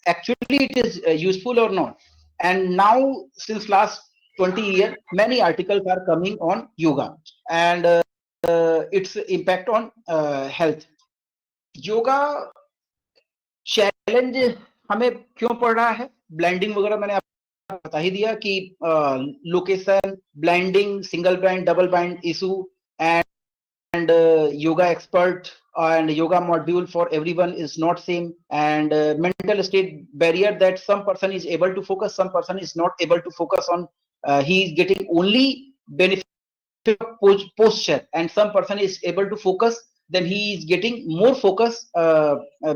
actually it is useful or not. And now since last 20 years, many articles are coming on yoga and its impact on health. Yoga challenge हमें क्यों पड़ रहा है? Blinding वगैरह मैंने आपको बता ही दिया कि location, blinding, single blind, double blind issue, and yoga expert and yoga module for everyone is not same, and mental state barrier, that some person is able to focus, some person is not able to focus on, he is getting only benefit posture, and some person is able to focus, then he is getting more focus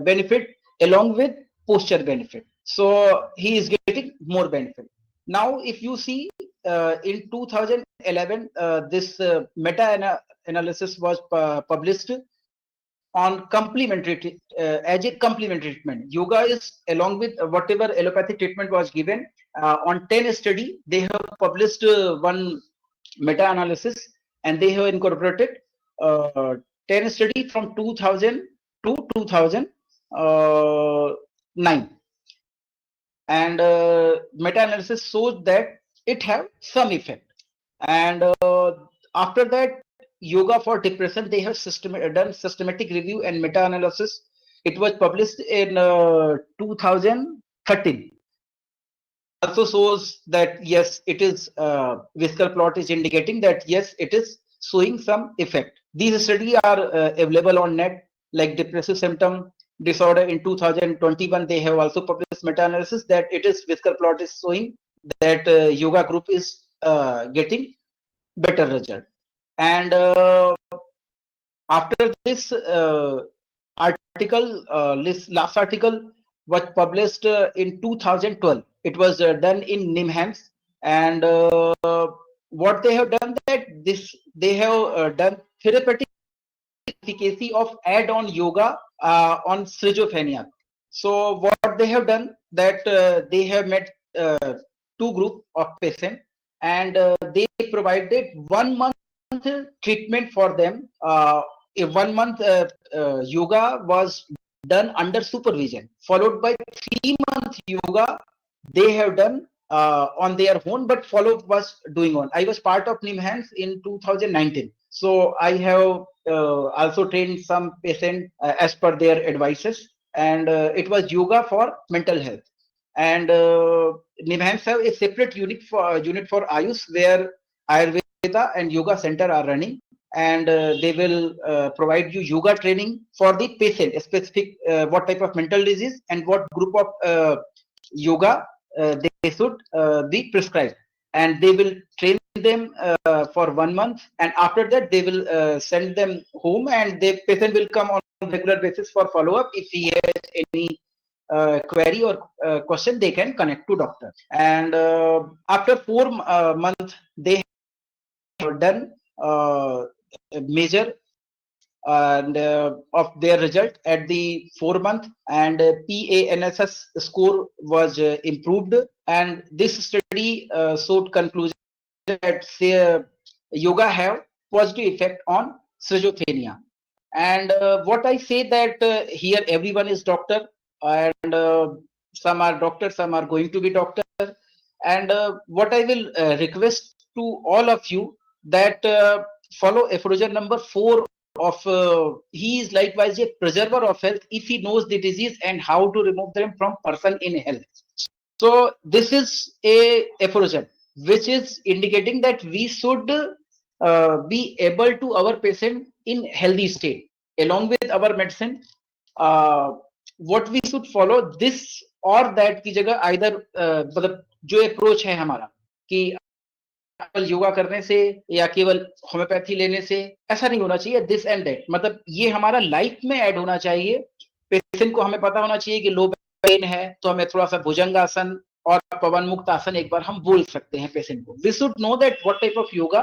benefit along with posture benefit, so he is getting more benefit. Now if you see in 2011 this meta analysis was published on complementary as a complementary treatment. Yoga is along with whatever allopathic treatment was given on 10 study. They have published one meta-analysis, and they have incorporated 10 study from 2000 to 2009, and meta-analysis shows that it have some effect. And after that, yoga for depression, they have done systematic review and meta-analysis. It was published in 2013. Also shows that yes, it is Whisker plot is indicating that yes, it is showing some effect. These studies are available on net, like depressive symptom disorder in 2021. They have also published meta-analysis that it is Whisker plot is showing that yoga group is getting better result. And after this article, this last article was published in 2012. It was done in NIMHANS, and what they have done, that they have done therapeutic efficacy of add-on yoga on schizophrenia. So what they have done, that they have met two group of patients, and they provided 1 month treatment for them. A 1 month yoga was done under supervision, followed by 3 month yoga they have done on their own, but follow was doing on. I was part of NIMHANS in 2019, so I have also trained some patient as per their advices, and it was yoga for mental health. And NIMHANS have a separate unit for AYUSH, where Ayurveda and yoga center are running, and they will provide you yoga training for the patient, specific what type of mental disease and what group of yoga they should be prescribed, and they will train them for 1 month, and after that they will send them home, and the patient will come on regular basis for follow-up. If he has any query or question, they can connect to doctor. And after 4 months they have done measure and of their result at the 4 month, and PANSS score was improved, and this study showed conclusion that yoga have positive effect on schizophrenia. And what I say that here everyone is doctor, and some are doctor, some are going to be doctor, and what I will request to all of you, that follow aphorism number 4 of he is likewise a preserver of health if he knows the disease and how to remove them from person in health. So this is a aphorism which is indicating that we should be able to our patient in healthy state along with our medicine. What we should follow this or that की जगह either मतलब जो approach है हमारा कि केवल योगा करने से या केवल होम्योपैथी लेने से ऐसा नहीं होना चाहिए. दिस एंड दैट मतलब ये हमारा लाइफ में ऐड होना चाहिए. पेशेंट को हमें पता होना चाहिए कि लो पेन है तो हमें थोड़ा सा भुजंगासन और पवन मुक्त आसन एक बार हम बोल सकते हैं पेशेंट को. We should know that what type of yoga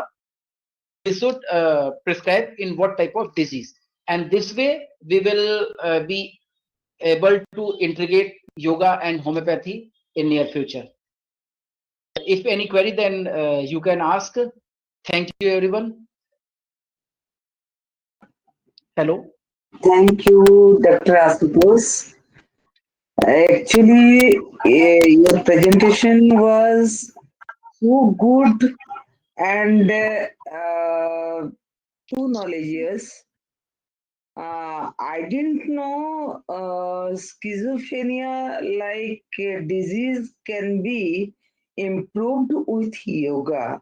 we should prescribe in what type of disease, and this way we will be able to integrate yoga and homeopathy in near future. If any query, then you can ask. Thank you, everyone. Hello. Thank you, Dr. Ashutosh. Actually, your presentation was so good and too knowledgeous. I didn't know schizophrenia like disease can be improved with yoga.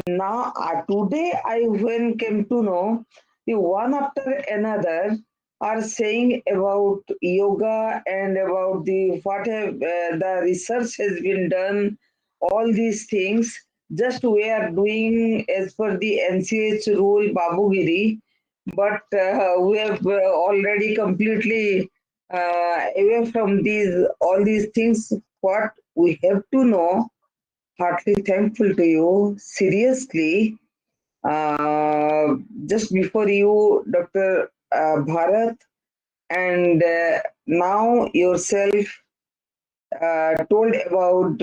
Now, today I when came to know the one after another are saying about yoga and about the what have the research has been done. All these things just we are doing as per the NCH rule Babugiri, but we have already completely away from these all these things. What we have to know, heartily thankful to you. Seriously, just before you, Dr. Bharat, and now yourself told about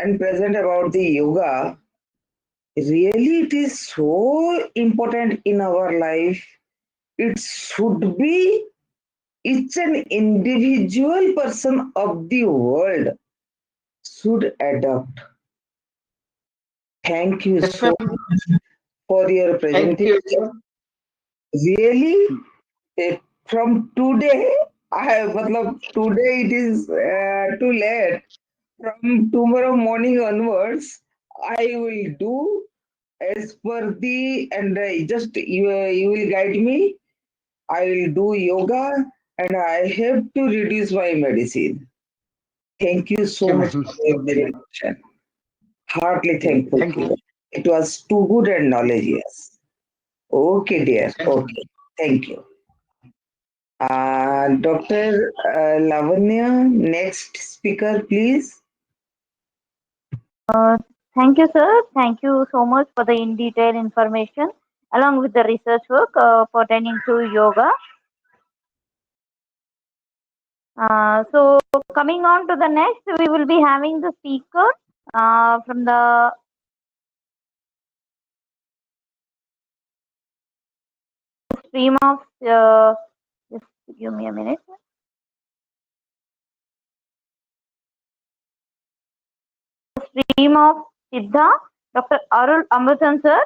and present about the yoga. Really, it is so important in our life. It should be each an individual person of the world should adopt. Thank you so much for your presentation. Really, from today, today it is too late. From tomorrow morning onwards, I will do as per the and just you will guide me. I will do yoga and I have to reduce my medicine. Thank you so much for your presentation. Heartily thankful to you. It was too good and knowledge, yes. Okay, dear. Okay. Thank you. Dr. Lavanya, next speaker, please. Thank you, sir. Thank you so much for the in detail information along with the research work pertaining to yoga. So coming on to the next, we will be having the speaker from the stream of, just give me a minute. Stream of Siddha, Dr. Arul Amrutan sir,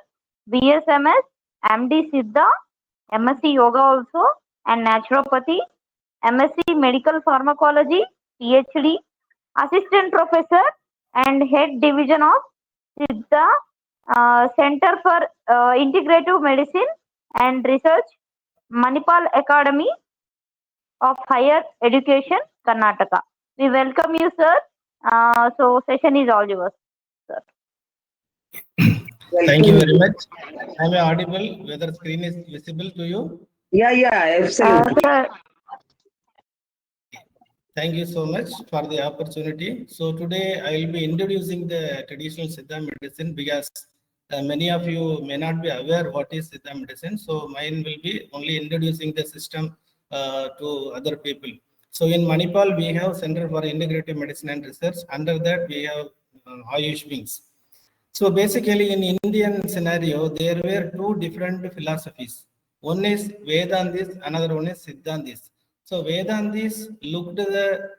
BSMS, MD Siddha, MSc Yoga also, and Naturopathy, MSc Medical Pharmacology, PhD, Assistant Professor, and Head Division of Siddha Center for Integrative Medicine and Research, Manipal Academy of Higher Education, Karnataka. We welcome you, sir. So session is all yours, sir. Thank you very much. Am I audible? Whether screen is visible to you? Yeah, absolutely. Thank you so much for the opportunity. So today I will be introducing the traditional Siddha medicine because many of you may not be aware what is Siddha medicine. So mine will be only introducing the system to other people. So in Manipal, we have Center for Integrative Medicine and Research. Under that, we have AYUSH wings. So basically in Indian scenario, there were two different philosophies. One is Vedantis, another one is Siddhantis. So Vedantis looked at the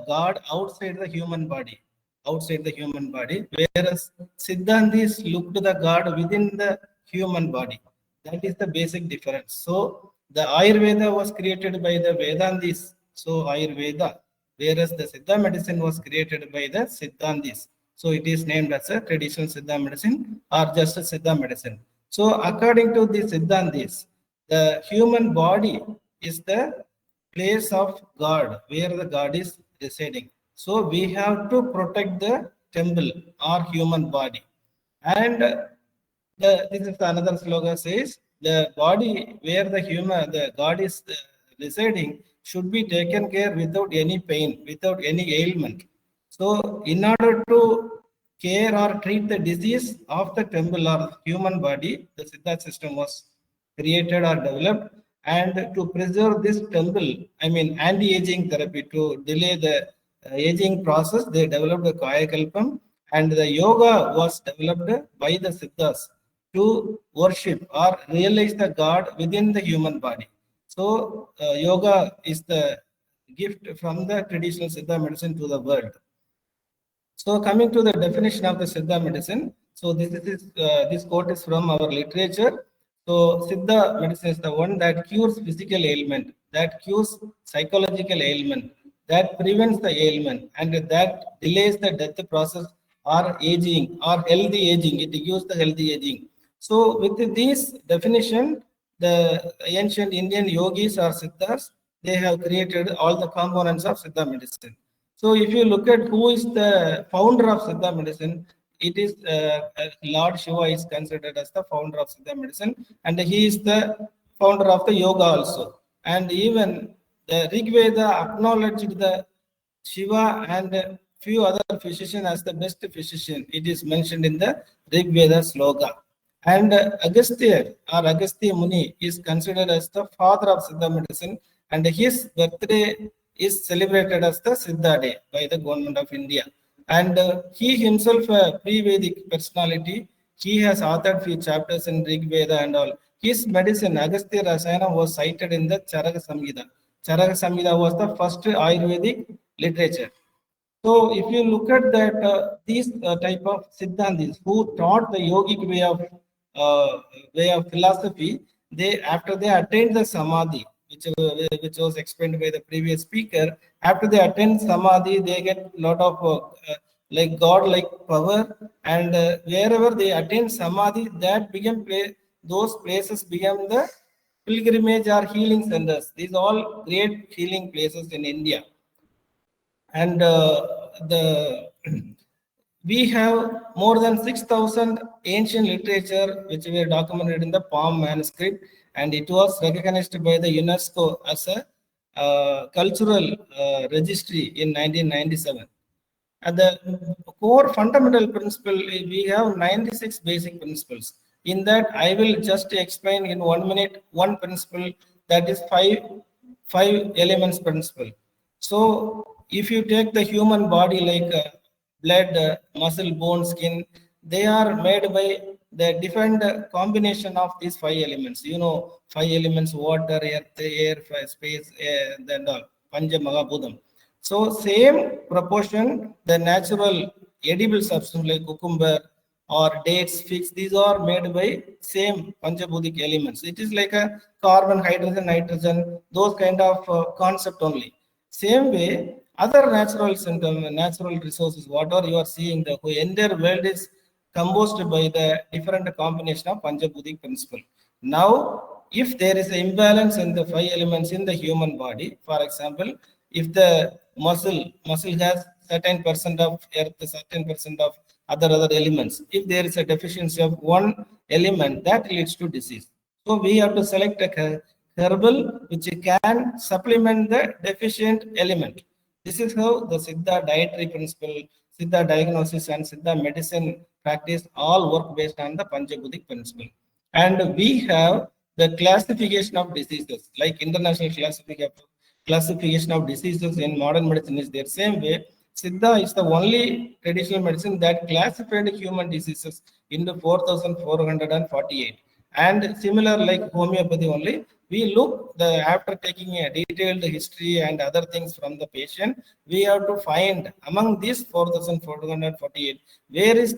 God outside the human body, whereas Siddhantis looked at the God within the human body. That is the basic difference. So the Ayurveda was created by the Vedantis. So Ayurveda, whereas the Siddha medicine was created by the Siddhantis. So it is named as a traditional Siddha medicine or just a Siddha medicine. So according to the Siddhantis, the human body is the place of God, where the God is residing. So we have to protect the temple or human body. And this is another slogan says the body where the God is residing should be taken care without any pain, without any ailment. So in order to care or treat the disease of the temple or human body, the Siddha system was created or developed. And to preserve this temple, I mean anti-aging therapy, to delay the aging process, they developed the Kaya Kalpam, and the yoga was developed by the Siddhas to worship or realize the God within the human body. So yoga is the gift from the traditional Siddha medicine to the world. So coming to the definition of the Siddha medicine, so this quote is from our literature. So Siddha medicine is the one that cures physical ailment, that cures psychological ailment, that prevents the ailment, and that delays the death process or aging or healthy aging. It gives the healthy aging. So with this definition, the ancient Indian yogis or Siddhas, they have created all the components of Siddha medicine. So if you look at who is the founder of Siddha medicine, it is Lord Shiva is considered as the founder of Siddha medicine, and he is the founder of the yoga also. And even the Rig Veda acknowledged the Shiva and a few other physicians as the best physician. It is mentioned in the Rig Veda sloka. And Agastya or Agastya Muni is considered as the father of Siddha medicine, and his birthday is celebrated as the Siddha Day by the government of India. And he himself a pre-Vedic personality. He has authored few chapters in Rig Veda and all. His medicine, Agastya Rasayana, was cited in the Charaka Samhita. Charaka Samhita was the first Ayurvedic literature. So if you look at that, these type of Siddhantis who taught the yogic way of philosophy, they after they attained the Samadhi, which was explained by the previous speaker, after they attain Samadhi, they get lot of like God-like power, and wherever they attain Samadhi, that became those places become the pilgrimage or healing centers. These all great healing places in India. And we have more than 6,000 ancient literature which were documented in the palm manuscript, and it was recognized by the UNESCO as a cultural registry in 1997. And the core fundamental principle, we have 96 basic principles. In that, I will just explain in 1 minute one principle, that is five elements principle. So if you take the human body like blood, muscle, bone, skin, they are made by the different combination of these 5 elements. You know, 5 elements: water, earth, air, space, and all. Panja Mahabhudam. So same proportion, the natural edible substance like cucumber or dates, figs, these are made by same Panchabhudik elements. It is like a carbon, hydrogen, nitrogen, those kind of concept only. Same way, other natural resources, whatever you are seeing, the entire world is composed by the different combination of Panchabhudik principle. Now, if there is an imbalance in the 5 elements in the human body, for example, if the muscle has certain percent of earth, certain percent of other elements, if there is a deficiency of one element, that leads to disease. So we have to select a herbal which can supplement the deficient element. This is how the Siddha dietary principle, Siddha diagnosis, and Siddha medicine practice all work based on the Panchabhudik principle. And we have the classification of diseases, like international classification of diseases in modern medicine is there. Same way, Siddha is the only traditional medicine that classified human diseases into 4,448. And similar like homeopathy only, we look after taking a detailed history and other things from the patient, we have to find among these 4,448 where is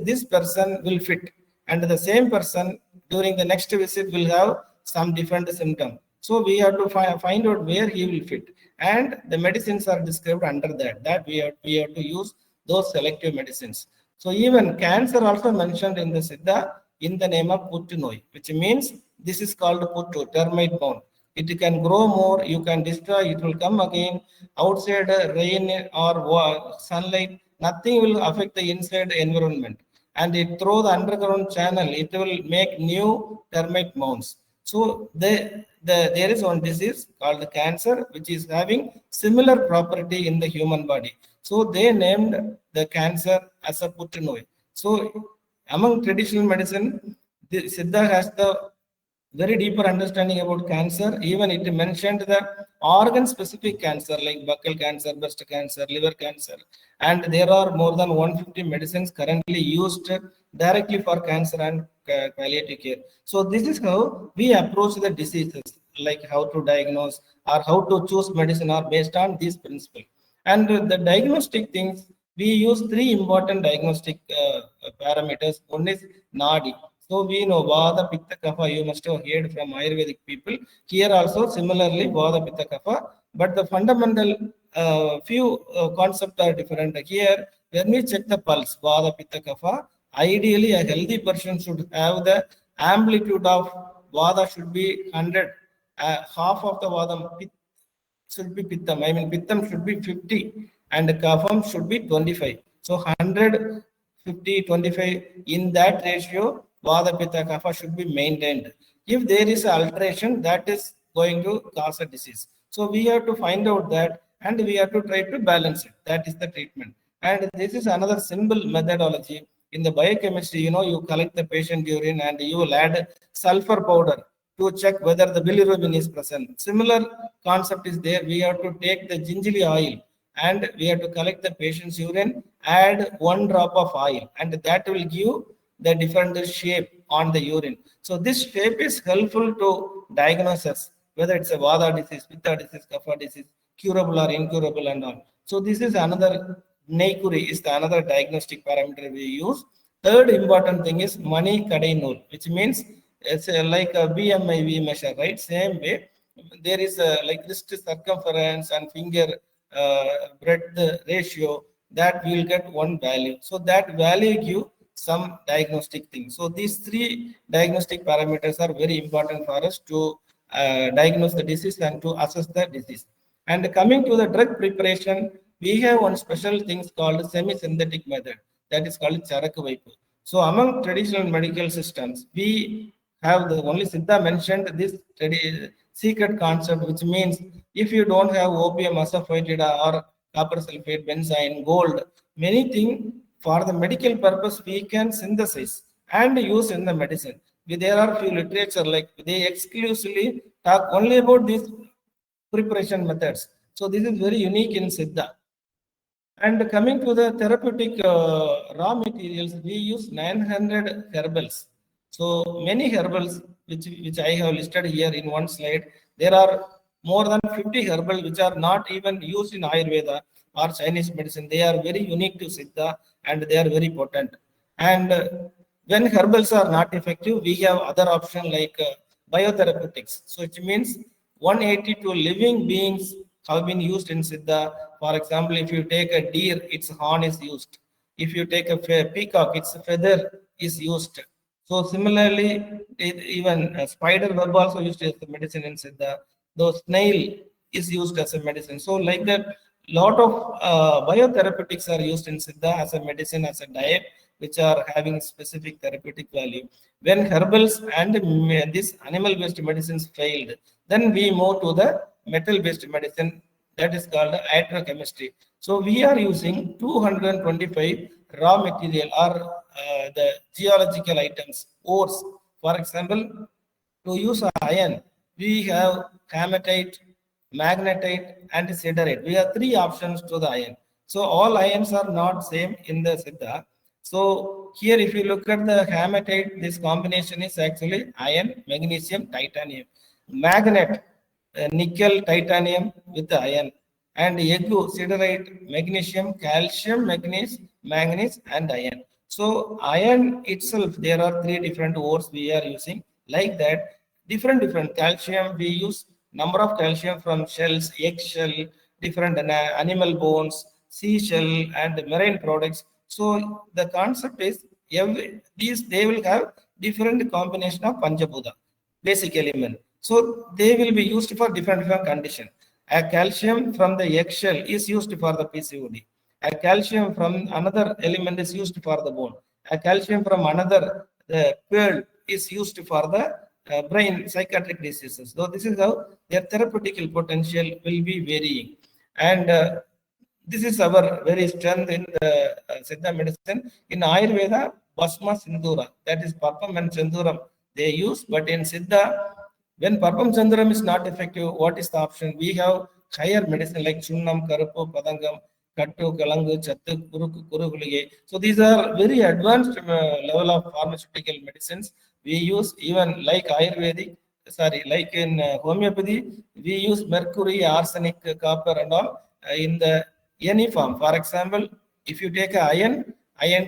this person will fit, and the same person during the next visit will have some different symptom. So we have to find out where he will fit, and the medicines are described under that we have to use those selective medicines. So even cancer also mentioned in the Siddha in the name of Puttunoi, which means this is called Puttu, termite mound. It can grow more, you can destroy, it will come again. Outside rain or sunlight, nothing will affect the inside environment. And it through the underground channel, it will make new termite mounds. So there is one disease called cancer, which is having similar property in the human body. So they named the cancer as a Puttunoi. So among traditional medicine, the Siddha has the very deeper understanding about cancer. Even it mentioned the organ specific cancer like buccal cancer, breast cancer, liver cancer, and there are more than 150 medicines currently used directly for cancer and palliative care. So this is how we approach the diseases, like how to diagnose or how to choose medicine are based on these principles. And the diagnostic things, we use three important diagnostic parameters. One is nadi. So we know Vada, Pitta, Kapha, you must have heard from Ayurvedic people. Here also similarly Vada, Pitta, Kapha, but the fundamental few concepts are different. Here, when we check the pulse, Vada, Pitta, Kapha, ideally a healthy person should have the amplitude of Vada should be 100, half of the Vada should be Pittam. I mean, Pittam should be 50 and Kapham should be 25. So 100, 50, 25 in that ratio, Vada, Pitta, Kapha should be maintained. If there is an alteration, that is going to cause a disease. So we have to find out that and we have to try to balance it. That is the treatment. And this is another simple methodology. In the biochemistry, you collect the patient urine and you will add sulfur powder to check whether the bilirubin is present. Similar concept is there. We have to take the gingerly oil and we have to collect the patient's urine, add 1 drop of oil, and that will give the different shape on the urine. So this shape is helpful to diagnosis, whether it's a Vada disease, Pitta disease, Kapha disease, curable or incurable and all. So this is another, Naikuri is the another diagnostic parameter we use. Third important thing is Mani Kadai Nool, which means it's like a BMI we measure, right? Same way, there is a like wrist circumference and finger breadth ratio that we will get one value. So that value give some diagnostic thing. So these three diagnostic parameters are very important for us to diagnose the disease and to assess the disease. And coming to the drug preparation, we have one special things called semi-synthetic method, that is called Charaku Vaipu. So among traditional medical systems, we have the only Siddha mentioned this secret concept, which means if you don't have opium, asafoetida or copper sulfate, benzyne, gold, many things for the medical purpose we can synthesize and use in the medicine. There are few literature like they exclusively talk only about these preparation methods. So this is very unique in Siddha. And coming to the therapeutic raw materials, we use 900 herbals. So many herbals which I have listed here in one slide. There are more than 50 herbals which are not even used in Ayurveda or Chinese medicine. They are very unique to Siddha and they are very potent. And when herbals are not effective, we have other options like biotherapeutics. So it means 182 living beings have been used in Siddha. For example, if you take a deer, its horn is used. If you take a peacock, its feather is used. So similarly, even a spider web also used as a medicine in Siddha. Though snail is used as a medicine. So like that, lot of biotherapeutics are used in Siddha as a medicine, as a diet, which are having specific therapeutic value. When herbals and these animal-based medicines failed, then we move to the metal-based medicine, that is called iatrochemistry. So we are using 225 raw material or the geological items, ores. For example, to use iron, we have hematite, magnetite, and siderite. We have three options to the iron. So all ions are not same in the Siddha. So here, if you look at the hematite, this combination is actually iron, magnesium, titanium. Magnet, nickel, titanium with the iron. And egu, siderite, magnesium, calcium, manganese, and iron. So iron itself, there are three different ores we are using. Like that, different calcium we use number of calcium from shells, egg shell, different animal bones, seashell, and marine products. So the concept is these they will have different combination of Panchabhuta, basic element. So they will be used for different condition. A calcium from the eggshell is used for the PCOD. A calcium from another element is used for the bone. A calcium from another pearl is used for the brain psychiatric diseases. So this is how their therapeutic potential will be varying. And this is our very strength in the Siddha medicine. In Ayurveda, Bhasma Sindura, that is Parpam and Chanduram, they use, but in Siddha, when Parpam Chanduram is not effective, what is the option? We have higher medicine like Chunnam, Karapu, Padangam, Kattu, Kalangu, Chattu, Kuruku, Kurugulige. So these are very advanced level of pharmaceutical medicines. We use even like Ayurvedic, like in homeopathy, we use mercury, arsenic, copper and all in the any form. For example, if you take a iron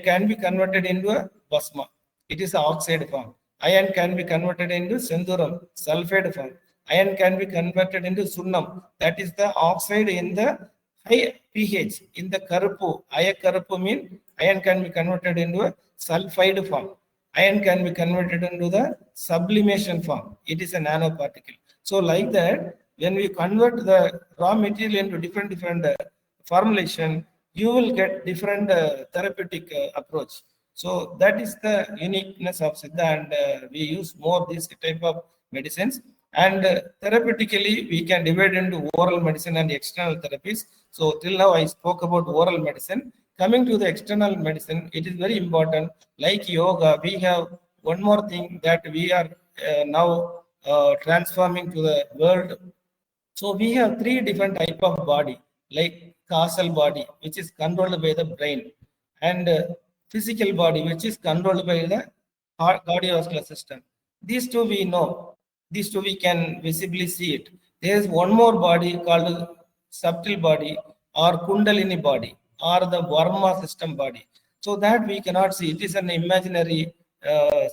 can be converted into a Bhasma. It is an oxide form. Iron can be converted into Sinduram, sulfide form. Iron can be converted into Sunnam. That is the oxide in the high pH. In the Karapu, Karapu mean iron can be converted into a sulfide form. Iron can be converted into the sublimation form. It is a nanoparticle. So like that, when we convert the raw material into different formulation, you will get different therapeutic approach. So that is the uniqueness of Siddha, and we use more this type of medicines. And therapeutically, we can divide into oral medicine and external therapies. So till now, I spoke about oral medicine. Coming to the external medicine, it is very important. Like yoga, we have one more thing that we are now transforming to the world. So we have three different type of body, like causal body, which is controlled by the brain, and physical body, which is controlled by the cardiovascular system. These two we know. These two we can visibly see it. There is one more body called subtle body or Kundalini body or the Varma system body. So that we cannot see. It is an imaginary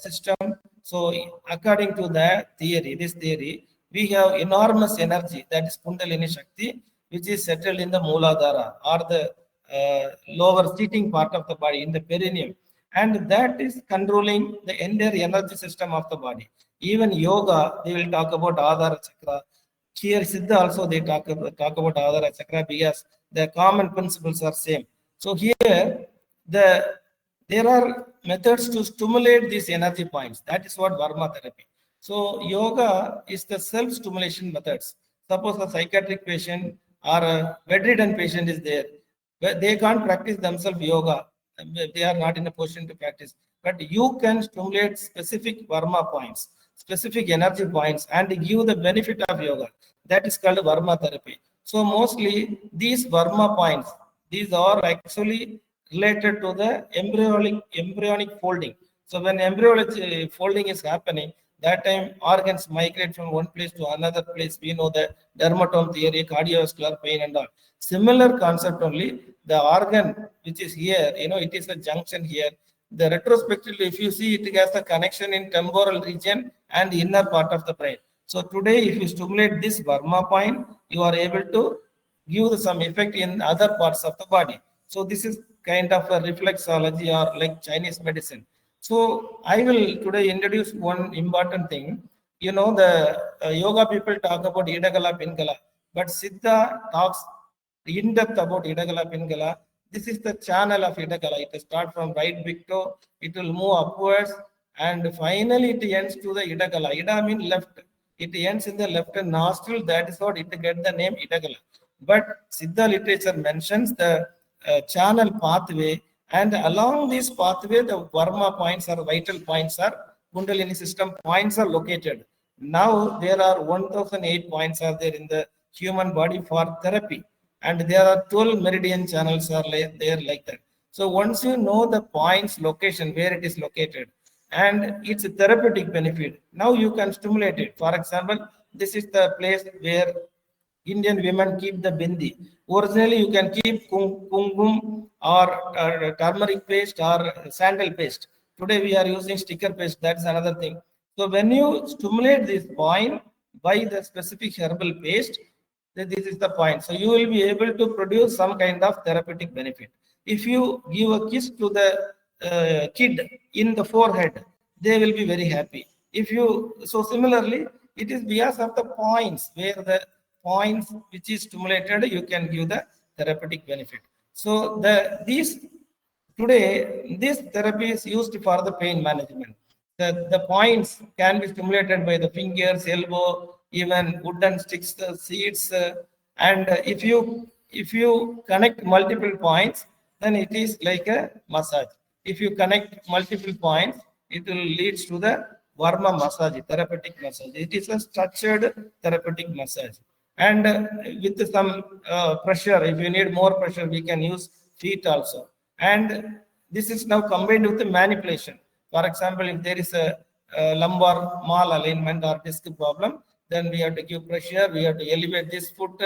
system. So according to the theory, this theory, we have enormous energy, that is Kundalini Shakti, which is settled in the Mooladhara or the lower seating part of the body in the perineum, and that is controlling the entire energy system of the body. Even yoga, they will talk about Adhara Chakra. Here Siddha also they talk about Adhara Chakra because the common principles are same. So here there are methods to stimulate these energy points. That is what Varma therapy. So yoga is the self-stimulation methods. Suppose a psychiatric patient or a bedridden patient is there, they can't practice themselves yoga. They are not in a position to practice. But you can stimulate specific Varma points, specific energy points, and give the benefit of yoga. That is called Varma therapy. So mostly these Varma points, these are actually related to the embryonic folding. So when embryonic folding is happening, that time organs migrate from one place to another place. We know the dermatome theory, cardiovascular pain and all. Similar concept only, the organ which is here, it is a junction here. The retrospectively, if you see, it has a connection in temporal region and inner part of the brain. So today, if you stimulate this Varma point, you are able to give some effect in other parts of the body. So this is kind of a reflexology or like Chinese medicine. So I will today introduce one important thing. The yoga people talk about Idagala Pingala, but Siddha talks in depth about Idagala Pingala. This is the channel of Idagala. It starts from right big toe, it will move upwards, and finally it ends to the Idagala. Ida means left. It ends in the left nostril. That is what it gets the name Idagala. But Siddha literature mentions the channel pathway, and along this pathway, the Varma points or vital points or Kundalini system points are located. Now there are 1008 points are there in the human body for therapy, and there are 12 meridian channels are there like that. So once you know the points location where it is located and its therapeutic benefit, now you can stimulate it. For example, this is the place where Indian women keep the bindi. Originally, you can keep kumkum or turmeric paste or sandal paste. Today, we are using sticker paste. That's another thing. So when you stimulate this point, by the specific herbal paste, then this is the point. So you will be able to produce some kind of therapeutic benefit. If you give a kiss to the kid in the forehead, they will be very happy. If you, so similarly, it is because of the points, where the points which is stimulated, you can give the therapeutic benefit. So these today, this therapy is used for the pain management. The points can be stimulated by the fingers, elbow, even wooden sticks, seeds, and if you connect multiple points, then it is like a massage. If you connect multiple points, it will lead to the Varma massage, therapeutic massage. It is a structured therapeutic massage. And with some pressure, if you need more pressure, we can use feet also. And this is now combined with the manipulation. For example, if there is a lumbar malalignment or disc problem, then we have to give pressure, we have to elevate this foot,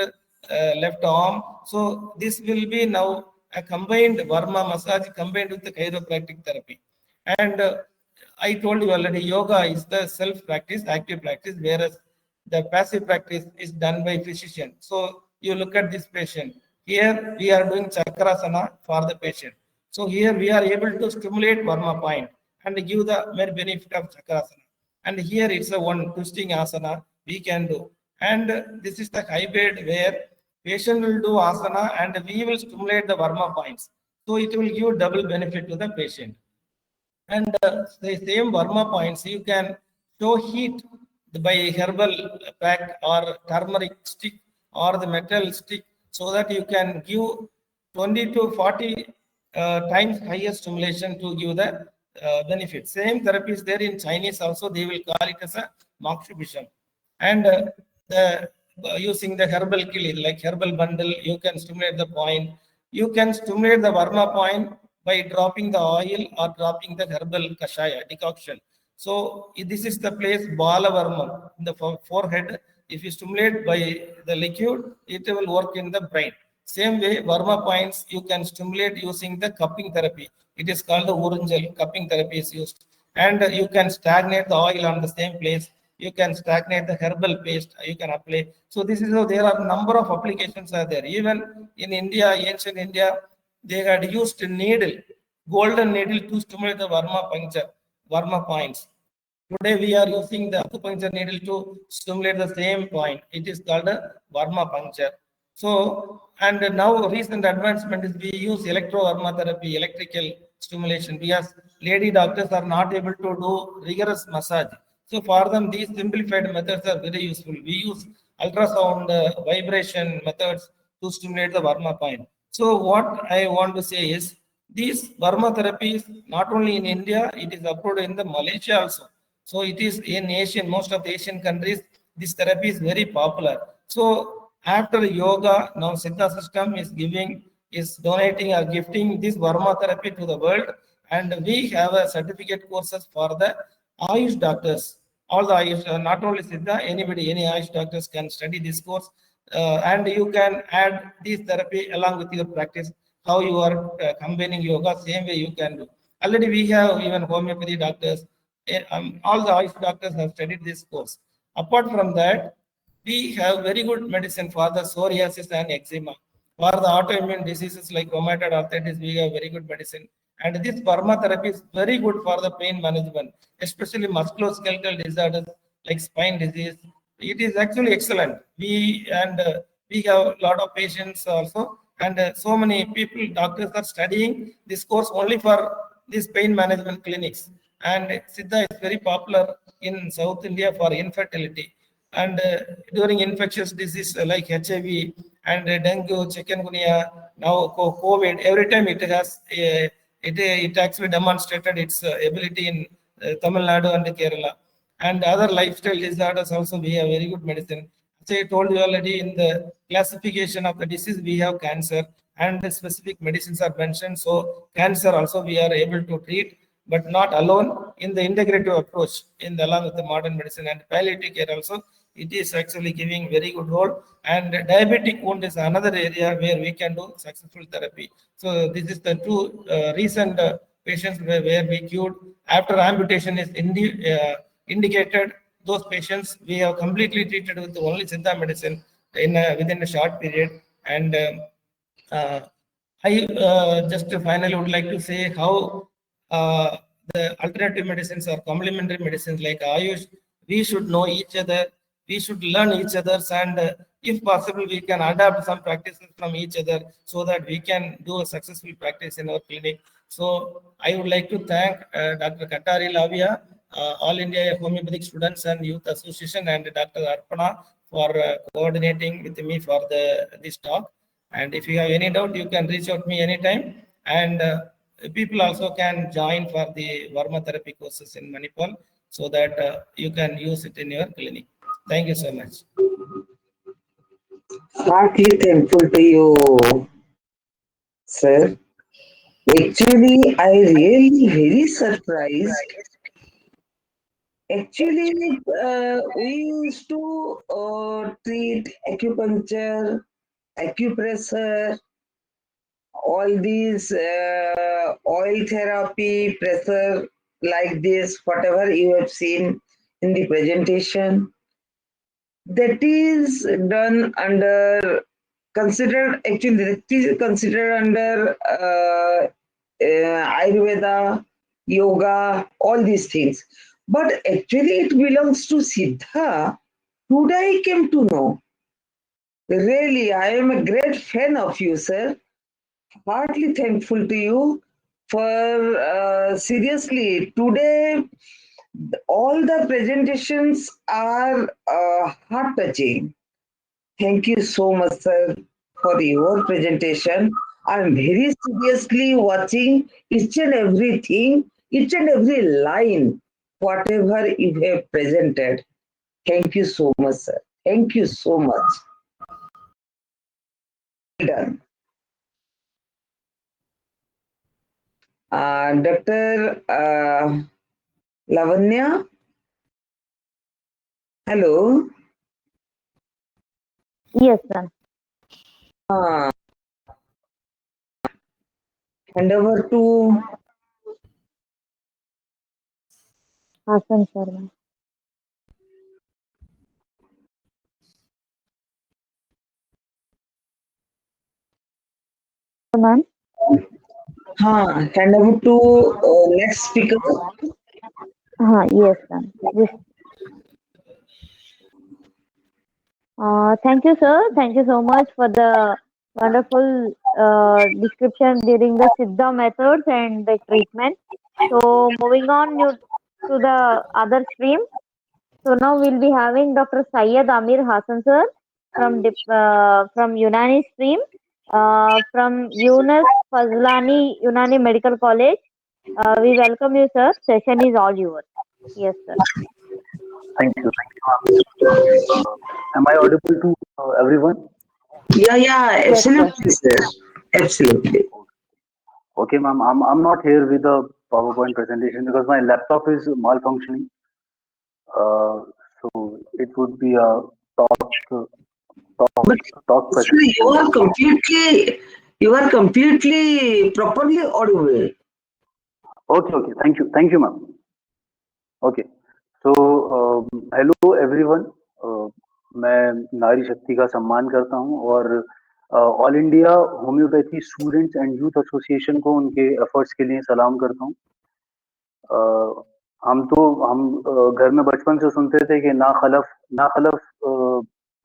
left arm. So this will be now a combined Varma massage combined with the chiropractic therapy. And I told you already, yoga is the self practice, active practice, whereas the passive practice is done by physician. So you look at this patient. Here we are doing chakrasana for the patient. So here we are able to stimulate Varma point and give the mere benefit of chakrasana. And here it's a one twisting asana we can do. And this is the hybrid where patient will do asana and we will stimulate the Varma points. So it will give double benefit to the patient. And the same Varma points you can show heat by herbal pack or turmeric stick or the metal stick, so that you can give 20 to 40 times higher stimulation to give the benefit. Same therapy is there in Chinese also. They will call it as a moxibustion. And using the herbal killing, like herbal bundle, you can stimulate the point. You can stimulate the Varma point by dropping the oil or dropping the herbal kashaya decoction. So this is the place Bala Varma in the forehead. If you stimulate by the liquid, it will work in the brain. Same way, Varma points you can stimulate using the cupping therapy. It is called the Urunjal. Cupping therapy is used. And you can stagnate the oil on the same place. You can stagnate the herbal paste. You can apply. So this is how there are a number of applications are there. Even in India, ancient India, they had used needle, golden needle to stimulate the Varma puncture, Varma points. Today we are using the acupuncture needle to stimulate the same point. It is called a Varma puncture. So, and now recent advancement is we use electro-Varma therapy, electrical stimulation, because lady doctors are not able to do rigorous massage. So for them, these simplified methods are very useful. We use ultrasound vibration methods to stimulate the Varma point. So what I want to say is, these Varma therapies, not only in India, it is approved in the Malaysia also. So it is in Asian, most of the Asian countries, this therapy is very popular. So after yoga, now Siddha system is donating or gifting this Varma therapy to the world. And we have a certificate courses for the AYUSH doctors. All the AYUSH, not only Siddha, anybody, any AYUSH doctors can study this course. And you can add this therapy along with your practice. How you are combining yoga, same way you can do. Already we have even homeopathy doctors. All the AYUSH doctors have studied this course. Apart from that, we have very good medicine for the psoriasis and eczema. For the autoimmune diseases like rheumatoid arthritis, we have very good medicine. And this Varma therapy is very good for the pain management, especially musculoskeletal disorders like spine disease. It is actually excellent. We have a lot of patients also, and so many people, doctors are studying this course only for these pain management clinics. And Siddha is very popular in South India for infertility. And during infectious disease like HIV and dengue, chikungunya, now COVID, every time it has it actually demonstrated its ability in Tamil Nadu and Kerala. And other lifestyle disorders also, we have very good medicine. As I told you already, in the classification of the disease, we have cancer and the specific medicines are mentioned. So cancer also we are able to treat, but not alone. In the integrative approach, along with the modern medicine and palliative care also, it is actually giving very good role. And diabetic wound is another area where we can do successful therapy. So this is the two recent patients where we cured after amputation is indicated. those patients we have completely treated with only Siddha medicine within a short period. And I just finally would like to say how the alternative medicines or complementary medicines like AYUSH, we should know each other, we should learn each other's, and if possible, we can adapt some practices from each other so that we can do a successful practice in our clinic. So I would like to thank Dr. Katari Lavia, All India Homeopathic Students and Youth Association, and Dr. Arpana for coordinating with me for this talk. And if you have any doubt, you can reach out to me anytime. And people also can join for the Varma therapy courses in Manipal so that you can use it in your clinic. Thank you so much. Heartily thankful to you, sir. Actually, I really very surprised. Actually, we used to treat acupuncture, acupressure, all these oil therapy, pressure like this, whatever you have seen in the presentation, that is done under considered actually that is considered under Ayurveda, yoga, all these things. But actually, it belongs to Siddha. Today I came to know. Really, I am a great fan of you, sir. Heartily thankful to you for seriously today. All the presentations are heart touching. Thank you so much, sir, for your presentation. I'm very seriously watching each and everything, each and every line, whatever you have presented. Thank you so much, sir. Thank you so much. Well done. Dr. Lavanya, hello. Yes, sir. Hand over to Awesome, sir. Ma'am. hand over to next speaker. Yes, sir. Yes. Thank you, sir. Thank you so much for the wonderful description during the Siddha methods and the treatment. So, moving on to the other stream. So now we'll be having Dr. Syed Amir Hassan, sir, from Unani stream, from Yunus Fazlani Unani Medical College. We welcome you, sir. Session is all yours. Yes, sir. Thank you. Am I audible to everyone? Yeah, Yes, absolutely, sir. Absolutely. Okay, ma'am. I'm not here with a PowerPoint presentation because my laptop is malfunctioning. So it would be a talk But presentation. you are completely properly audible. Okay. Thank you, ma'am. Okay. So hello everyone. मैं नारी शक्ति का सम्मान करता हूँ और all India homeopathy students and youth association को उनके एफर्ट्स के लिए सलाम करता हूँ। हम घर में बचपन से सुनते थे कि ना खलफ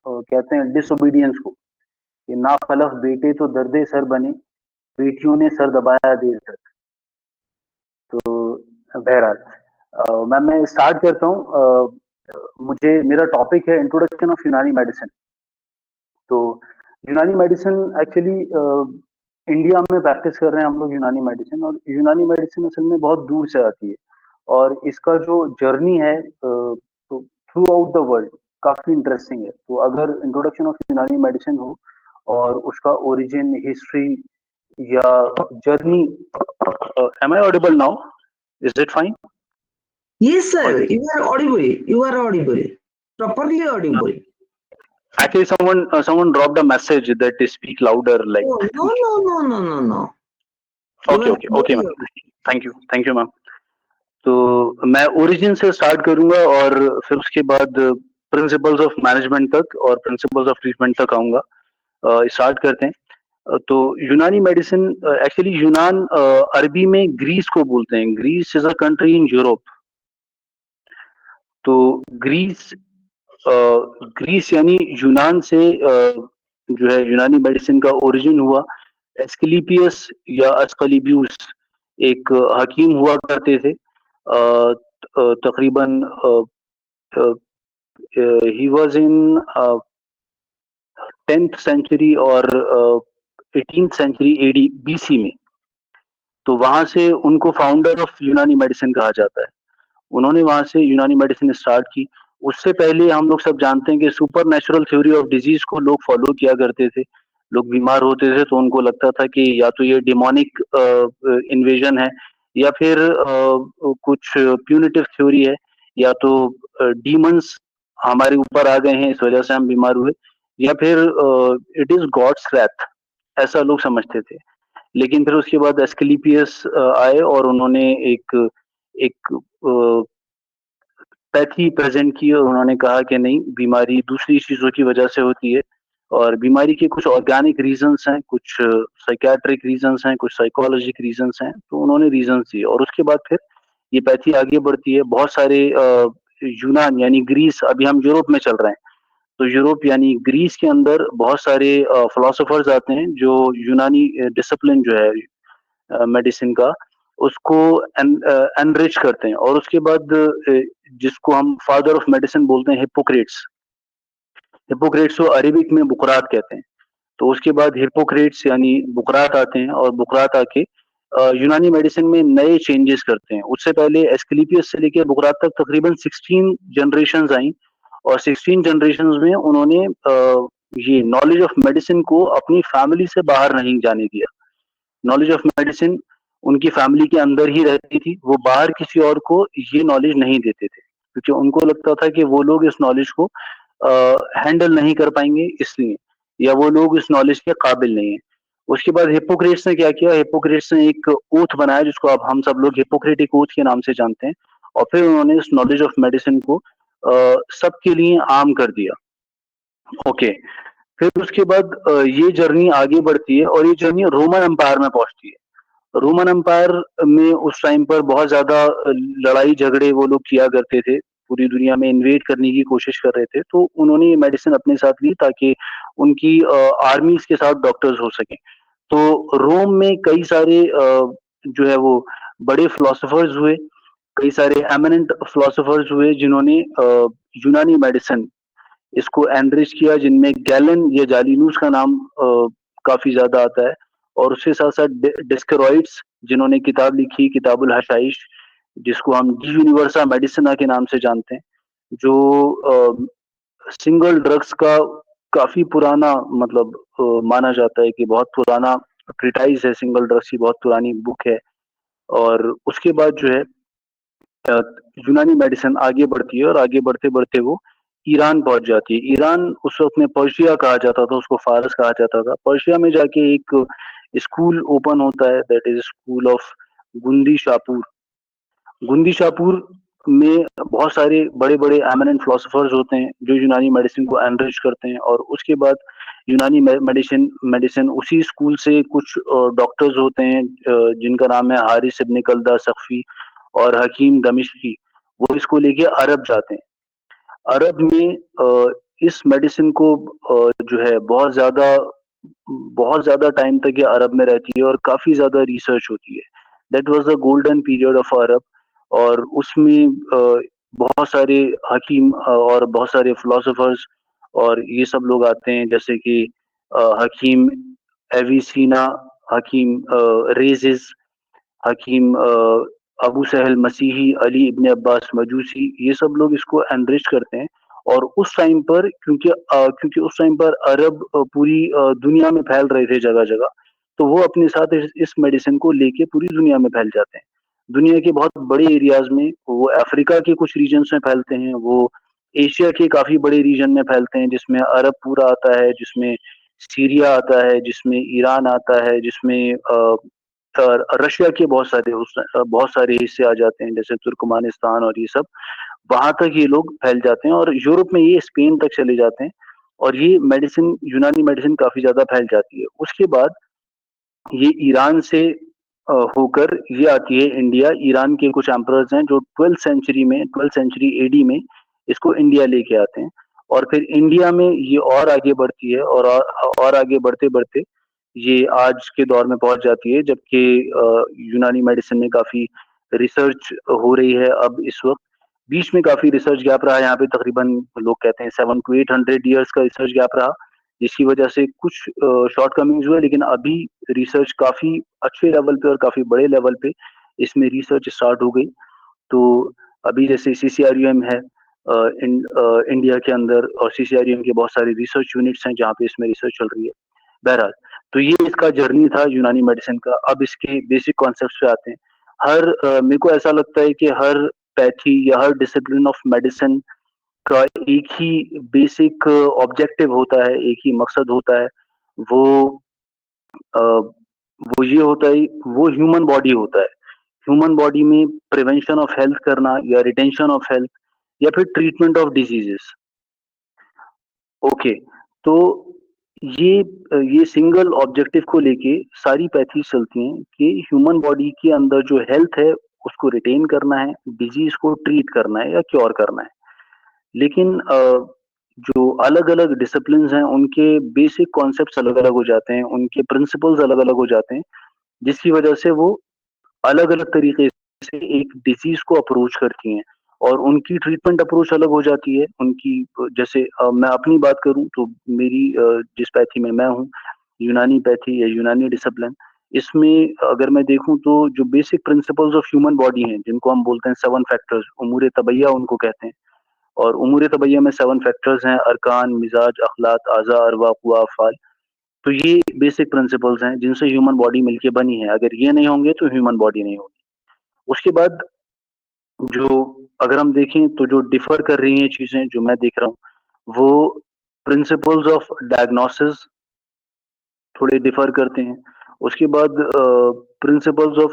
कहते हैं डिसोबीडियंस को, कि ना खलफ बेटे तो दर्दे सर बने, बेटियों ने सर दबाया देर तक। तो बहरहाल मैं स्टार्ट करता हूँ। मेरा टॉपिक है इंट्रोडक्शन ऑफ यूनानी मेडिसिन। तो यूनानी मेडिसिन एक्चुअली इंडिया में प्रैक्टिस कर रहे हैं हम लोग यूनानी मेडिसिन, और यूनानी मेडिसिन असल में बहुत दूर से आती है और इसका जो जर्नी है तो थ्रू आउट द वर्ल्ड काफी इंटरेस्टिंग है। तो अगर इंट्रोडक्शन ऑफ यूनानी मेडिसिन हो और उसका ओरिजिन, हिस्ट्री या जर्नी, am I audible now? Is it fine? Yes, sir. You are audible. You are audible. Properly audible. Actually, someone dropped a message that they speak louder. Like no. Okay, ma'am. Thank you, ma'am. तो मैं origin से start करूंगा और फिर उसके बाद principles of management तक और प्रिंसिपल्स ऑफ ट्रीटमेंट तक आऊंगा। स्टार्ट करते हैं। तो यूनानी मेडिसिन, एक्चुअली यूनान अरबी में ग्रीस को बोलते हैं। Greece is a country in Europe. तो ग्रीस यानी यूनान से जो है यूनानी मेडिसिन का ओरिजिन हुआ। एस्क्लेपियस या अस्क्लेपियस एक हकीम हुआ करते थे। तकरीबन he was in 10th century और 18th सेंचुरी एडी बीसी में। तो वहां से उनको फाउंडर ऑफ यूनानी मेडिसिन कहा जाता है। उन्होंने वहां से यूनानी मेडिसिन स्टार्ट की। उससे पहले हम लोग सब जानते हैं कि super natural theory of disease को लोग फॉलो किया करते थे। लोग बीमार होते थे तो उनको लगता था कि या तो ये डिमोनिक इन्वेजन है, या फिर कुछ प्यूनिटिव थ्योरी है, या तो डीमंस हमारे ऊपर आ गए हैं इस वजह से हम बीमार हुए, या फिर इट इज गॉड्स रैथ, ऐसा लोग समझते थे। लेकिन फिर उसके बाद एस्क्लेपियस आए और उन्होंने एक एक पैथी प्रेजेंट की और उन्होंने कहा कि नहीं, बीमारी दूसरी चीजों की वजह से होती है और बीमारी के कुछ ऑर्गेनिक रीजंस हैं, कुछ साइकियाट्रिक रीजंस हैं, कुछ साइकोलॉजिक रीजंस हैं। तो उन्होंने रीजंस दिए और उसके बाद फिर ये पैथी आगे बढ़ती है। बहुत सारे यूनान यानी ग्रीस, अभी हम यूरोप में चल रहे हैं, तो यूरोप यानी ग्रीस के अंदर बहुत सारे फिलोसोफर्स आते हैं जो यूनानी डिसिप्लिन जो है मेडिसिन का, उसको एनरिच करते हैं। और उसके बाद जिसको हम फादर ऑफ मेडिसिन बोलते हैं, हिप्पोक्रेट्स। हिप्पोक्रेट्स को अरेबिक में बुकरात कहते हैं। तो उसके बाद हिप्पोक्रेट्स यानी बुकरात आते हैं और बुकरात आके यूनानी मेडिसिन में नए चेंजेस करते हैं। उससे पहले एस्क्लेपियस से लेकर बुकरात तक तकरीबन 16 जनरेशंस आई और 16 जनरेशंस में उन्होंने ये नॉलेज ऑफ मेडिसिन को अपनी फैमिली से बाहर नहीं जाने दिया। नॉलेज ऑफ मेडिसिन उनकी फैमिली के अंदर ही रहती थी, वो बाहर किसी और को ये नॉलेज नहीं देते थे, क्योंकि उनको लगता था कि वो लोग इस नॉलेज को हैंडल नहीं कर पाएंगे इसलिए, या वो लोग इस नॉलेज के काबिल नहीं है। उसके बाद हिप्पोक्रेट्स ने क्या किया, हिप्पोक्रेट्स ने एक ओथ बनाया जिसको अब हम सब लोग हिप्पोक्रेटिक ओथ के नाम से जानते हैं, और फिर उन्होंने इस नॉलेज ऑफ मेडिसिन को सबके लिए आम कर दिया। ओके, फिर उसके बाद ये जर्नी आगे बढ़ती है और ये जर्नी रोमन एम्पायर में पहुंचती है। रोमन एम्पायर में उस टाइम पर बहुत ज्यादा लड़ाई झगड़े वो लोग किया करते थे, पूरी दुनिया में इन्वेड करने की कोशिश कर रहे थे। तो उन्होंने ये मेडिसिन अपने साथ ली ताकि उनकी आर्मीज के साथ डॉक्टर्स हो सके। तो रोम में कई सारे जो है वो बड़े फिलोसोफर्स हुए, कई सारे एमिनेंट फिलोसोफर्स हुए जिन्होंने यूनानी मेडिसिन इसको एनरिच किया, जिनमें गैलन या जालिनूस का नाम काफी ज्यादा आता है। और उसके साथ साथ डिस्करॉइड्स जिन्होंने किताब लिखी, किताबुल हशाइश, जिसको हम डी यूनिवर्सा मेडिसिना के नाम से जानते हैं, जो सिंगल ड्रग्स का काफी पुराना मतलब माना जाता है कि बहुत पुराना ट्रिटाइज है, सिंगल ड्रग्स की बहुत पुरानी बुक है। और उसके बाद जो है यूनानी मेडिसिन आगे बढ़ती है और आगे बढ़ते बढ़ते वो ईरान पहुंच जाती है। ईरान उस वक्त में पर्शिया कहा जाता था, उसको फारस कहा जाता था। पर्शिया में जाके एक स्कूल ओपन होता है, that is school of Gundi Shahpur. Gundi Shahpur में बहुत सारे बड़े बड़े एमिनेंट फिलोसोफर्स होते हैं जो यूनानी मेडिसिन को एनरिच करते हैं। और उसके बाद यूनानी मेडिसिन मेडिसिन उसी स्कूल से कुछ डॉक्टर्स होते हैं जिनका नाम है हारिस इब्न कल्दा सख्फी और हकीम दमिश्की, वो इसको लेके अरब जाते हैं। अरब में इस मेडिसिन को जो है बहुत ज्यादा टाइम तक ये अरब में रहती है और काफी ज्यादा रिसर्च होती है। That was the golden period of Arab. और उसमें बहुत सारे हकीम और बहुत सारे फिलोसोफर्स और ये सब लोग आते हैं, जैसे कि हकीम एविसीना, हकीम रेजिस, हकीम अबू सहल मसीही, अली इब्ने अब्बास मजूसी, ये सब लोग इसको एनरिच करते हैं। और उस टाइम पर क्योंकि उस टाइम पर अरब पूरी दुनिया में फैल रहे थे जगह जगह, तो वो अपने साथ इस मेडिसिन को लेके पूरी दुनिया में फैल जाते हैं। दुनिया के बहुत बड़े एरियाज में, वो अफ्रीका के कुछ रीजन्स में फैलते हैं, वो एशिया के काफी बड़े रीजन में फैलते हैं, जिसमें अरब पूरा आता है, जिसमें सीरिया आता है, जिसमें ईरान आता है, जिसमें रशिया के बहुत सारे हिस्से आ जाते हैं, जैसे तुर्कमानिस्तान और ये सब, वहां तक ये लोग फैल जाते हैं, और यूरोप में ये स्पेन तक चले जाते हैं, और ये मेडिसिन, यूनानी मेडिसिन काफी ज्यादा फैल जाती है। उसके बाद ये ईरान से होकर ये आती है इंडिया। ईरान के कुछ एम्परर्स हैं जो 12th सेंचुरी एडी में इसको इंडिया लेके आते हैं, और फिर इंडिया में ये और आगे बढ़ती है, और आगे बढ़ते बढ़ते ये आज के दौर में पहुंच जाती है, जबकि यूनानी मेडिसिन में काफी रिसर्च हो रही है अब इस वक्त। बीच में काफी रिसर्च गैप रहा, यहाँ पे तकरीबन लोग कहते हैं 700 to 800 ईयर्स का रिसर्च गैप रहा, जिसकी वजह से कुछ शॉर्टकमिंग्स हुए, लेकिन अभी रिसर्च काफी अच्छे लेवल पे और काफी बड़े लेवल पे इसमें रिसर्च स्टार्ट हो गई। तो अभी जैसे CCRUM है इंडिया के अंदर, और CCRUM के बहुत सारे रिसर्च यूनिट्स हैं जहाँ पे इसमें रिसर्च चल रही है। बहरहाल, तो ये इसका जर्नी था यूनानी मेडिसिन का। अब इसके बेसिक कॉन्सेप्ट पे आते हैं। मेरे को ऐसा लगता है कि हर पैथी या हर डिसिप्लिन ऑफ मेडिसिन का एक ही बेसिक ऑब्जेक्टिव होता है, एक ही मकसद होता है। वो वो ये होता है, वो ह्यूमन बॉडी होता है। ह्यूमन बॉडी में प्रिवेंशन ऑफ हेल्थ करना, या रिटेंशन ऑफ हेल्थ, या फिर ट्रीटमेंट ऑफ डिजीजेस। ओके, तो ये सिंगल ऑब्जेक्टिव को लेके सारी पैथीज चलती हैं कि ह्यूमन बॉडी के अंदर जो हेल्थ है उसको रिटेन करना है, डिजीज को ट्रीट करना है या क्योर करना है। लेकिन जो अलग अलग डिसिप्लिन हैं उनके बेसिक कॉन्सेप्ट्स अलग अलग हो जाते हैं, उनके प्रिंसिपल्स अलग अलग हो जाते हैं, जिसकी वजह से वो अलग अलग तरीके से एक डिजीज को अप्रोच करती हैं, और उनकी ट्रीटमेंट अप्रोच अलग हो जाती है। उनकी जैसे मैं अपनी बात करूं तो मेरी जिस पैथी में मैं हूं, यूनानी पैथी या यूनानी डिसिप्लिन, इसमें अगर मैं देखूं तो जो basic principles of human body हैं, जिनको हम बोलते हैं 7 फैक्टर्स, उमूर तबैया उनको कहते हैं। और उमूर तबैया में 7 फैक्टर्स हैं: अरकान, मिजाज, अखलाक, आज़ा, अरवा, कुवा, अफ़ाल। तो ये बेसिक प्रिंसिपल्स हैं जिनसे ह्यूमन बॉडी मिलके बनी है। अगर ये नहीं होंगे तो ह्यूमन बॉडी नहीं होगी। उसके बाद जो अगर हम देखें तो जो डिफर कर रही हैं चीजें, जो मैं देख रहा हूँ, वो प्रिंसिपल्स ऑफ डायग्नोसिस थोड़े डिफर करते हैं। उसके बाद principles of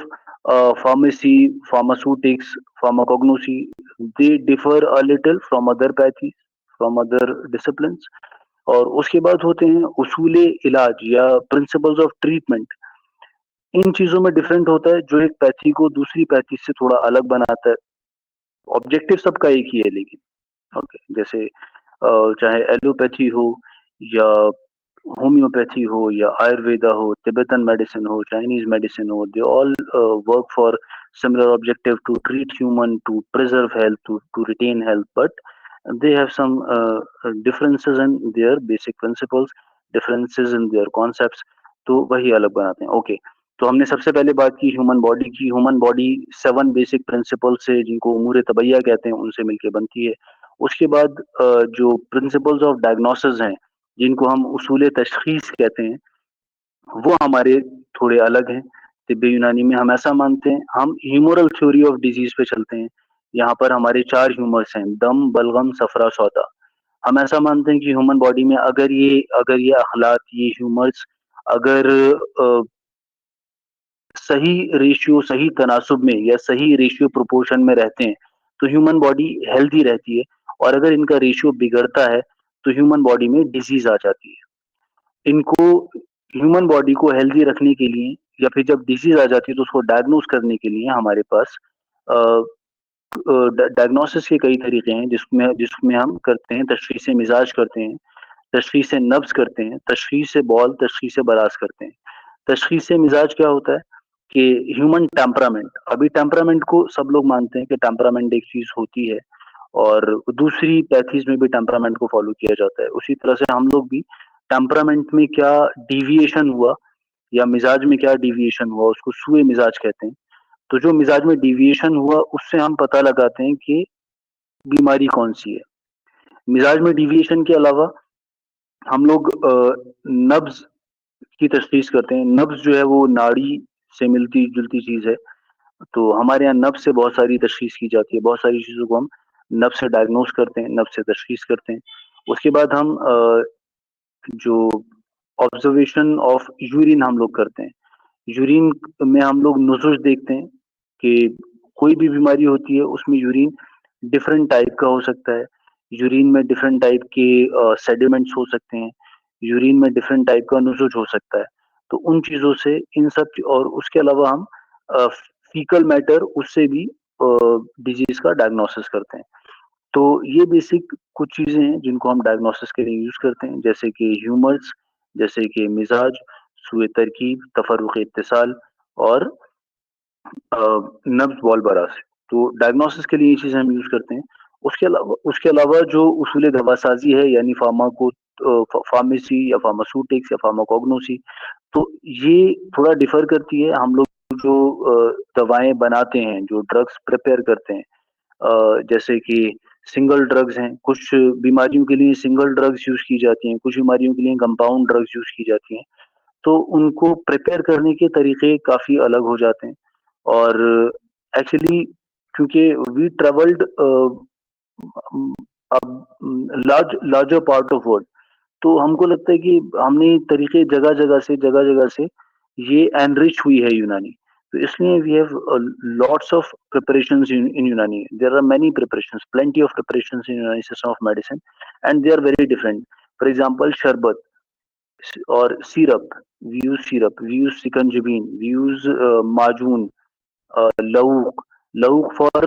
pharmacy, pharmaceutics, pharmacognosy, they differ a little from other pathy, from other disciplines. और उसके बाद होते हैं उसूले इलाज या प्रिंसिपल्स ऑफ ट्रीटमेंट। इन चीजों में डिफरेंट होता है, जो एक पैथी को दूसरी पैथी से थोड़ा अलग बनाता है। ऑब्जेक्टिव सबका एक ही है, लेकिन ओके, जैसे चाहे एलोपैथी हो या होम्योपैथी हो या आयुर्वेदा हो, तिब्बतन मेडिसिन हो, चाइनीज मेडिसिन हो, they all work for similar objective to treat human, to preserve health, to retain health, but they have some differences in their basic principles, differences in their concepts, तो वही अलग बनाते हैं। Okay, तो हमने सबसे पहले बात की ह्यूमन बॉडी की। ह्यूमन बॉडी 7 बेसिक प्रिंसिपल से, जिनको उमूर तबैया कहते हैं, उनसे मिलके बनती है। उसके बाद जो प्रिंसिपल्स ऑफ डायग्नोसिस हैं, जिनको हम उसूल तशखीस कहते हैं, वो हमारे थोड़े अलग हैं। तिब्बे यूनानी में हम ऐसा मानते हैं, हम ह्यूमरल थ्योरी ऑफ डिजीज पे चलते हैं। यहाँ पर हमारे 4 ह्यूमर्स हैं: दम, बलगम, सफरा, सौदा। हम ऐसा मानते हैं कि ह्यूमन बॉडी में अगर ये अखलात, ये ह्यूमर्स अगर सही रेशियो, सही तनासुब में या सही रेशियो प्रोपोर्शन में रहते हैं, तो ह्यूमन बॉडी हेल्दी रहती है। और अगर इनका रेशियो बिगड़ता है तो ह्यूमन बॉडी में डिजीज आ जाती है। इनको ह्यूमन बॉडी को हेल्दी रखने के लिए, या फिर जब डिजीज आ जाती है तो उसको डायग्नोस करने के लिए हमारे पास डायग्नोसिस के कई तरीके हैं, जिसमें जिसमें हम करते हैं तशख़ीस मिजाज करते हैं, तशख़ीस नब्ज़ करते हैं, तशख़ीस बॉल, तशख़ीस बरास करते हैं। तशख़ीस मिजाज क्या होता है कि ह्यूमन टेम्परामेंट, अभी टेम्परामेंट को सब लोग मानते हैं कि टेम्परामेंट एक चीज होती है, और दूसरी पैथीज में भी टेम्परामेंट को फॉलो किया जाता है। उसी तरह से हम लोग भी टेम्परामेंट में क्या डिविएशन हुआ या मिजाज में क्या डिविएशन हुआ, उसको सुए मिजाज कहते हैं। तो जो मिजाज में डिविएशन हुआ, उससे हम पता लगाते हैं कि बीमारी कौन सी है। मिजाज में डिविएशन के अलावा हम लोग नब्ज की तशख़ीस करते हैं। नब्ज जो है वो नाड़ी से मिलती जुलती चीज है, तो हमारे यहाँ नब्ज से बहुत सारी तशख़ीस की जाती है। बहुत सारी चीजों को हम नब्ज से डायग्नोस करते हैं, नब्ज से तशख़ीस करते हैं। उसके बाद हम जो ऑब्जर्वेशन ऑफ यूरिन हम लोग करते हैं। यूरिन में हम लोग नुज़ुश देखते हैं कि कोई भी बीमारी होती है उसमें यूरिन डिफरेंट टाइप का हो सकता है, यूरिन में डिफरेंट टाइप के सेडिमेंट्स हो सकते हैं, यूरिन में डिफरेंट टाइप का नुज़ुश हो सकता है। तो उन चीज़ों से इन सब और उसके अलावा हम फीकल मैटर उससे भी डिजीज का डायग्नोसिस करते हैं। तो ये बेसिक कुछ चीजें हैं जिनको हम डायग्नोसिस के लिए यूज करते हैं, जैसे कि ह्यूमर्स, जैसे कि मिजाज, सुए तरकीब, तफरुक इत्तिसाल और नब्ज बॉल बरास। तो डायग्नोसिस के लिए ये चीजें हम यूज करते हैं। उसके अलावा जो उसूल दवासाजी है यानी फार्मेसी या फार्मास्यूटिक्स या फार्माकोग्नोसी, तो ये थोड़ा डिफर करती है। हम लोग जो दवाएं बनाते हैं, जो ड्रग्स प्रिपेयर करते हैं, जैसे कि सिंगल ड्रग्स हैं, कुछ बीमारियों के लिए सिंगल ड्रग्स यूज की जाती हैं, कुछ बीमारियों के लिए कंपाउंड ड्रग्स यूज की जाती हैं। तो उनको प्रिपेयर करने के तरीके काफी अलग हो जाते हैं। और एक्चुअली क्योंकि we travelled larger part of world, तो हमको लगता है कि हमने तरीके जगह जगह से ये एनरिच हुई है यूनानी। तो इसलिए we have lots of preparations in Unani. There are many preparations, plenty of preparations in Unani system of medicine, and they are very different. For example sharbat और syrup, we use sikanjabin, we use majoon, lauk, lauk for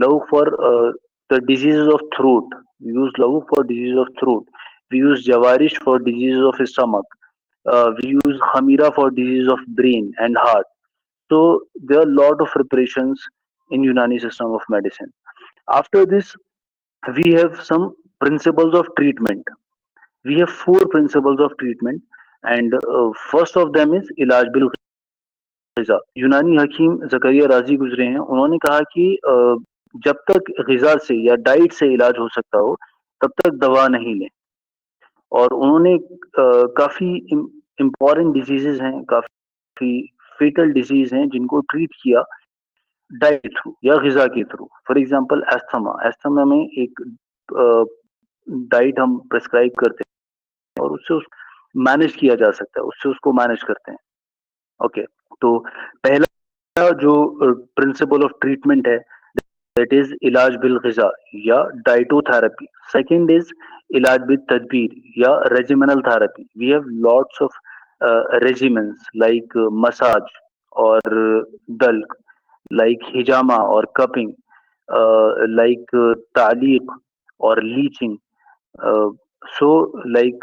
lauk for the diseases of throat. We use lauk for diseases of throat. We use jawarish for diseases of stomach. We use khamira for diseases of brain and heart. So there are a lot of preparations in Unani system of medicine. After this, we have some principles of treatment. We have four principles of treatment, and first of them is ilaj bil ग़िज़ा। यूनानी हकीम ज़करिया राज़ी गुजरे हैं, उन्होंने कहा कि जब तक ग़िज़ा से या डाइट से इलाज हो सकता हो, तब तक दवा नहीं लें। और उन्होंने काफ़ी इम्पोर्टेंट डिजीज़ेज़ हैं, काफ़ी फेटल डिजीज़ हैं, जिनको ट्रीट किया डाइट के थ्रू या ग़िज़ा के थ्रू। फॉर एग्ज़ाम्पल अस्थमा में एक डाइट हम प्रिस्क्राइब करते हैं और उससे मैनेज किया जा सकता है, उससे उसको मैनेज करते हैं। ओके, तो पहला जो प्रिंसिपल ऑफ ट्रीटमेंट है, दैट इज इलाज बिल ग़िज़ा या dietotherapy. Second is ilaj bil tadbeer या regimenal therapy. We have lots of regimens like massage और दल्क, लाइक हिजामा और कपिंग, लाइक तालीक और leeching, so like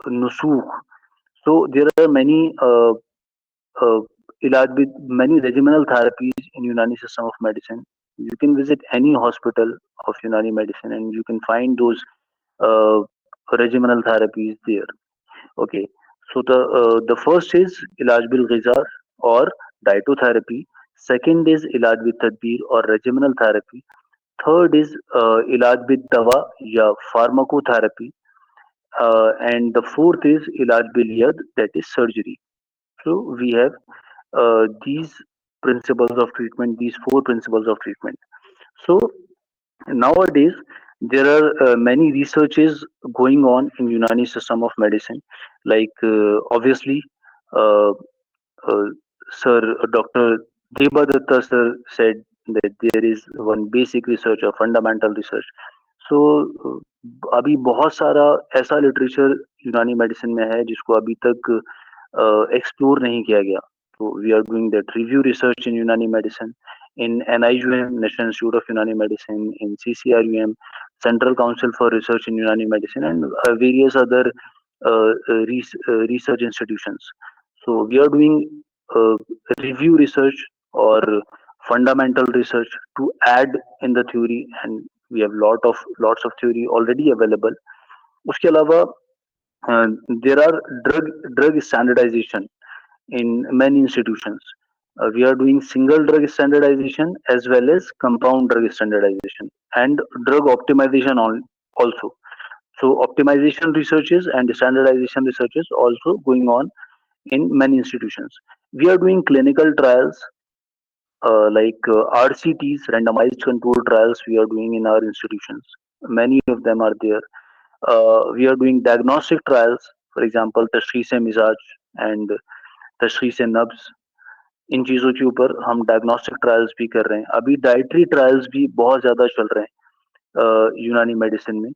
nusukh. So there are many ilaj with many regimental therapies in Unani system of medicine. You can visit any hospital of Unani medicine and you can find those uh, regimental therapies there. Okay, so the first is ilaj bil ghizar or dietotherapy. Second is ilaj with tadbir or regimental therapy. Third is ilaj with dawa ya pharmacotherapy. And the fourth is ilaj bil yad, that is surgery. So we have these principles of treatment, these four principles of treatment. So nowadays there are many researches going on in Unani system of medicine. Like obviously, uh, uh, Sir Dr. Debadatta sir said that there is one basic research or fundamental research. सो अभी बहुत सारा ऐसा literature यूनानी medicine में है जिसको अभी तक एक्सप्लोर नहीं किया गया। तो we are doing that review research in Unani medicine in NIUM, National Institute of Unani Medicine, in CCRUM, Central Council for Research in Unani Medicine, and various other research institutions. So we are doing uh, review research or fundamental research to add in the theory, and we have lots of theory already available. उसके अलावा there are drug standardization in many institutions. We are doing single drug standardization as well as compound drug standardization and drug optimization also. So optimization researches and standardization researches also going on in many institutions. We are doing clinical trials like RCTs, randomized controlled trials we are doing in our institutions. Many of them are there. We are doing diagnostic trials, for example, tashkhis-e-mizaj and तशखीस नब्ज, इन चीज़ों के ऊपर हम diagnostic trials भी कर रहे हैं। अभी डाइटरी ट्रायल्स भी बहुत ज़्यादा चल रहे हैं यूनानी मेडिसिन में।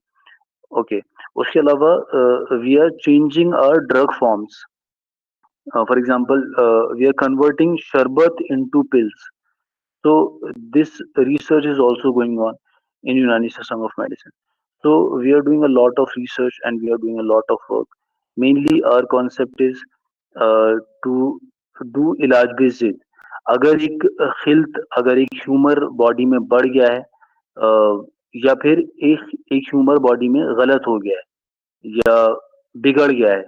ओके, उसके अलावा we are changing our drug forms. For example, we are converting sharbat into pills. So this research is also going on in Unani system of medicine. So we are doing a lot of research and we are doing a lot of work. Mainly our concept is to do इलाज based जिद। अगर एक खिल्त, अगर एक humour body में बढ़ गया है या फिर एक ह्यूमर बॉडी में गलत हो गया है या बिगड़ गया है,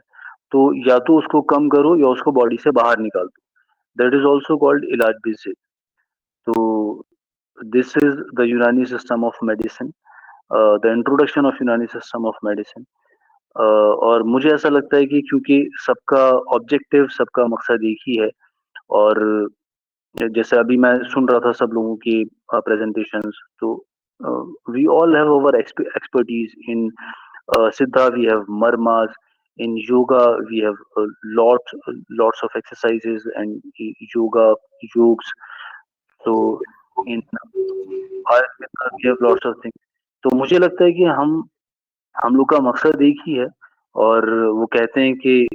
तो या तो उसको कम करो या उसको बॉडी से बाहर निकाल दो। दैट इज ऑल्सो कॉल्ड इलाज बेस्ड। तो दिस इज द यूनानी system of medicine, the introduction of यूनानी सिस्टम ऑफ मेडिसिन। और मुझे ऐसा लगता है कि क्योंकि सबका ऑब्जेक्टिव, सबका मकसद एक ही है, और जैसे अभी मैं सुन रहा था सब लोगों की प्रेजेंटेशंस, तो we all have our expertise in Siddha, we have marmas. In yoga, we have lots of exercises and yoga yogs. So in Ayurveda, we have lots of things. तो मुझे लगता है कि हम लोग का मकसद एक ही है, और वो कहते हैं कि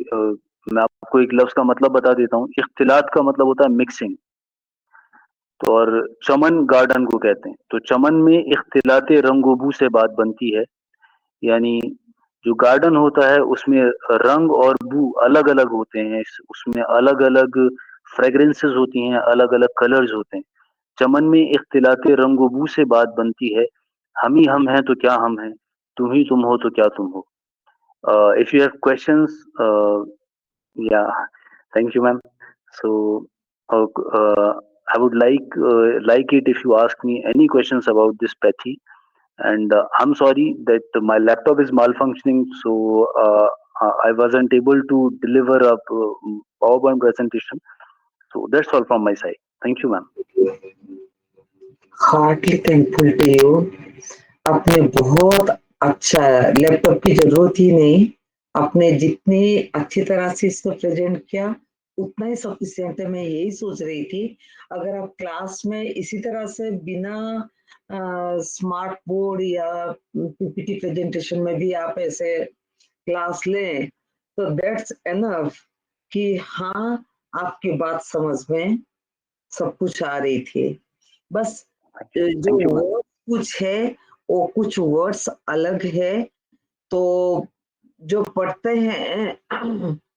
मैं आपको एक लफ्ज का मतलब बता देता हूँ। इख्तिलात का मतलब होता है मिक्सिंग, तो और चमन गार्डन को कहते हैं। तो चमन में इख्तिलाते रंगोबू से बात बनती है, यानी जो गार्डन होता है उसमें रंग और बू अलग अलग होते हैं, उसमें अलग अलग फ्रेग्रेंसेस होती हैं, अलग अलग कलर्स होते हैं। चमन में इख्तिलाते रंग व बू से बात बनती है, हम ही हम हैं तो क्या हम हैं, तुम ही तुम हो तो क्या तुम हो। इफ यू हैव क्वेश्चंस, या thank you ma'am. So I would like it if you ask me any questions about this pathy. And I'm sorry that my laptop is malfunctioning, so I wasn't able to deliver a PowerPoint presentation. So that's all from my side. Thank you, ma'am. Heartly thankful to you. आपने बहुत अच्छा, laptop की जरूरत ही नहीं, आपने जितनी अच्छी तरह से इसको प्रेजेंट किया उतना ही सफिशिएंट है। मैं यही सोच रही थी अगर आप क्लास में इसी तरह से बिना स्मार्ट बोर्ड या पीपीटी प्रेजेंटेशन में भी आप ऐसे क्लास लें तो दैट्स एनफ कि हाँ आपकी बात समझ में सब कुछ आ रही थी। बस जो वर्ड कुछ है वो कुछ वर्ड्स अलग है, तो जो पढ़ते हैं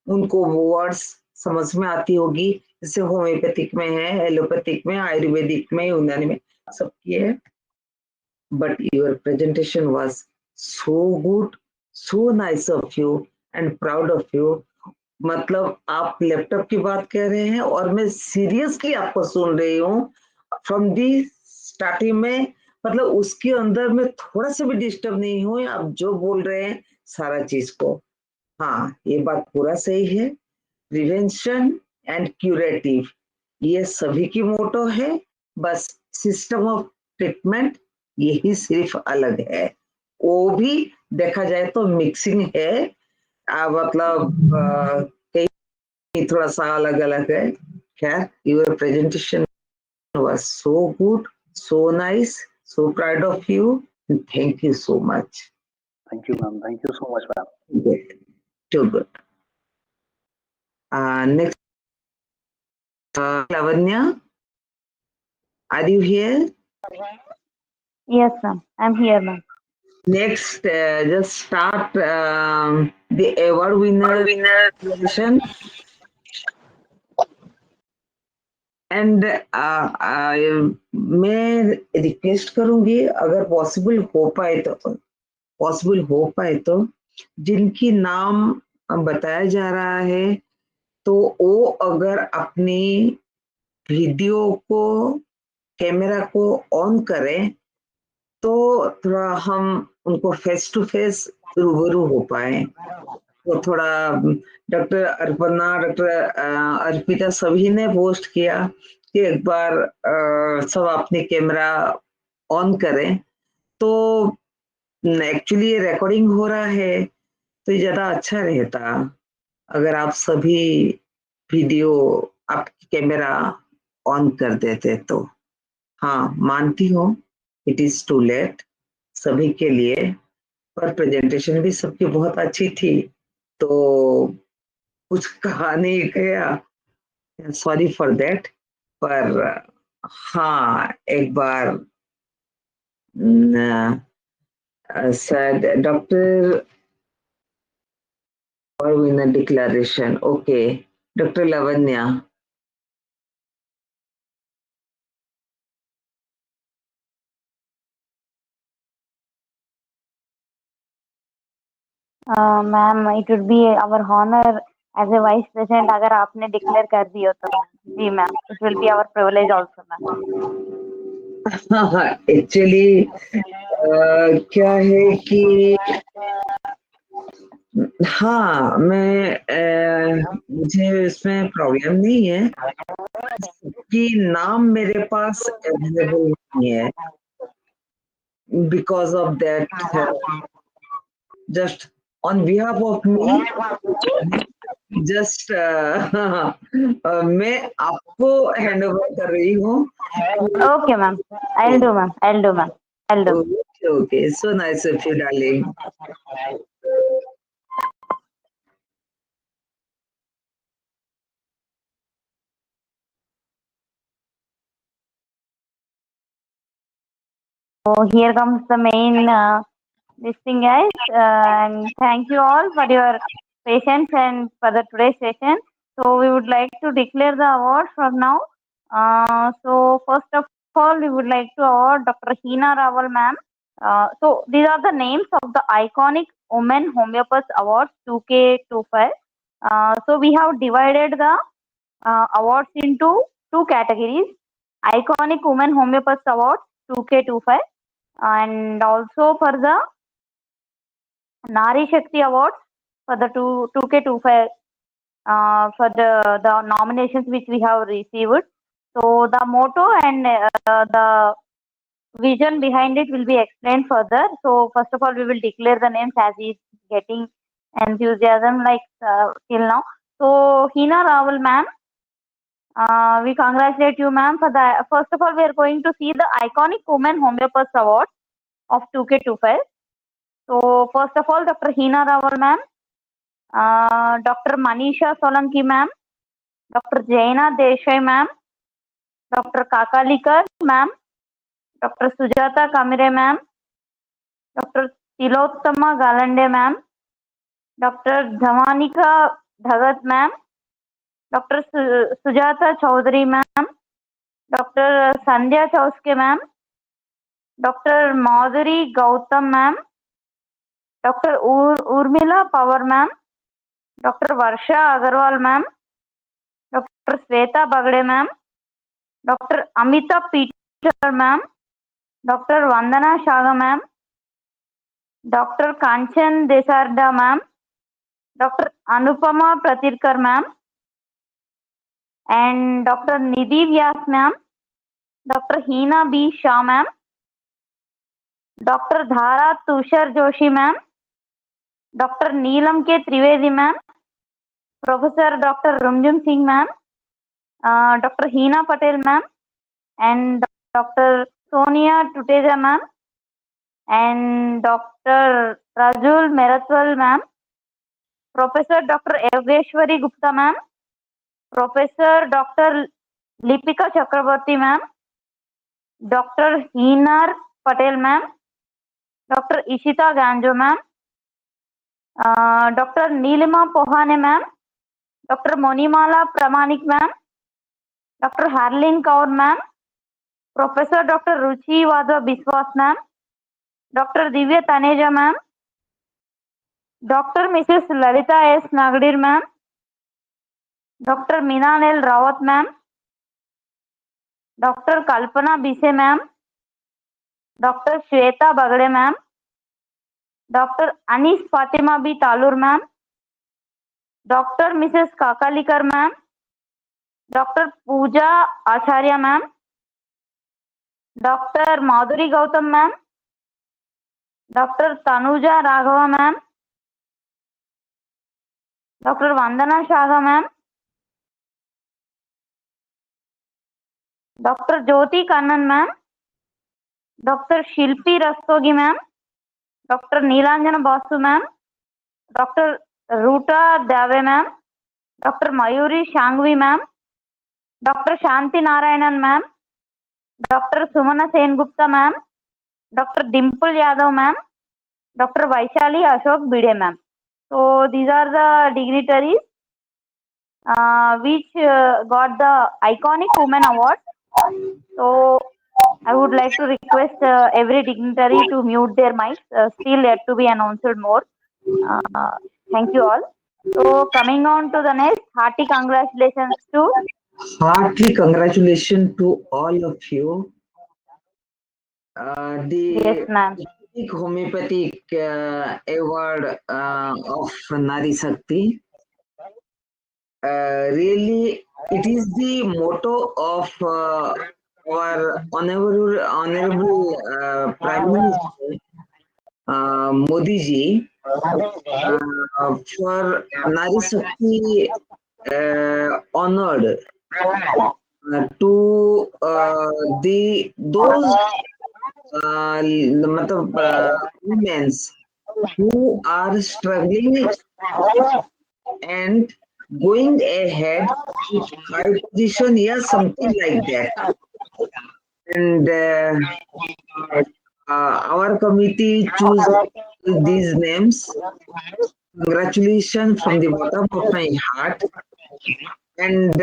उनको वो वर्ड्स समझ में आती होगी। जैसे होम्योपैथिक में है, एलोपैथिक में, आयुर्वेदिक में, यूनानी में, सबकी है। But your presentation was so good, so nice of you and proud of you. मतलब आप लैपटॉप की बात कह रहे हैं और मैं सीरियसली आपको सुन रही हूँ फ्रॉम दी स्टार्टिंग में, मतलब उसके अंदर में थोड़ा सा भी डिस्टर्ब नहीं हुए। आप जो बोल रहे हैं सारा चीज को, हाँ ये बात पूरा सही है। प्रिवेंशन एंड क्यूरेटिव ये सभी की मोटो है, बस सिस्टम ऑफ ट्रीटमेंट यही सिर्फ अलग है। वो भी देखा जाए तो मिक्सिंग है, मतलब कहीं थोड़ा सा अलग अलग है। खैर, your presentation was so good, so nice, so proud of you, and thank you so much. Thank you, ma'am. Thank you so much, ma'am. Good. Too good. Next, Lavanya, are you here? Yes, ma'am. I'm here, ma'am. Next, just start the award winner session. And मैं request करूंगी अगर possible हो पाए तो जिनकी नाम बताया जा रहा है तो वो अगर अपनी वीडियो को, कैमरा को ऑन करें तो थोड़ा हम उनको फेस टू फेस रूबरू हो पाए। तो थोड़ा डॉक्टर अर्पणा, डॉक्टर अर्पिता सभी ने पोस्ट किया कि एक बार सब अपने कैमरा ऑन करें। तो एक्चुअली ये रिकॉर्डिंग हो रहा है तो ये ज्यादा अच्छा रहता अगर आप सभी वीडियो आपकी कैमरा ऑन कर देते तो। हाँ, मानती हूँ इट इज टू लेट सभी के लिए, पर प्रेजेंटेशन भी सबकी बहुत अच्छी थी, तो कुछ कहा नहीं गया, सॉरी फॉर दैट। पर हाँ, एक बार said Dr. or in a declaration. Okay, Dr. Lavanya. Ma'am it would be our honour as a vice president अगर आपने डिक्लेयर कर दी हो तो जी ma'am it will be our privilege also ma'am. Actually क्या है कि हाँ, मुझे इसमें प्रॉब्लम नहीं है कि नाम मेरे पास अवेलेबल नहीं है, because of that just on behalf of me, just मैं आपको हैंड ओवर कर रही हूँ। Okay ma'am, I'll do ma'am, I'll do ma'am, I'll do. Okay, so nice of you, darling. So here comes the main this thing, guys, and thank you all for your patience and for the today's session. So we would like to declare the award from now. So first of all, we would like to award Dr. Hina Rawal ma'am. So these are the names of the iconic Women Homeopath Awards 2K25. So we have divided the awards into two categories: Iconic Women Homeopath Awards 2K25, and also for the Nari Shakti Awards for the 2K25 for the nominations which we have received. So the motto and the vision behind it will be explained further. So first of all, we will declare the names as is getting enthusiasm like till now. So Hina Rawal ma'am, we congratulate you ma'am for the, first of all we are going to see the iconic women homeopath award of 2K25. So first of all, Dr. Hina Rawal ma'am, Dr. Manisha Solanki ma'am, Dr. Jaina Desai ma'am, Dr. Kakalikar ma'am, Dr. Sujata Kamire ma'am, Dr. Tilottama Galande ma'am, Dr. Dhamanika Dhagat ma'am, Dr. Sujata Chaudhary ma'am, Dr. Sandhya Chauske ma'am, Dr. Madhuri Gautam ma'am, Dr. Urmila Power ma'am, Dr. Varsha Agarwal ma'am, Dr. Sweta Bagde ma'am, Dr. Amita Peter ma'am, Dr. Vandana Shaga ma'am, Dr. Kanchan Desarda ma'am, Dr. Anupama Pratirkar ma'am, and Dr. Nidhi Vyas ma'am, Dr. Hina B. Shah ma'am, Dr. Dhara Tushar Joshi ma'am, Dr. Neelam K. Trivedi ma'am, Professor Dr. Rumjum Singh ma'am, Dr. Hina Patel ma'am, and Dr. Sonia Tuteja ma'am, and Dr. Rajul Meratwal ma'am, Professor Dr. Yogeshwari Gupta ma'am, Professor Dr. Lipika Chakraborty ma'am, Dr. Hinar Patel ma'am, Dr. Ishita Ganjo ma'am, Dr. Neelima Pohane ma'am, Dr. Monimala Pramanik ma'am, Dr. Harlin Kaur ma'am, Professor Dr. Ruchi Wadhwa Biswas ma'am, Dr. Divya Taneja ma'am, Dr. Mrs. Lalita S. Nagdir ma'am, Dr. Minal L. Rawat ma'am, Dr. Kalpana Bise ma'am, Dr. Shweta Bagde ma'am, Dr. Anis Fatima B. Talur ma'am, Dr. Mrs. Kakalikar ma'am, Dr. Pooja Acharya ma'am, Dr. Madhuri Gautam ma'am, Dr. Tanuja Raghava ma'am, Dr. Vandana Shaga ma'am, Dr. Jyoti Kannan ma'am, Dr. Shilpi Rastogi ma'am, Dr. Neelanjana Basu ma'am, Dr. Ruta Dave ma'am, Dr. Mayuri Shangvi ma'am, Dr. Shanti Narayanan ma'am, Dr. Sumana Sengupta ma'am, Dr. Dimple Yadav ma'am, Dr. Vaishali Ashok Bide ma'am. So these are the dignitaries which got the Iconic Women Award. So I would like to request every dignitary to mute their mics. Still yet to be announced more. Thank you all. So coming on to the next, hearty congratulations to. Heartily congratulations to all of you. Yes, The ma'am. homeopathic award of Nari Shakti. Really, it is the motto of our honorable Prime Minister Modi ji for Nari Shakti honored to the those women who are struggling and going ahead with high position, yes, something like that. And our committee choose these names. Congratulations from the bottom of my heart. And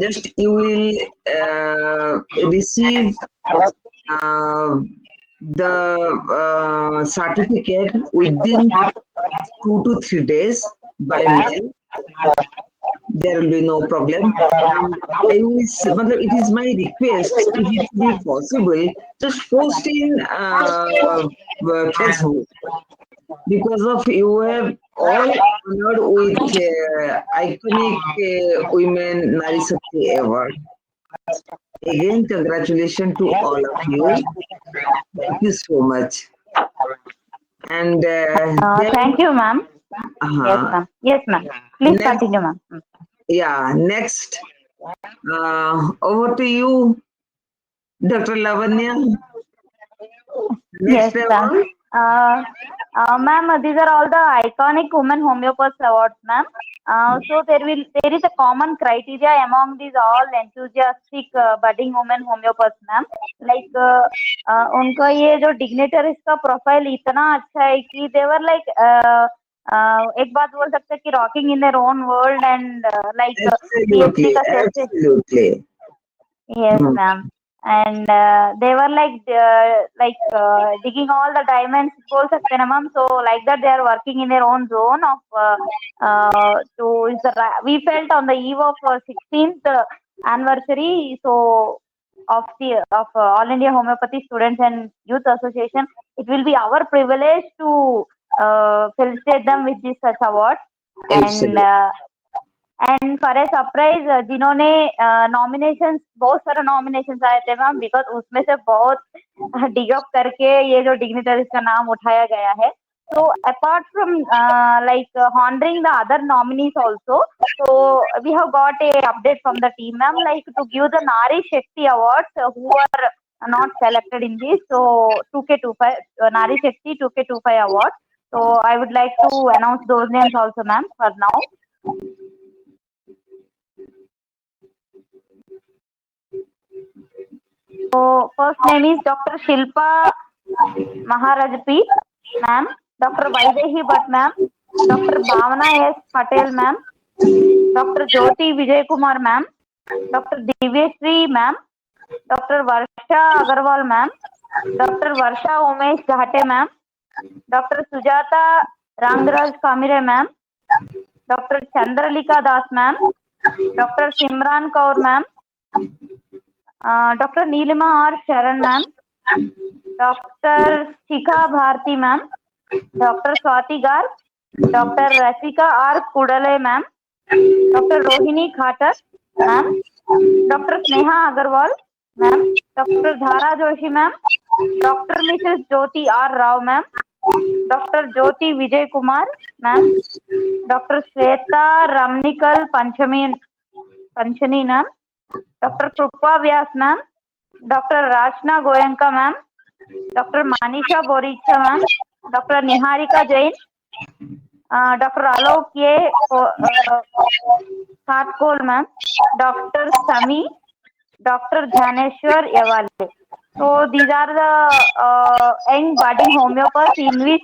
just you will receive the certificate within 2 to 3 days by mail. There will be no problem. It is my request, if it be possible, just post in Facebook, because of you have all honored with iconic women Nari Shakti award. Again, congratulations to all of you. Thank you so much. And Thank you, ma'am. Yes, uh, ma'am. Yes, ma'am. Please next, continue, ma'am. yeah, next, over to you, Dr. Lavanya. Next Yes, ma'am. award. Ma'am, these are all the iconic women homeopaths awards, ma'am. So there is a common criteria among these all enthusiastic budding women homeopaths, ma'am. Like उनका ये जो dignitaries का profile इतना अच्छा है कि they were like एक बात बोल सकते हैं कि rocking in their own world and like PhD Absolutely, का जैसे. absolutely. Yes, ma'am. And they were digging all the diamonds बोल सकते हैं ना ma'am. So like that they are working in their own zone of we felt on the eve of 16th anniversary of All India Homeopathy Students and Youth Association. It will be our privilege to felicitate them with this such award. And Absolutely. And for a surprise जिन्होंने nominations बहुत सारे nominations आए थे ma'am because उसमें से बहुत डिगअप करके ये जो डिग्निटरीज का नाम उठाया गया है so apart from like honoring the other nominees also so we have got a update from the team ma'am like to give the Nari Shakti awards who are not selected in this so 2K25 Nari Shakti 2K25 award so I would like to announce those names also ma'am for now. So first name is Dr. Shilpa Maharajpi, ma'am. Dr. Vaidehi Bhatt, ma'am. Dr. Bhavana S. Patel, ma'am. Dr. Jyoti Vijay Kumar, ma'am. Dr. Divyashree, ma'am. Dr. Varsha Agarwal, ma'am. Dr. Varsha Umesh Ghate, ma'am. Dr. Sujata Rangraj Kamire, ma'am. Dr. Chandralika Das, ma'am. Dr. Simran Kaur, ma'am. Dr. Neelima R. Sharan, ma'am. Dr. Shikha Bharti, ma'am. Dr. Swati Garg. Dr. Rasika R. Kudale, ma'am. Dr. Rohini Khatar, ma'am. Dr. Sneha Agarwal, ma'am. Dr. Dhara Joshi, ma'am. Dr. Mrs. Jyoti R. Rao, ma'am. Dr. Jyoti Vijay Kumar, ma'am. Dr. Shweta Ramnikal Panchani, ma'am. Dr. Krupa Vyas ma'am, Dr. Rachna Goenka ma'am, Dr. Manisha Boricha ma'am, Dr. Niharika Jain, Dr. Alok K. Khatkol ma'am, Dr. Sami, Dr. Dhaneshwar Yawale. So these are the young budding homeopaths in which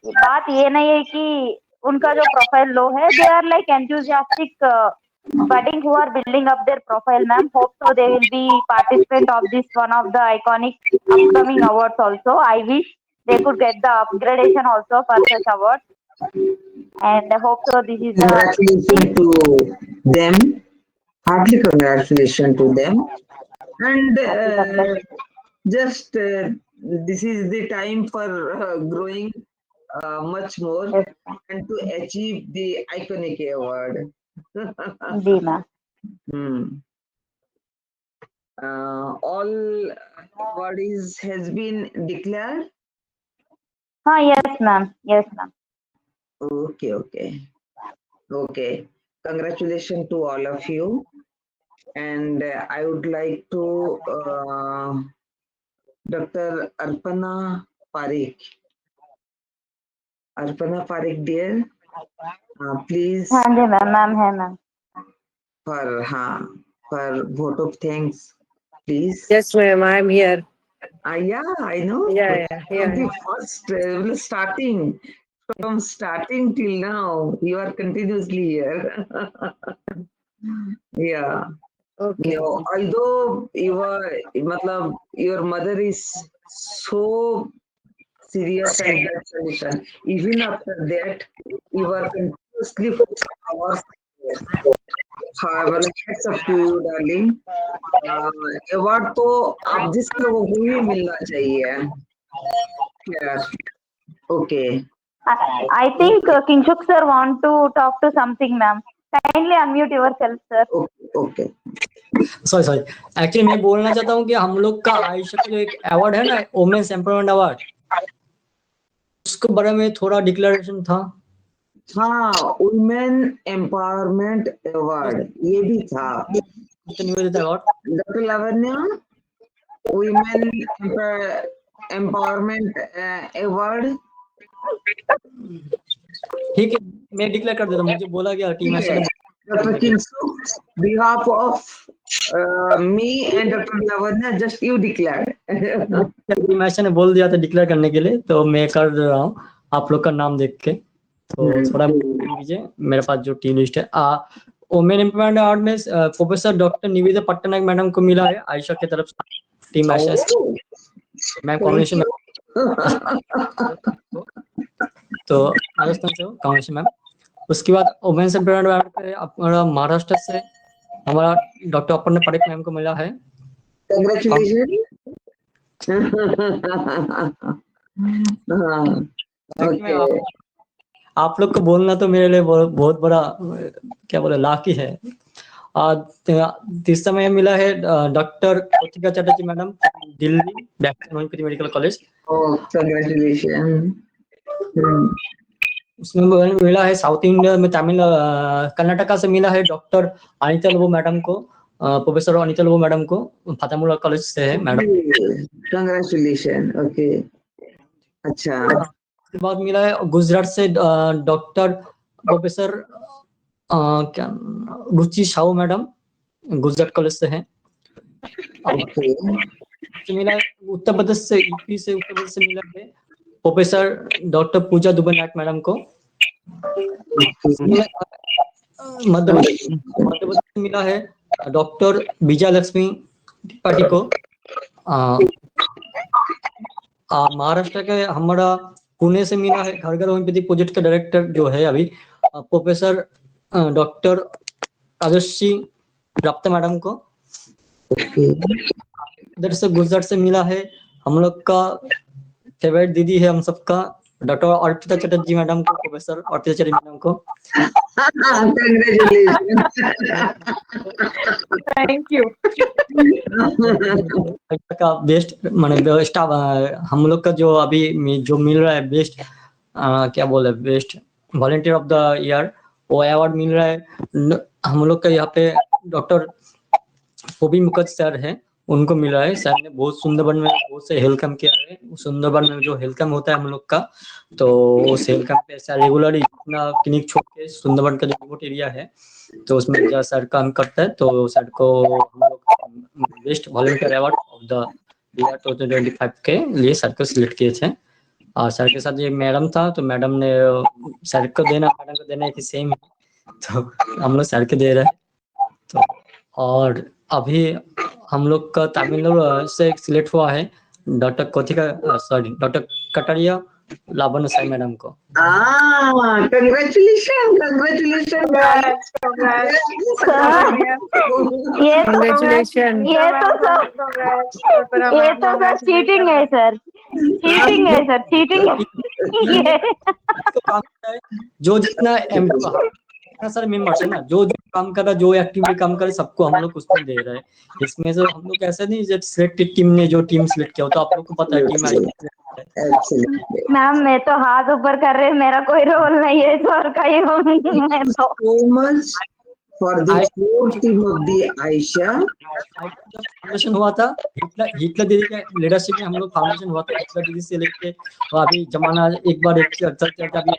बात ये नहीं है कि उनका जो profile लो है, they are like enthusiastic budding who are building up their profile, ma'am. Hope so they will be participant of this one of the iconic upcoming awards also. I wish they could get the upgradation also for such awards. And I hope so this is the Congratulations to them. Heartily congratulations to them. And just this is the time for growing much more and to achieve the iconic award. जी ma'am. All awardees has been declared. हाँ, yes ma'am, yes ma'am. Okay. Congratulations to all of you. And I would like to Dr. Arpana Parikh. Arpana Parikh, dear, please. हाँ जी ma'am है ma'am. For vote of thanks, please. Yes, ma'am, I am here. Yeah, I know. Yeah. The first starting from starting till now, you are continuously here. Yeah. Okay. Although your mother is so serious and bad condition, even after that, you are continuously 4 hours. Hats up to you, darling. Award तो आप जिस लोगों को भी मिलना चाहिए. Okay. I think Kinshuk sir want to talk to something, ma'am. Kindly unmute yourself, sir. Okay. Sorry actually मैं बोलना चाहता हूँ कि हम लोग का आयुष्य का जो एक अवार्ड है ना, वुमेन्स एम्पावरमेंट अवार्ड, उसके बारे में थोड़ा डिक्लेरेशन था. हाँ, वुमेन एम्पावरमेंट अवार्ड ये भी था. Doctor Lavanya, women empowerment award. ठीक है, मैं डिक्लेयर कर देता हूँ. मुझे बोला गया टीम ऐसा. Dr. Kinsu, behalf of me and Dr. Lavanya, just you declare. Team ऐसा ने बोल दिया था डिक्लेयर करने के लिए, तो मैं कर रहा हूँ आप लोग का नाम देख के. तो थोड़ा लीजिए, मेरे पास जो टीम लिस्ट है. वुमेन एम्पावरमेंट अवार्ड में professor doctor Nivedita Pattnaik madam को मिला है आयशा की तरफ से. Team Ayesha ma'am combination. तो राजस्थान से कॉम्बिनेशन मैम. उसके बाद वुमेन्स एम्पावरमेंट अवार्ड पे हमारा महाराष्ट्र से हमारा डॉक्टर अपर्णा पारिक मैम को मिला है. Congratulations. Okay. आप लोग को बोलना तो मेरे लिए बहुत बड़ा क्या बोले लाकी है. तीसरा में मिला है doctor Kritika Chatterjee madam, Delhi medical college. Congratulations. उसमें मिला है साउथ इंडिया में कर्नाटका से मिला है डॉक्टर अनिता लबो मैडम को, प्रोफेसर अनिता लबो मैडम को फातेमुल्ला कॉलेज से है मैडम. Congratulations. Okay. अच्छा. उसके बाद मिला है गुजरात से डॉक्टर प्रोफेसर क्या रुचि साहू मैडम, गुजरात कॉलेज से है. मिला है उत्तर प्रदेश से, यूपी से, उत्तर प्रदेश से मिला है प्रोफेसर डॉक्टर पूजा दुबे नायक मैडम को. मध्य प्रदेश से मिला है डॉक्टर विजय लक्ष्मी त्रिपाठी को. महाराष्ट्र के हमारा पुणे से मिला है घर घर होम्योपैथिक प्रोजेक्ट के डायरेक्टर जो है अभी प्रोफेसर डॉक्टर राजश्री राप्ता मैडम को. इधर से गुजरात से मिला है हम लोग का फेवरेट दीदी है हम सबका डॉक्टर अर्पिता चटर्जी मैडम को, प्रोफेसर अर्पिता चटर्जी मैडम को. Thank you. का बेस्ट माने स्टाफ हम लोग का जो अभी जो मिल रहा है बेस्ट क्या बोले best volunteer of the year वो अवार्ड मिल रहा है. हम लोग का यहाँ पे डॉक्टर फोबी मुखर्जी सर है, उनको मिला है। सर ने बहुत सुंदरबन में बहुत से हेल्थ कैंप किया है। सुंदरबन में जो हेल्थ कैंप होता है हम लोग का, तो उस हेल्थ कैंप पे ऐसा रेगुलरली अपना क्लिनिक छोड़ के सुंदरबन का जो रिमोट एरिया है, तो उसमें जो सर काम करता है, तो सर को हम लोग best volunteer award of the year 2025 के लिए सर को सिलेक्ट किए थे। और सर के साथ ये मैडम था, तो मैडम ने सर को देना, मैडम को देना एक सेम, तो हम लोग सर के दे रहे हैं। तो और अभी हम लोग का तमिलनाडु से सिलेक्ट हुआ है doctor doctor Kataria Laban Sai madam को। Congratulations, congratulations, guys. Congratulations. ये तो सर चीटिंग है सर, चीटिंग है सर, चीटिंग है। जो जितना सर मेंबर्स है ना, जो जो काम कर रहा, जो एक्टिवली काम कर रहा, सबको हम लोग उसको दे रहे हैं। इसमें से हम लोग ऐसा नहीं, जब सिलेक्टेड टीम ने जो टीम सिलेक्ट किया, तो आप लोग को पता है टीम मैम मैं तो हाथ ऊपर कर रहे, मेरा कोई रोल नहीं है सर का ही रोल है। So much for the core team of the AIHSAYA. Foundation हुआ था, हिटलर दीदी के लीडरशिप में हम लोग फाउंडेशन हुआ था। हिटलर दीदी से लेके तो अभी जमाना एक बार एक चलते अभी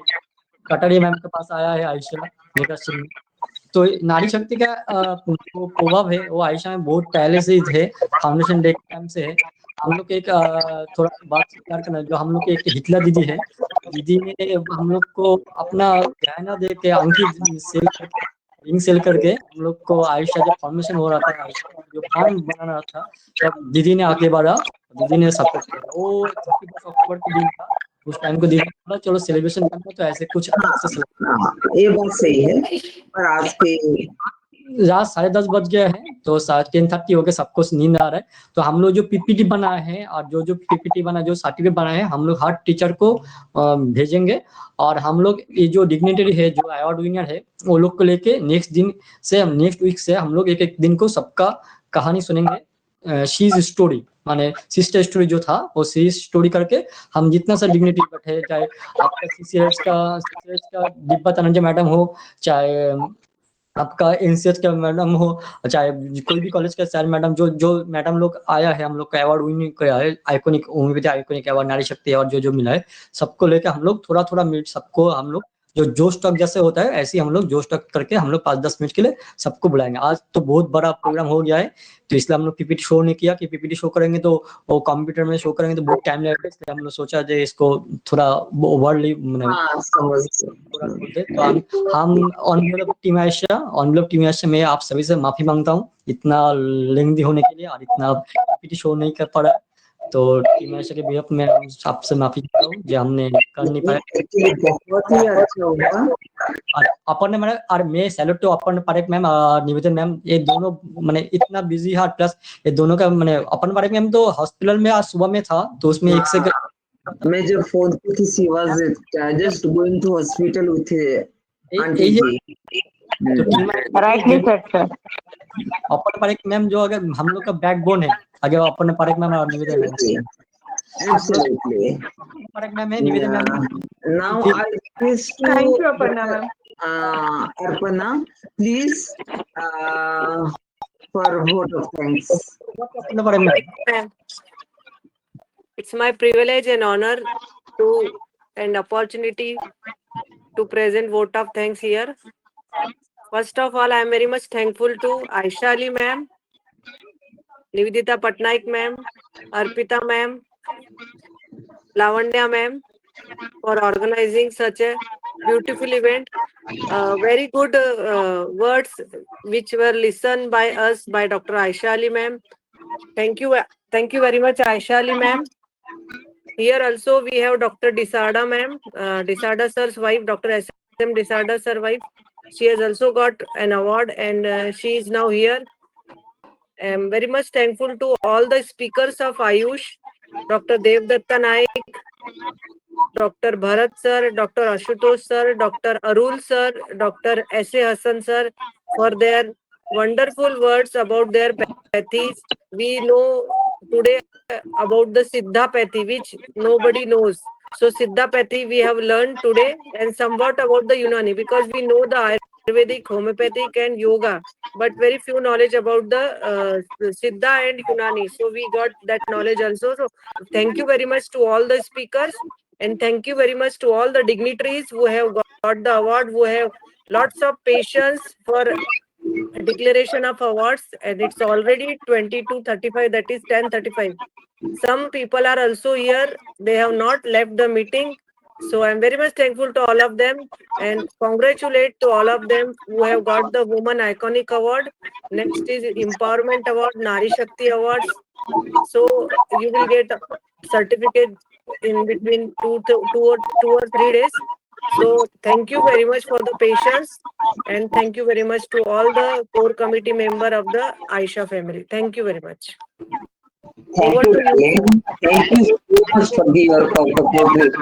कटारिया मैम के पास आया है आयशा लीडरशिप में। तो नारी शक्ति का जो प्रभाव है वो आयशा में बहुत पहले से ही थे, फाउंडेशन डे टाइम से है। हम लोग एक थोड़ा बात शेयर करना, जो हम लोग के एक हिटलर दीदी है, दीदी ने हम लोग को अपना गहना दे के, अंगूठी सेल करके, रिंग सेल करके हम लोग को आयशा जब फॉर्मेशन हो रहा था, आयशा जो प्लान बना रहा था, तब दीदी ने आगे बढ़ा, दीदी ने सपोर्ट किया। वो 31 अक्टूबर के दिन था, उस टाइम को दीदी ने बोला चलो सेलिब्रेशन करना, तो ऐसे कुछ ये बात सही है। पर आज के रात 10:30 बज गए हैं, तो 10:30 हो गए, सबको नींद आ रहा है। तो हम लोग जो पीपीटी बनाए हैं और जो पीपीटी बना, जो सर्टिफिकेट बनाए हैं, हम लोग हर टीचर को भेजेंगे। और हम लोग ये जो डिग्निटरी है, जो अवार्ड विनर है, वो लोग को लेके नेक्स्ट वीक से हम लोग एक एक दिन को सबका कहानी सुनेंगे। शीज स्टोरी माने सिस्टर स्टोरी जो था, वो शीज स्टोरी करके हम जितना सा डिग्निटी बैठे, चाहे आपका सीसीएच का दिब्बा तनंजय मैडम हो, चाहे आपका एनसीएच का मैडम हो, चाहे कोई भी कॉलेज का सर मैडम, जो जो मैडम लोग आया है, हम लोग का अवार्ड विनिंग किया है, आइकॉनिक आइकॉनिक अवार्ड, नारी शक्ति अवार्ड जो जो मिला है, सबको लेकर हम लोग थोड़ा थोड़ा मिनट, सबको हम लोग जो जोश टॉक जैसे होता है, ऐसे ही हम लोग जोश टॉक करके हम लोग 5-10 मिनट के लिए सबको बुलाएंगे। आज तो बहुत बड़ा प्रोग्राम हो गया है, तो इसलिए हम लोग पीपीटी शो नहीं किया कि पीपीटी शो करेंगे तो वो कंप्यूटर में शो करेंगे तो बहुत टाइम लगेगा, इसलिए हम लोग सोचा जो इसको थोड़ा ओवरली तो हम ऑनवेलप टीम आयशा में आप सभी से माफी मांगता हूँ इतना लेंदी होने के लिए और इतना पीपीटी शो नहीं कर पा रहा है। तो टीम आयशा के बिहाफ में आपसे माफी चाहता हूँ जो हमने कर नहीं पाया। बहुत ही अच्छा हुआ। और अपन मैंने और मैं salute to Apan Parekh ma'am और निवेदन मैम, ये दोनों मैंने इतना बिजी है, प्लस ये दोनों का मैंने अपन पारेख मैम तो हॉस्पिटल में आज सुबह में था, तो उसमें एक से मैं जब फोन की थी, she was just going to hospital with aunty ji. Rightly said sir. Apan Parekh ma'am जो अगर हम लोग का बैकबोन है, अगर अपन पारेख मैम और Nivedan ma'am Absolutely. Parekh ma'am है, निवेदन ma'am. Now I request to Thank you, Aparna ma'am. Arpana, please for vote of thanks. Ma'am, it's my privilege and honor to and opportunity to present vote of thanks here. First of all, I am very much thankful to Aisha Ali ma'am, Nivedita Patnaik ma'am, Arpita ma'am, Lavanya ma'am for organizing such a beautiful event. Very good words which were listened by us by Dr. Aisha Ali ma'am. Thank you very much, Aisha Ali ma'am. Here also we have Dr. Disada ma'am, Disada sir's wife, Dr. S.M. Disada sir wife. She has also got an award and she is now here. I am very much thankful to all the speakers of AYUSH, Dr. Devdatta Naik, Dr. Bharat sir, Dr. Ashutosh sir, Dr. Arul sir, Dr. S.A. Hassan sir for their wonderful words about their pathies. We know today about the Siddhapathy, which nobody knows. So Siddhapathy we have learned today and somewhat about the Unani, because we know the Ayurvedic, homeopathic, and yoga, but very few knowledge about the Siddha and Unani. So we got that knowledge also. So thank you very much to all the speakers, and thank you very much to all the dignitaries who have got the award, who have lots of patience for declaration of awards, and it's already 22:35, that is 10:35. Some people are also here, they have not left the meeting. So I'm very much thankful to all of them and congratulate to all of them who have got the Woman Iconic Award. Next is Empowerment Award, Nari Shakti Awards. So you will get a certificate in between two or 3 days. So thank you very much for the patience, and thank you very much to all the core committee member of the AIHSAYA family. Thank you very much. Thank Over you, to you, sir. darling. Thank you so much for your support.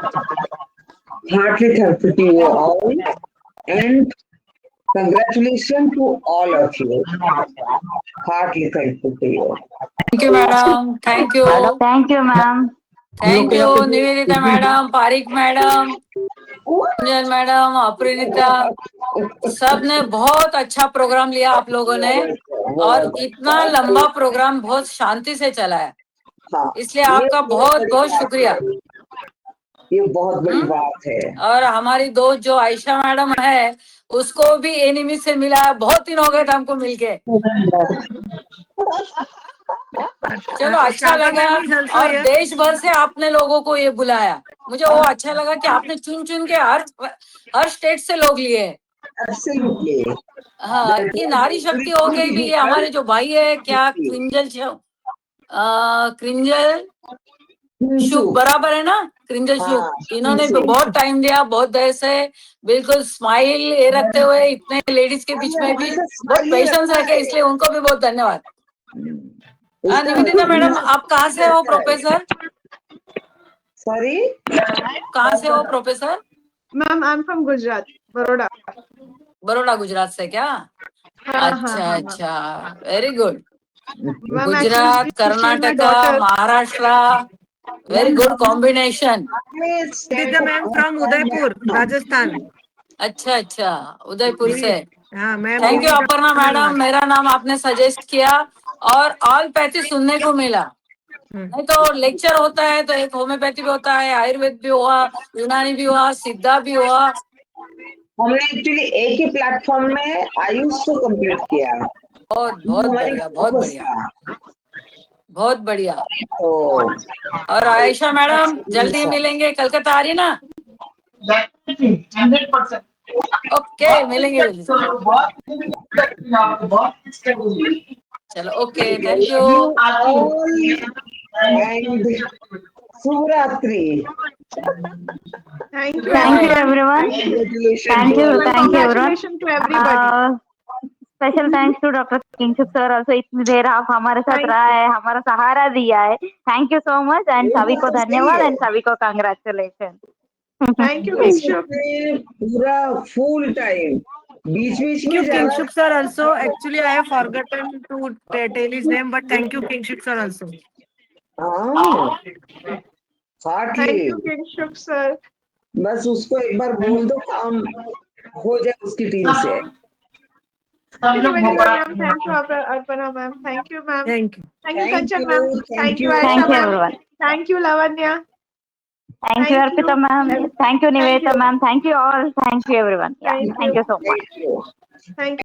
Heartily thankful to you all, and congratulations to all of you. Heartily thankful to you. Thank you, madam. Thank you. Thank you, ma'am. Thank you, Nivedita madam, Parik madam, Kunjan madam, Aparinita, सबने बहुत अच्छा programme लिया आप लोगों ने, और इतना लंबा प्रोग्राम बहुत शांति से चला है, इसलिए आपका बहुत बहुत शुक्रिया। ये बहुत बड़ी बात है। और हमारी दोस्त जो आयशा मैडम है, उसको भी एनिमी से मिला है, बहुत दिन हो गए थे हमको मिलके। चलो अच्छा लगा, और देश भर से आपने लोगों को ये बुलाया, मुझे वो अच्छा लगा कि आपने चुन चुन के हर स्टेट से लोग लिए। हाँ, ये नारी शक्ति हो गई भी, ये हमारे जो भाई है क्या क्रिंजल शुभ बराबर है ना, क्रिंजल शुभ, इन्होंने भी बहुत टाइम दिया, बहुत देर से बिल्कुल स्माइल ये रखते हुए इतने लेडीज के बीच में भी बहुत पेशेंस रखे, इसलिए उनको भी बहुत धन्यवाद। निवेदिता मैडम, आप कहाँ से हो प्रोफेसर? सॉरी, कहाँ से हो professor? Ma'am, I am from Gujarat, Baroda. Baroda Gujarat से क्या? अच्छा अच्छा, very good. Gujarat, Karnataka, Maharashtra, very good combination. Nivedita ma'am from Udaipur, Rajasthan. अच्छा अच्छा, उदयपुर से। हाँ ma'am. Thank you Aparna madam, मेरा नाम आपने सजेस्ट किया और ऑलपैथी सुनने को मिला, नहीं तो लेक्चर होता है तो एक होम्योपैथी भी होता है, आयुर्वेद भी हुआ, यूनानी भी हुआ, सिद्धा भी हुआ। हमने एक्चुअली एक ही प्लेटफॉर्म में आयुष को कंप्लीट किया। बहुत बहुत बढ़िया, बहुत बढ़िया, बहुत बढ़िया। और आयशा मैडम जल्दी मिलेंगे, कलकत्ता आ रही है ना? 100%। ओके, मिलेंगे जल्दी। चलो ओके, थैंक यू। शुभरात्रि। Thank you everyone. Thank you everyone. Congratulations to everybody. Special thanks to Dr. Kingshuk sir also, इतनी देर आप हमारे साथ रहा है, हमारा सहारा दिया है। Thank you so much, and सभी को धन्यवाद, and सभी को congratulations. Thank you, Kingshuk. पूरा full time. बीच बीच में Kingshuk sir also. Actually, I have forgotten to tell his name, but thank you, Kingshuk sir also. Thank you, Kingshuk sir. बस उसको एक बार बोल दो, काम हो जाए उसकी टीम से। Thank you, ma'am. Thank you, Arpana ma'am. Thank you, ma'am. Thank you. Thank you, Kanchan ma'am. Thank you, Thank Aisha you ma'am. everyone. Thank you, Lavanya. Thank you, Arpita ma'am. Thank you, Nivedita ma'am. Thank you all. Thank you everyone. Yeah, thank you so much. Thank you.